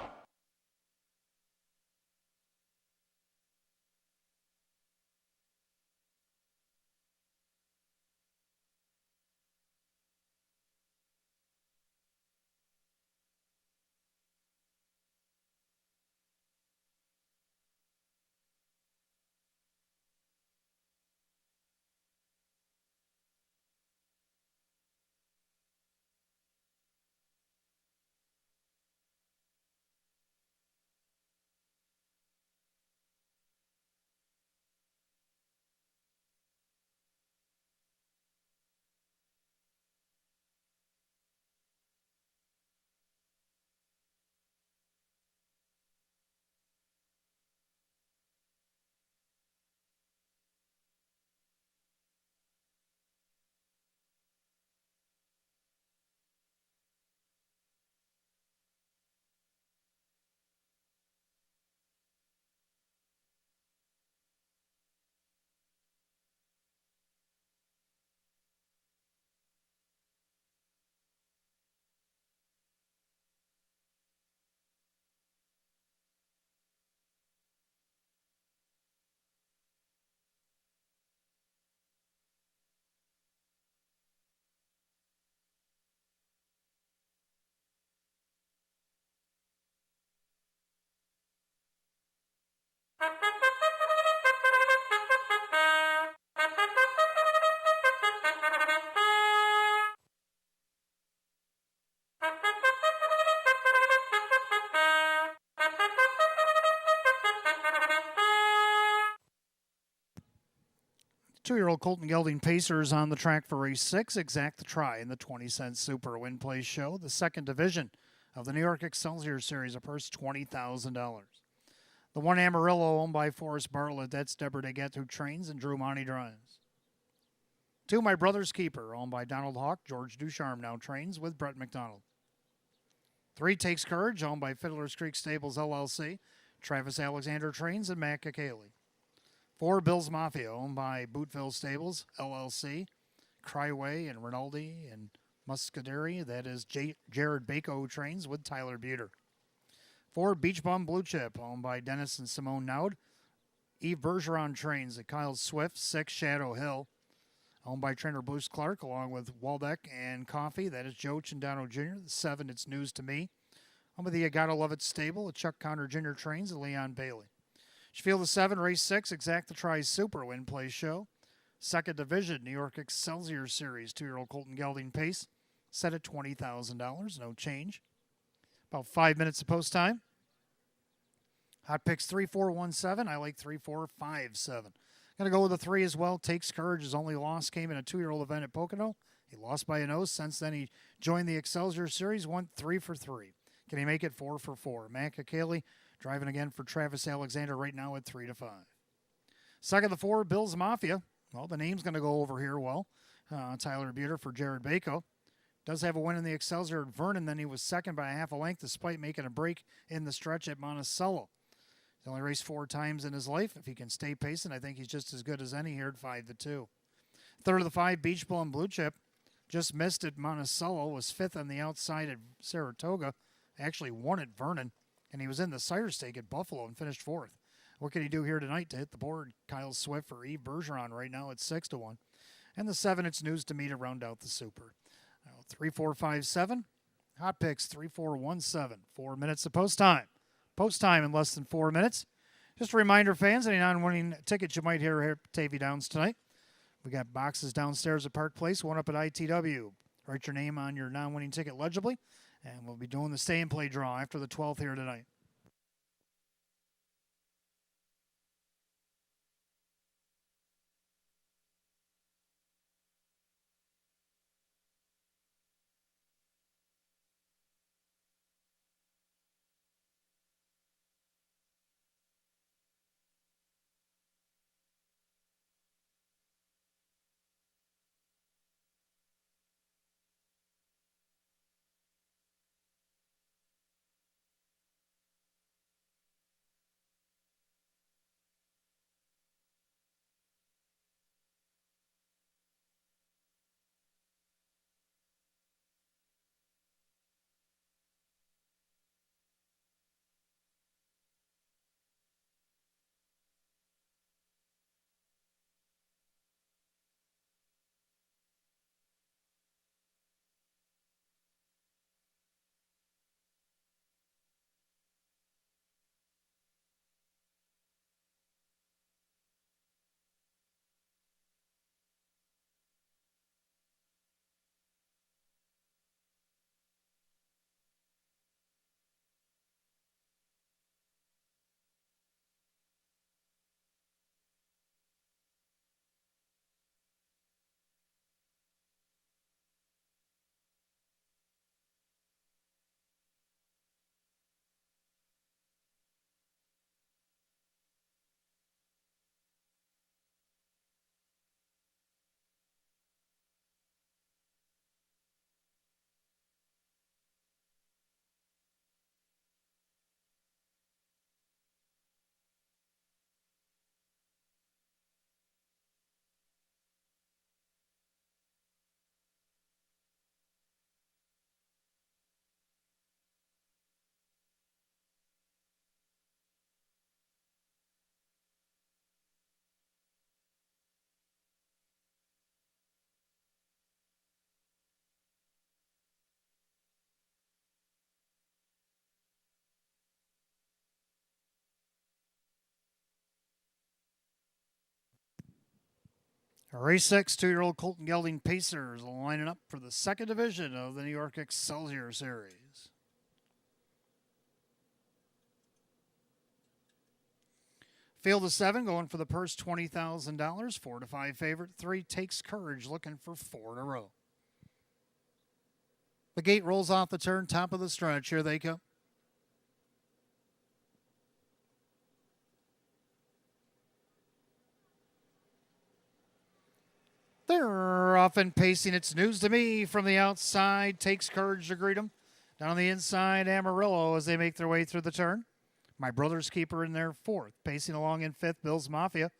Two-year-old Colton Gelding Pacers on the track for race 6. Exact the try in the 20-cent Super Win Play Show. The second division of the New York Excelsior Series, a purse $20,000. The one Amarillo owned by Forrest Bartlett. That's Deborah DeGette who trains and Drew Monty drives. 2, My Brother's Keeper, owned by Donald Hawk. George Ducharme now trains with Brett McDonald. 3, Takes Courage, owned by Fiddler's Creek Stables LLC. Travis Alexander trains and Matt Kakaley. 4, Bill's Mafia, owned by Bootville Stables, LLC, Cryway and Rinaldi and Muscaderi. That is Jared Bako trains with Tyler Buter. 4, Beach Bum Blue Chip, owned by Dennis and Simone Naud. Eve Bergeron trains at Kyle Swift. 6, Shadow Hill, owned by trainer Bruce Clark, along with Waldeck and Coffee. That is Joe Chindano Jr. The 7, It's News to Me, owned by the You Gotta Love It stable at Chuck Connor Jr. trains and Leon Bailey. Field of 7, race 6, Exact the Try Super Win Play Show. Second division, New York Excelsior Series, 2-year-old Colton Gelding Pace, set at $20,000, no change. About 5 minutes of post time. Hot picks 3-4-1-7. I like 3-4-5-7. Gonna go with the 3 as well. Takes Courage. His only loss came in a 2-year-old event at Pocono. He lost by a nose. Since then, he joined the Excelsior Series, went 3 for 3. Can he make it 4 for 4? Matt Kakaley driving again for Travis Alexander right now at 3-5. Second, the 4, Bill's Mafia. Well, the name's going to go over here well. Tyler Buter for Jared Bako. Does have a win in the Excelsior at Vernon. Then he was second by a half a length despite making a break in the stretch at Monticello. He's only raced 4 times in his life. If he can stay pacing, I think he's just as good as any here at 5-2. Third of the 5, Beach Bum Blue Chip. Just missed at Monticello. Was 5th on the outside at Saratoga. Actually won at Vernon. And he was in the Cider Stake at Buffalo and finished 4th. What can he do here tonight to hit the board? Kyle Swift for Eve Bergeron right now at 6-1. And the 7, It's News to Me to round out the Super. 3-4-5-7. Hot picks 3-4-1-7. 4 minutes of post time. Post time in less than 4 minutes. Just a reminder, fans, any non-winning tickets you might hear here at Batavia Downs tonight. We got boxes downstairs at Park Place, one up at ITW. Write your name on your non-winning ticket legibly. And we'll be doing the stay and play draw after the 12th here tonight. Race 6, 2-year-old Colton Gelding Pacers lining up for the second division of the New York Excelsior Series. Field of 7 going for the purse $20,000. 4 to 5 favorite. 3 Takes Courage looking for 4 in a row. The gate rolls off the turn, top of the stretch. Here they come. They're off and pacing. It's News to Me from the outside. Takes Courage to greet them. Down the inside, Amarillo as they make their way through the turn. My Brother's Keeper in their 4th. Pacing along in 5th, Bill's Mafia.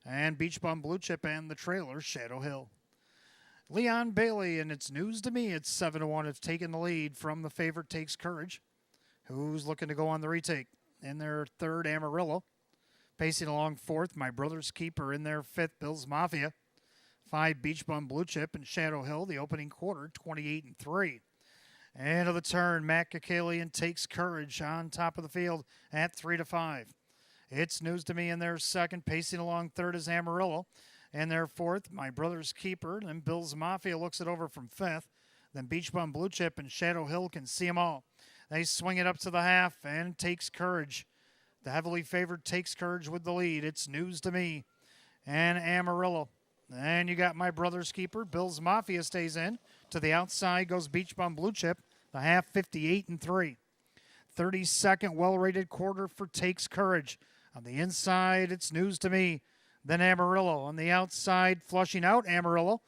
And Beach Bum Blue Chip and the trailer, Shadow Hill. Leon Bailey, and it's News to Me. It's 7-1. It's taken the lead from the favorite Takes Courage, who's looking to go on the retake. In their 3rd, Amarillo. Pacing along 4th, My Brother's Keeper in their 5th, Bill's Mafia. 5 Beach Bum Blue Chip and Shadow Hill, the opening quarter, 28-3. And of the turn, Matt Kakalian Takes Courage on top of the field at 3 to 5. It's News to Me in their 2nd. Pacing along 3rd is Amarillo. And their 4th, My Brother's Keeper. Then Bill's Mafia looks it over from 5th. Then Beach Bum Blue Chip and Shadow Hill can see them all. They swing it up to the half and Takes Courage. The heavily favored Takes Courage with the lead. It's News to Me and Amarillo. And you got My Brother's Keeper. Bill's Mafia stays in. To the outside goes Beach Bum Blue Chip. The half 58-3. 32nd well-rated quarter for Takes Courage. On the inside, it's News to Me. Then Amarillo. On the outside, flushing out Amarillo,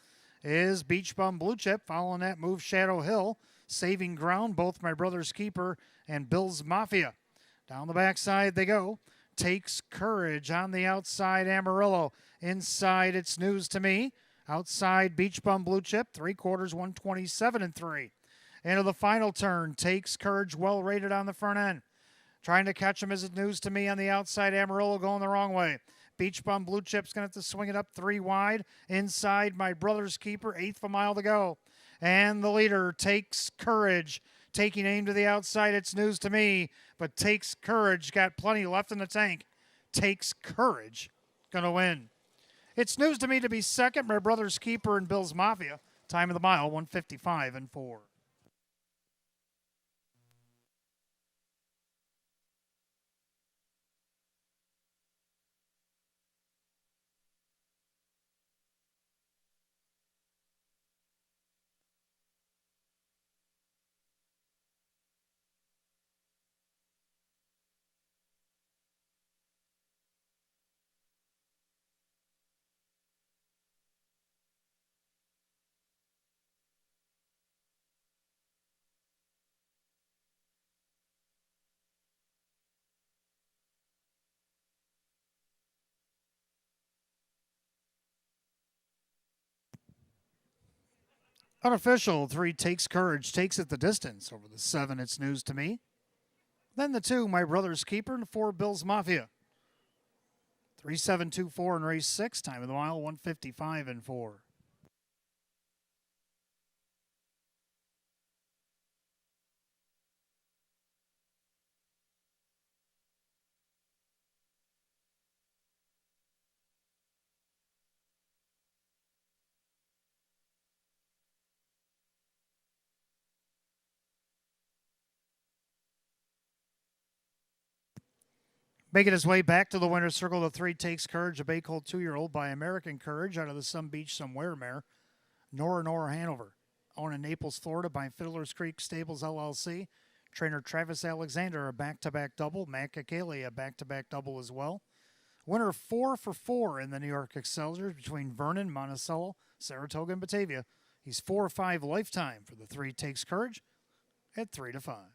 is Beach Bum Blue Chip. Following that move, Shadow Hill. Saving ground, both My Brother's Keeper and Bill's Mafia. Down the backside they go. Takes Courage on the outside, Amarillo. Inside, it's News to Me. Outside, Beach Bum Blue Chip. 3/4, 127-3. Into the final turn, Takes Courage, well rated on the front end. Trying to catch him is it News to Me on the outside. Amarillo going the wrong way. Beach Bum Blue Chip's going to have to swing it up 3 wide. Inside, My Brother's Keeper, 1/8 of a mile to go. And the leader, Takes Courage. Taking aim to the outside, it's News to Me. But Takes Courage got plenty left in the tank. Takes Courage going to win. It's News to Me to be 2nd. My Brother's Keeper and Bill's Mafia. Time of the mile, 1:55-4. Unofficial, 3 Takes Courage, takes it the distance. Over the 7, it's News to Me. Then the 2, My Brother's Keeper, and 4, Bill's Mafia. 3:7.24 in race 6, time of the mile, 1:55-4. Making his way back to the winner's circle, the 3 Takes Courage, a bay colt 2-year-old by American Courage out of the Some Beach Somewhere mare, Nora Hanover. Owned in Naples, Florida by Fiddler's Creek Stables LLC. Trainer Travis Alexander, a back-to-back double. Matt Kakali, a back-to-back double as well. Winner 4 for 4 in the New York Excelsior between Vernon, Monticello, Saratoga, and Batavia. He's 4-5 lifetime for the 3 Takes Courage at 3 to 5.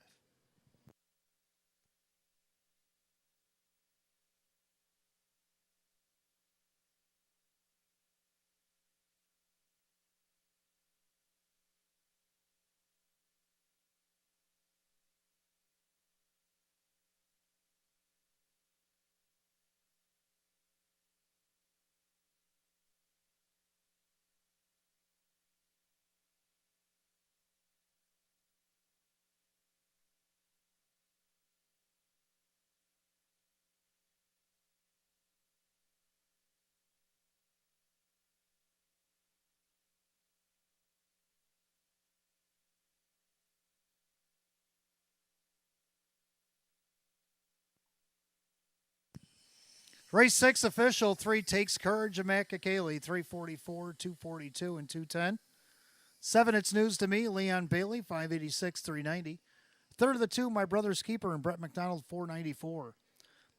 Race 6 official, 3 takes courage of Matt Kakali, 344, 242, and 210. 7, it's news to me, Leon Bailey, 586, 390. Third of the 2, my brother's keeper, and Brett McDonald, 494.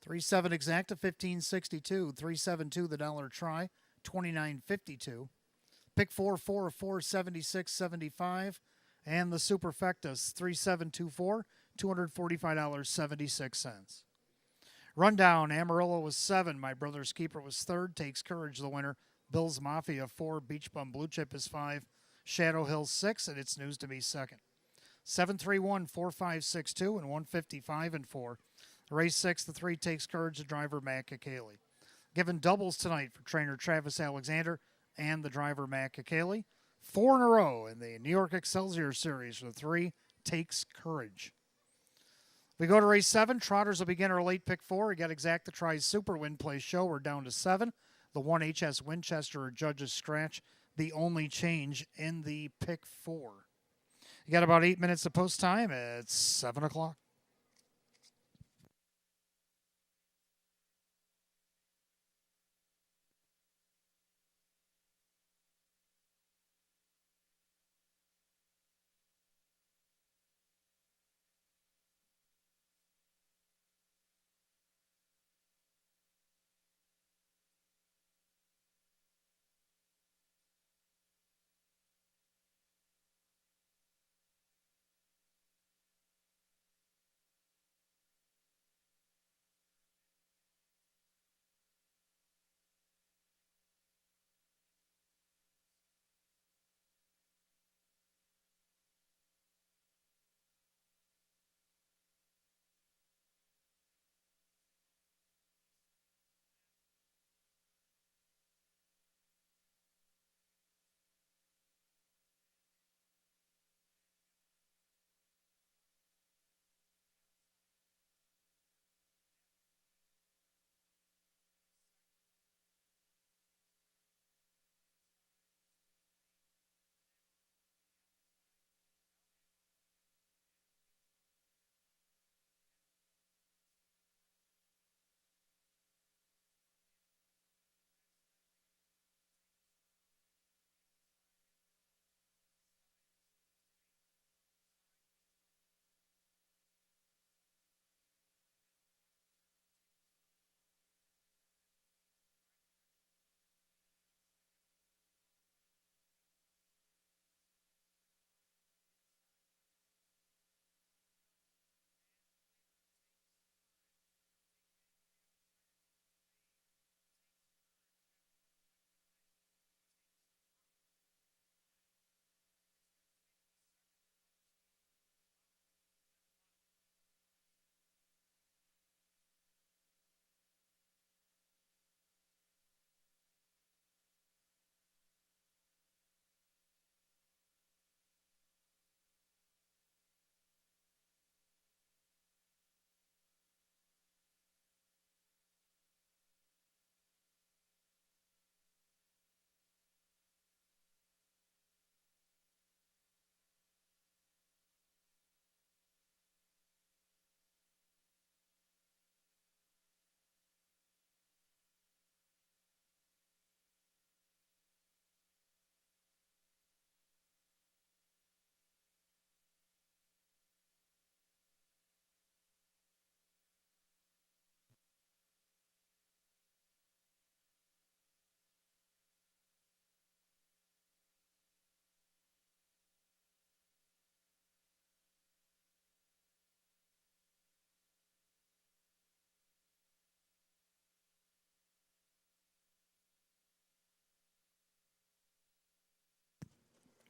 3-7 exacta, 1562. 3-7-2, the dollar try, 2952. Pick 4, 4, 76.75. And the superfectus, 3724, $245.76. Rundown, Amarillo was 7. My brother's keeper was 3rd. Takes courage, the winner. Bill's Mafia 4. Beach Bum Blue Chip is 5. Shadow Hill 6. And it's news to me 2nd. 731, 4562, and 155 and 4. Race 6, the 3 takes courage, the driver Matt Kakali. Given doubles tonight for trainer Travis Alexander and the driver Matt Kakali. 4 in a row in the New York Excelsior Series for the 3 takes courage. We go to race 7. Trotters will begin our late pick 4. We got Exacta Tries Super Win Play Show. We're down to 7. The 1 HS Winchester Judge's Scratch, the only change in the pick 4. You got about 8 minutes of post time. It's 7 o'clock.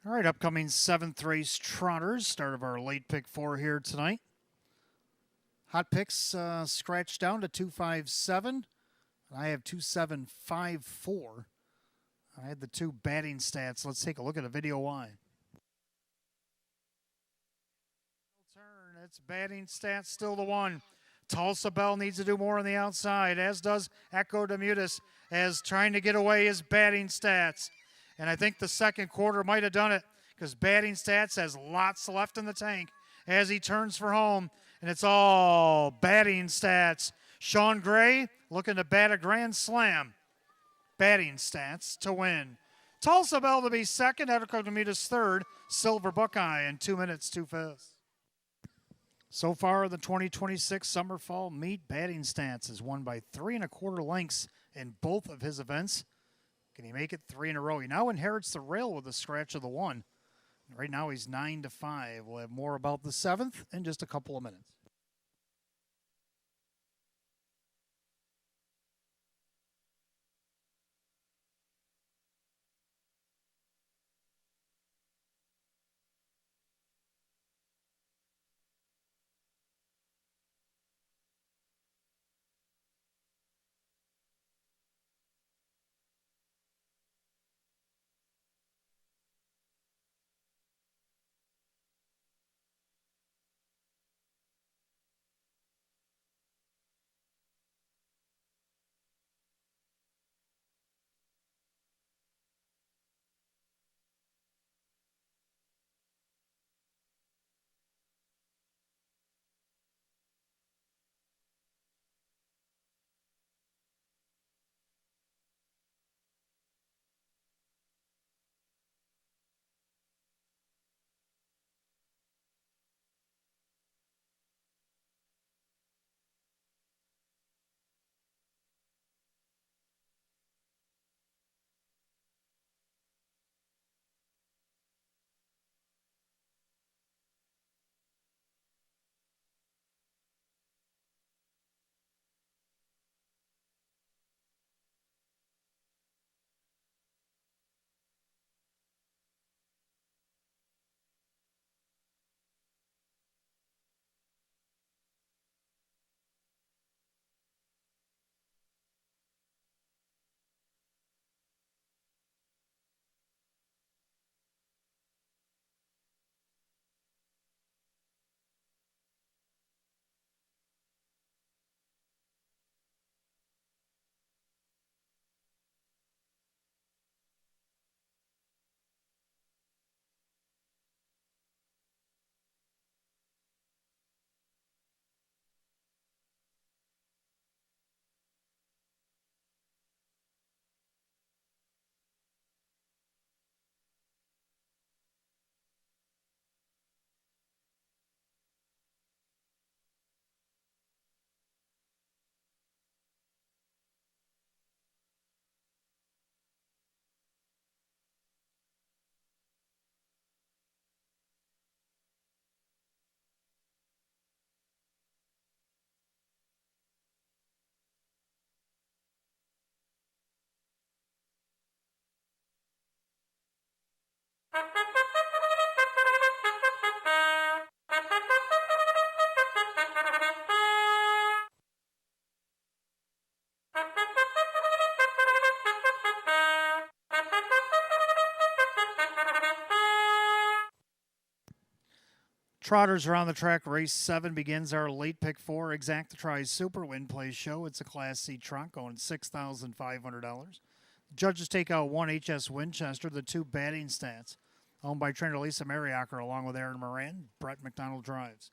All right, upcoming 7th race Trotters. Start of our late pick 4 here tonight. Hot picks scratched down to 257. I have 2754. I had the 2 batting stats. Let's take a look at a video why. Turn. It's batting stats still the 1. Tulsa Bell needs to do more on the outside, as does Echo Demutis, as trying to get away his batting stats. And I think the second quarter might have done it because batting stats has lots left in the tank as he turns for home. And it's all batting stats Sean Gray looking to bat a grand slam. Batting stats to win. Tulsa Bell to be second. Edico to meet us third. Silver Buckeye in 2 minutes, 2 fifths. So far, the 2026 Summer Fall Meet batting stats is won by 3 1/4 lengths in both of his events. Can he make it 3 in a row? He now inherits the rail with a scratch of the 1. Right now he's 9-5. We'll have more about the 7th in just a couple of minutes. Trotters are on the track. Race 7 begins our late pick 4. Exact to Try Super Win Play Show. It's a Class C trot going $6,500. Judges take out 1 HS Winchester, the 2 batting stats, owned by trainer Lisa Mariacker along with Aaron Moran. Brett McDonald drives.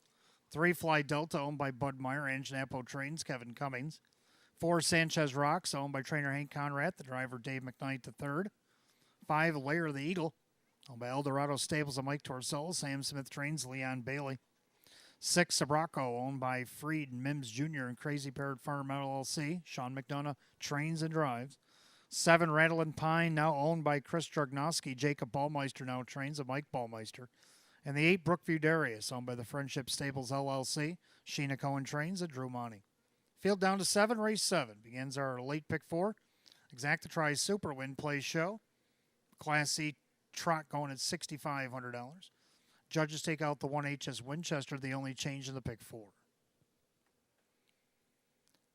3 Fly Delta, owned by Bud Meyer. Anganapo trains Kevin Cummings. 4 Sanchez Rocks, owned by trainer Hank Conrad. The driver Dave McKnight, the 3rd. 5 Lair of the Eagle, owned by Eldorado Stables of Mike Torcella. Sam Smith trains Leon Bailey. 6 Sabraco, owned by Freed and Mims Jr. and Crazy Parrot Farm LLC. Sean McDonough trains and drives. 7 Rattle and Pine, now owned by Chris Dragnoski. Jacob Ballmeister now trains of Mike Ballmeister. And the 8 Brookview Darius, owned by the Friendship Stables LLC. Sheena Cohen trains at Drew Monty. Field down to 7, race 7. Begins our late pick 4. Exact to Try Super Win Play Show. Class C trot going at $6,500. Judges take out the 1 HS Winchester, the only change in the pick 4.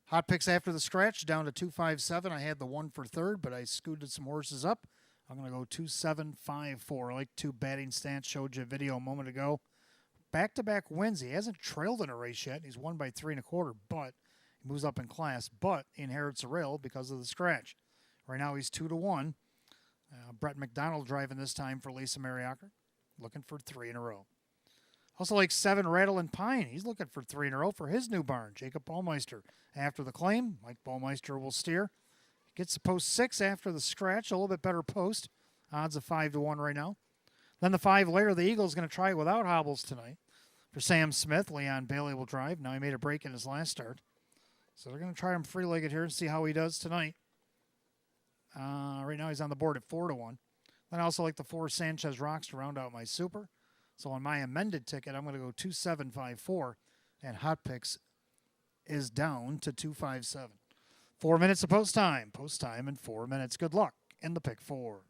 Hot picks after the scratch, down to 257. I had the 1 for 3rd, but I scooted some horses up. I'm going to go 2-7-5-4. I like 2 batting stats. Showed you a video a moment ago. Back-to-back wins. He hasn't trailed in a race yet. He's won by 3 1/4, but he moves up in class. But he inherits a rail because of the scratch. Right now he's 2-1. Brett McDonald driving this time for Lisa Mariacker, looking for 3 in a row. Also like 7, Rattle and Pine. He's looking for 3 in a row for his new barn. Jacob Baumeister after the claim. Mike Baumeister will steer. Gets the post 6 after the scratch. A little bit better post. Odds of 5-1 right now. Then the 5, Lair of the Eagle, is going to try it without hobbles tonight. For Sam Smith, Leon Bailey will drive. Now he made a break in his last start. So they're going to try him free-legged here and see how he does tonight. Right now he's on the board at 4-1. Then I also like the 4, Sanchez Rocks, to round out my super. So on my amended ticket, I'm going to go 2-7-5-4. And Hot Picks is down to 2-5-7. 4 minutes of post time. Post time in 4 minutes. Good luck in the pick 4.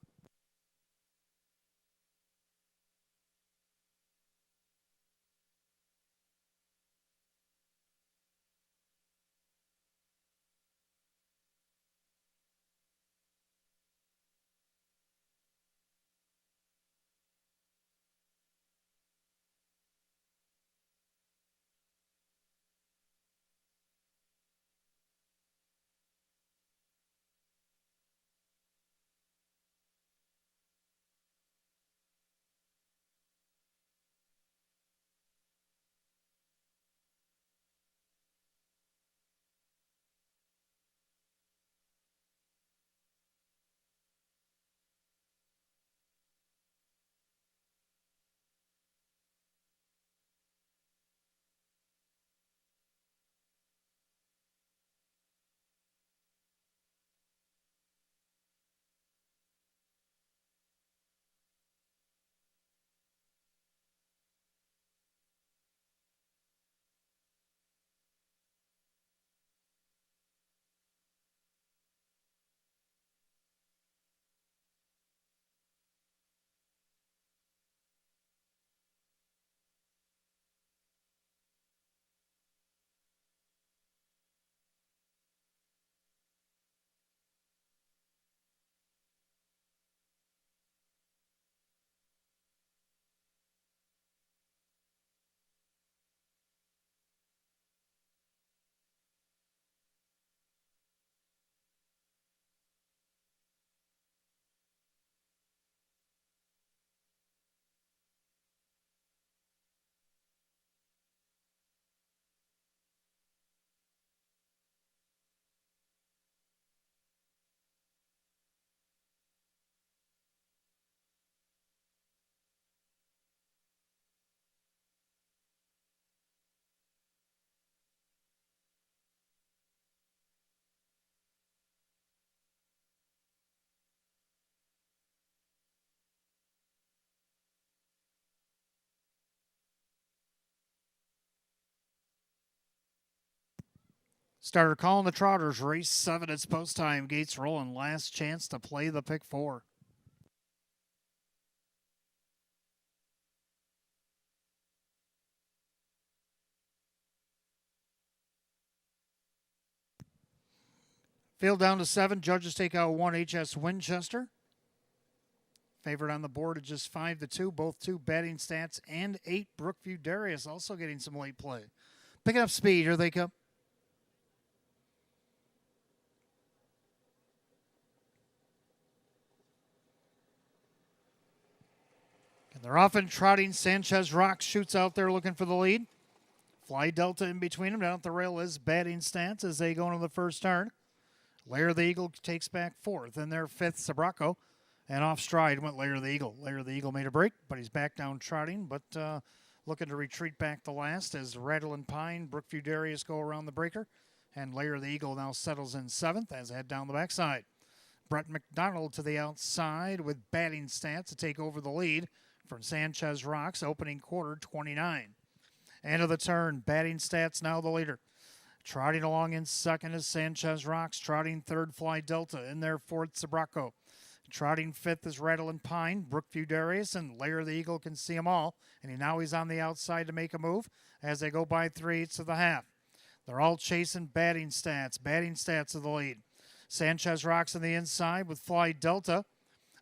Starter calling the Trotters. Race 7. It's post time. Gates rolling. Last chance to play the pick 4. Field down to 7. Judges take out 1, HS Winchester. Favorite on the board at just 5-2. Both 2 batting stats and 8. Brookview Darius also getting some late play. Picking up speed. Here they come. And they're often trotting. Sanchez Rocks shoots out there looking for the lead. Fly Delta in between them. Down at the rail is batting stats as they go into the first turn. Lair the Eagle takes back 4th. In their 5th, Sabraco. And off stride went Lair the Eagle. Lair the Eagle made a break, but he's back down trotting. But looking to retreat back to last as Rattle and Pine, Brookview Darius go around the breaker. And Lair the Eagle now settles in 7th as they head down the backside. Brett McDonald to the outside with batting stats to take over the lead from Sanchez Rocks, opening quarter 29. End of the turn, batting stats now the leader. Trotting along in 2nd is Sanchez Rocks. Trotting 3rd, Fly Delta. In their 4th, Sabraco. Trotting 5th is Rattle and Pine. Brookview Darius and Lair the Eagle can see them all. And he's on the outside to make a move as they go by 3/8 of the half. They're all chasing batting stats. Batting stats of the lead. Sanchez Rocks on the inside with Fly Delta.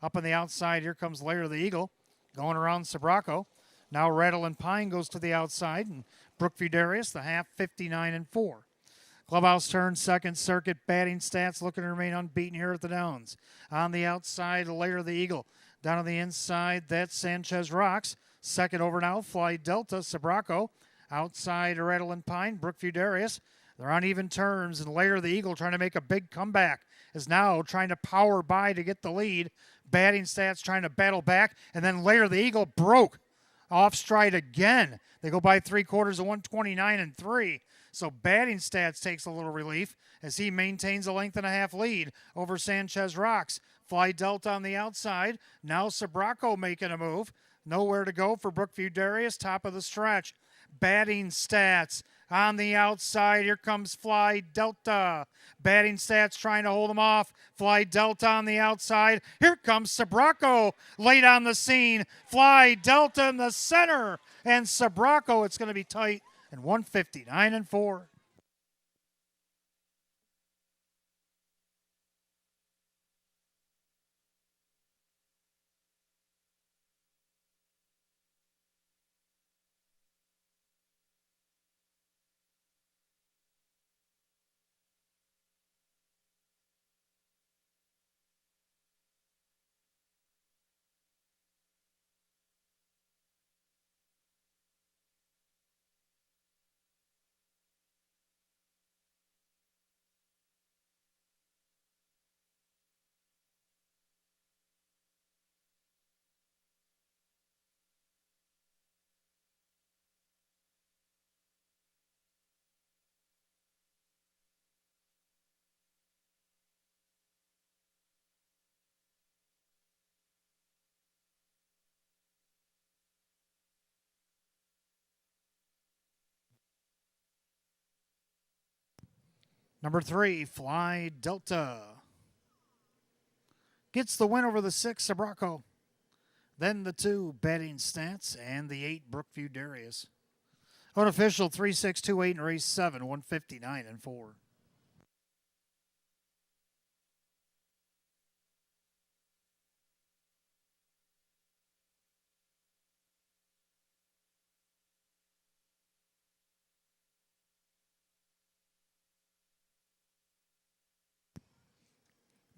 Up on the outside, here comes Lair the Eagle. Going around Sabraco. Now Rattle and Pine goes to the outside. And Brookview Darius, the half, 59-4. Clubhouse turn, 2nd circuit, batting stats looking to remain unbeaten here at the Downs. On the outside, Lair the Eagle. Down on the inside, that's Sanchez Rocks. Second over now, Fly Delta, Sabraco. Outside, Rattling Pine, Brookview Darius. They're on even terms, and Lair the Eagle trying to make a big comeback is now trying to power by to get the lead. Batting Stats trying to battle back, and then Lair the Eagle broke off stride again. They go by 3/4 of 129 and 3. So Batting Stats takes a little relief as he maintains a length and a half lead over Sanchez Rocks. Fly Delta on the outside. Now Sabraco making a move. Nowhere to go for Brookview Darius, top of the stretch. Batting Stats on the outside. Here comes Fly Delta. Batting Stats trying to hold him off. Fly Delta on the outside. Here comes Sabraco late on the scene. Fly Delta in the center. And Sabraco, it's going to be tight and 159 and 4. Number 3, Fly Delta. Gets the win over the 6, Sabraco. Then the 2, Batting Stats, and the 8, Brookview Darius. Unofficial 3-6-2-8 in race 7, 159 and 4.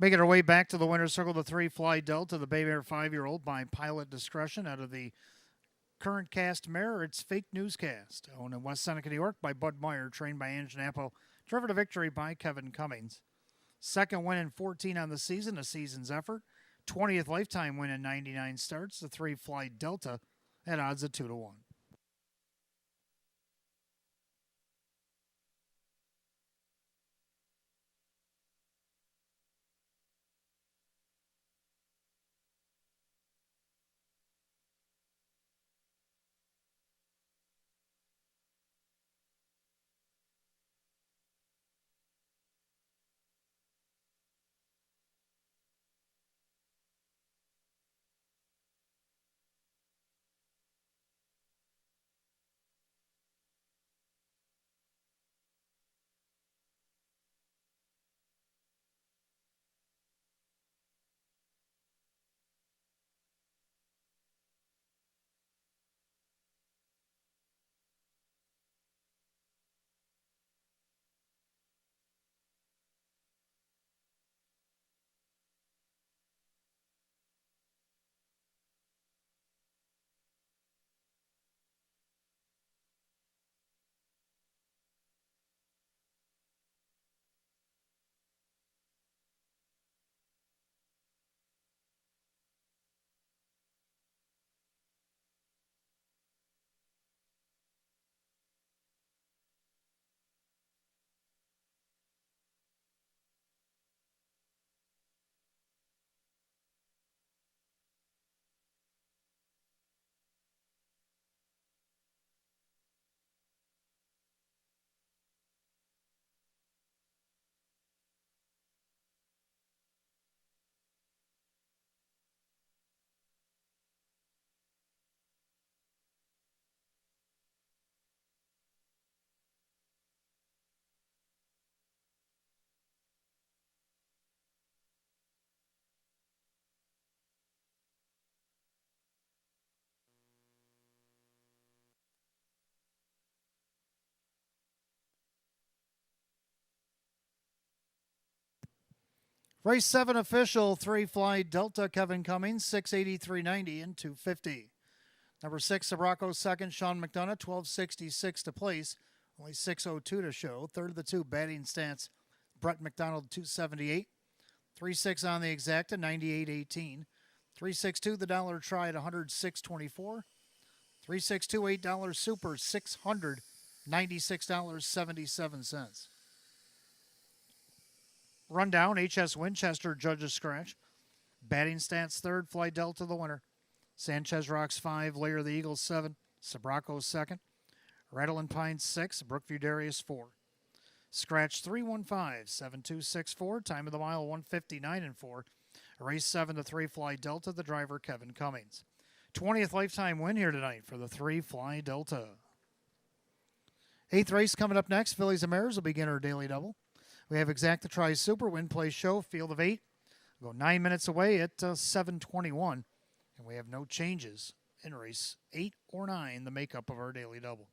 Making our way back to the winner's circle, the 3, Fly Delta, the Bay Mare 5-year-old by pilot discretion out of the current cast mare. It's Fake Newscast, owned in West Seneca, New York by Bud Meyer, trained by Ange Napo, driven to victory by Kevin Cummings. Second win in 14 on the season, a season's effort. 20th lifetime win in 99 starts, the 3, Fly Delta, at odds of 2-1. Race 7 official, 3, Fly Delta, Kevin Cummings, 680, 390, and 250. Number 6, Sabraco second, Sean McDonough, 1266 to place. Only 6:02 to show. Third of the two, batting stance, Brett McDonald, 278. 3-6 on the exacta, 98.18. 3-6-2, the dollar try at 106.24. 3-6-2, $8 super, $696.77. Rundown, HS Winchester judges scratch. Batting stance third, Fly Delta the winner. Sanchez Rocks 5, Layer the Eagles 7, Sabraco second. Rattle and Pine 6, Brookview Darius 4. Scratch 315-7264, time of the mile 159 and 4. Race 7 to 3 Fly Delta, the driver Kevin Cummings. 20th lifetime win here tonight for the 3 Fly Delta. 8th race coming up next. Fillies and Mares will begin our daily double. We have Exacta Tri Super, Win Play Show, Field of 8. We'll go 9 minutes away at 7:21. And we have no changes in race 8 or 9, the makeup of our daily double.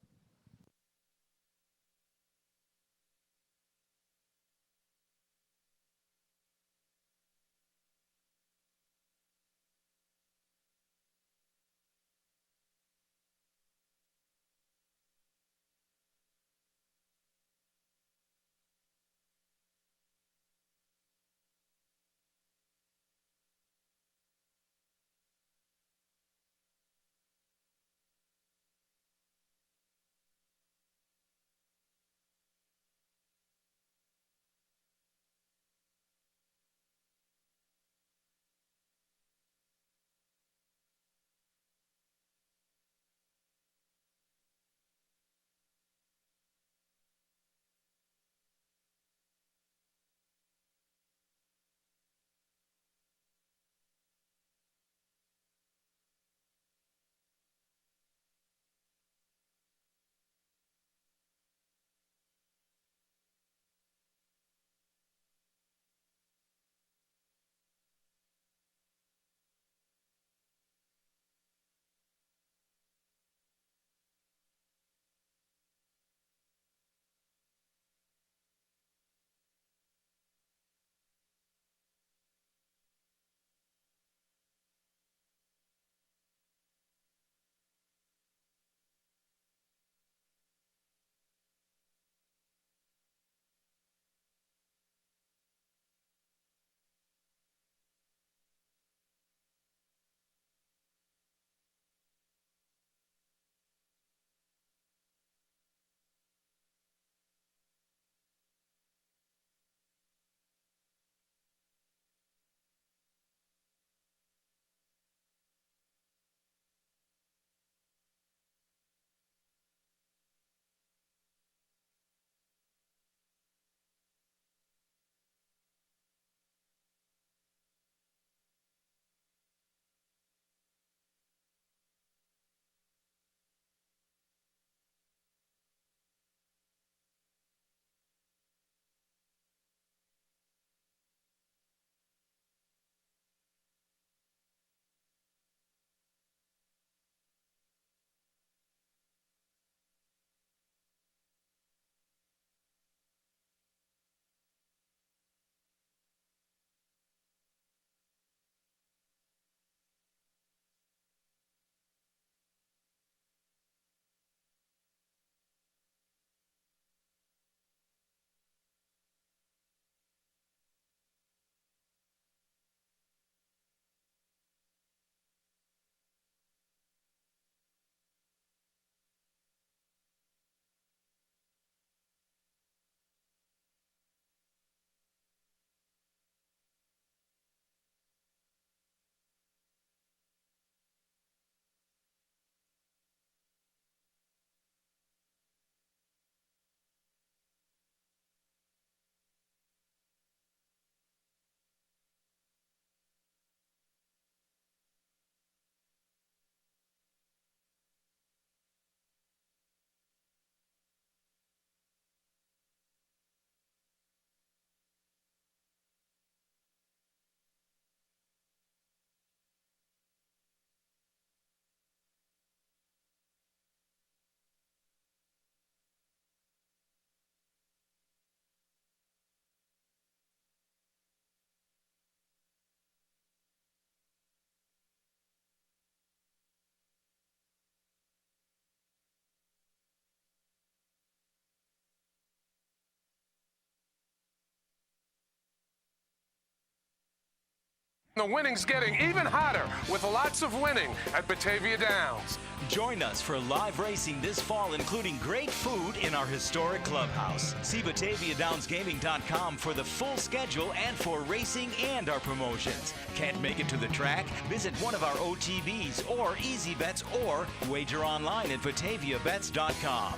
The winning's getting even hotter with lots of winning at Batavia Downs. Join us for live racing this fall, including great food in our historic clubhouse. See BataviaDownsGaming.com for the full schedule and for racing and our promotions. Can't make it to the track? Visit one of our OTBs or Easy Bets or wager online at BataviaBets.com.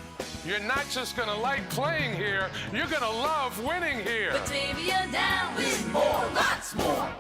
You're not just going to like playing here, you're going to love winning here. Batavia Downs. Win more, lots more.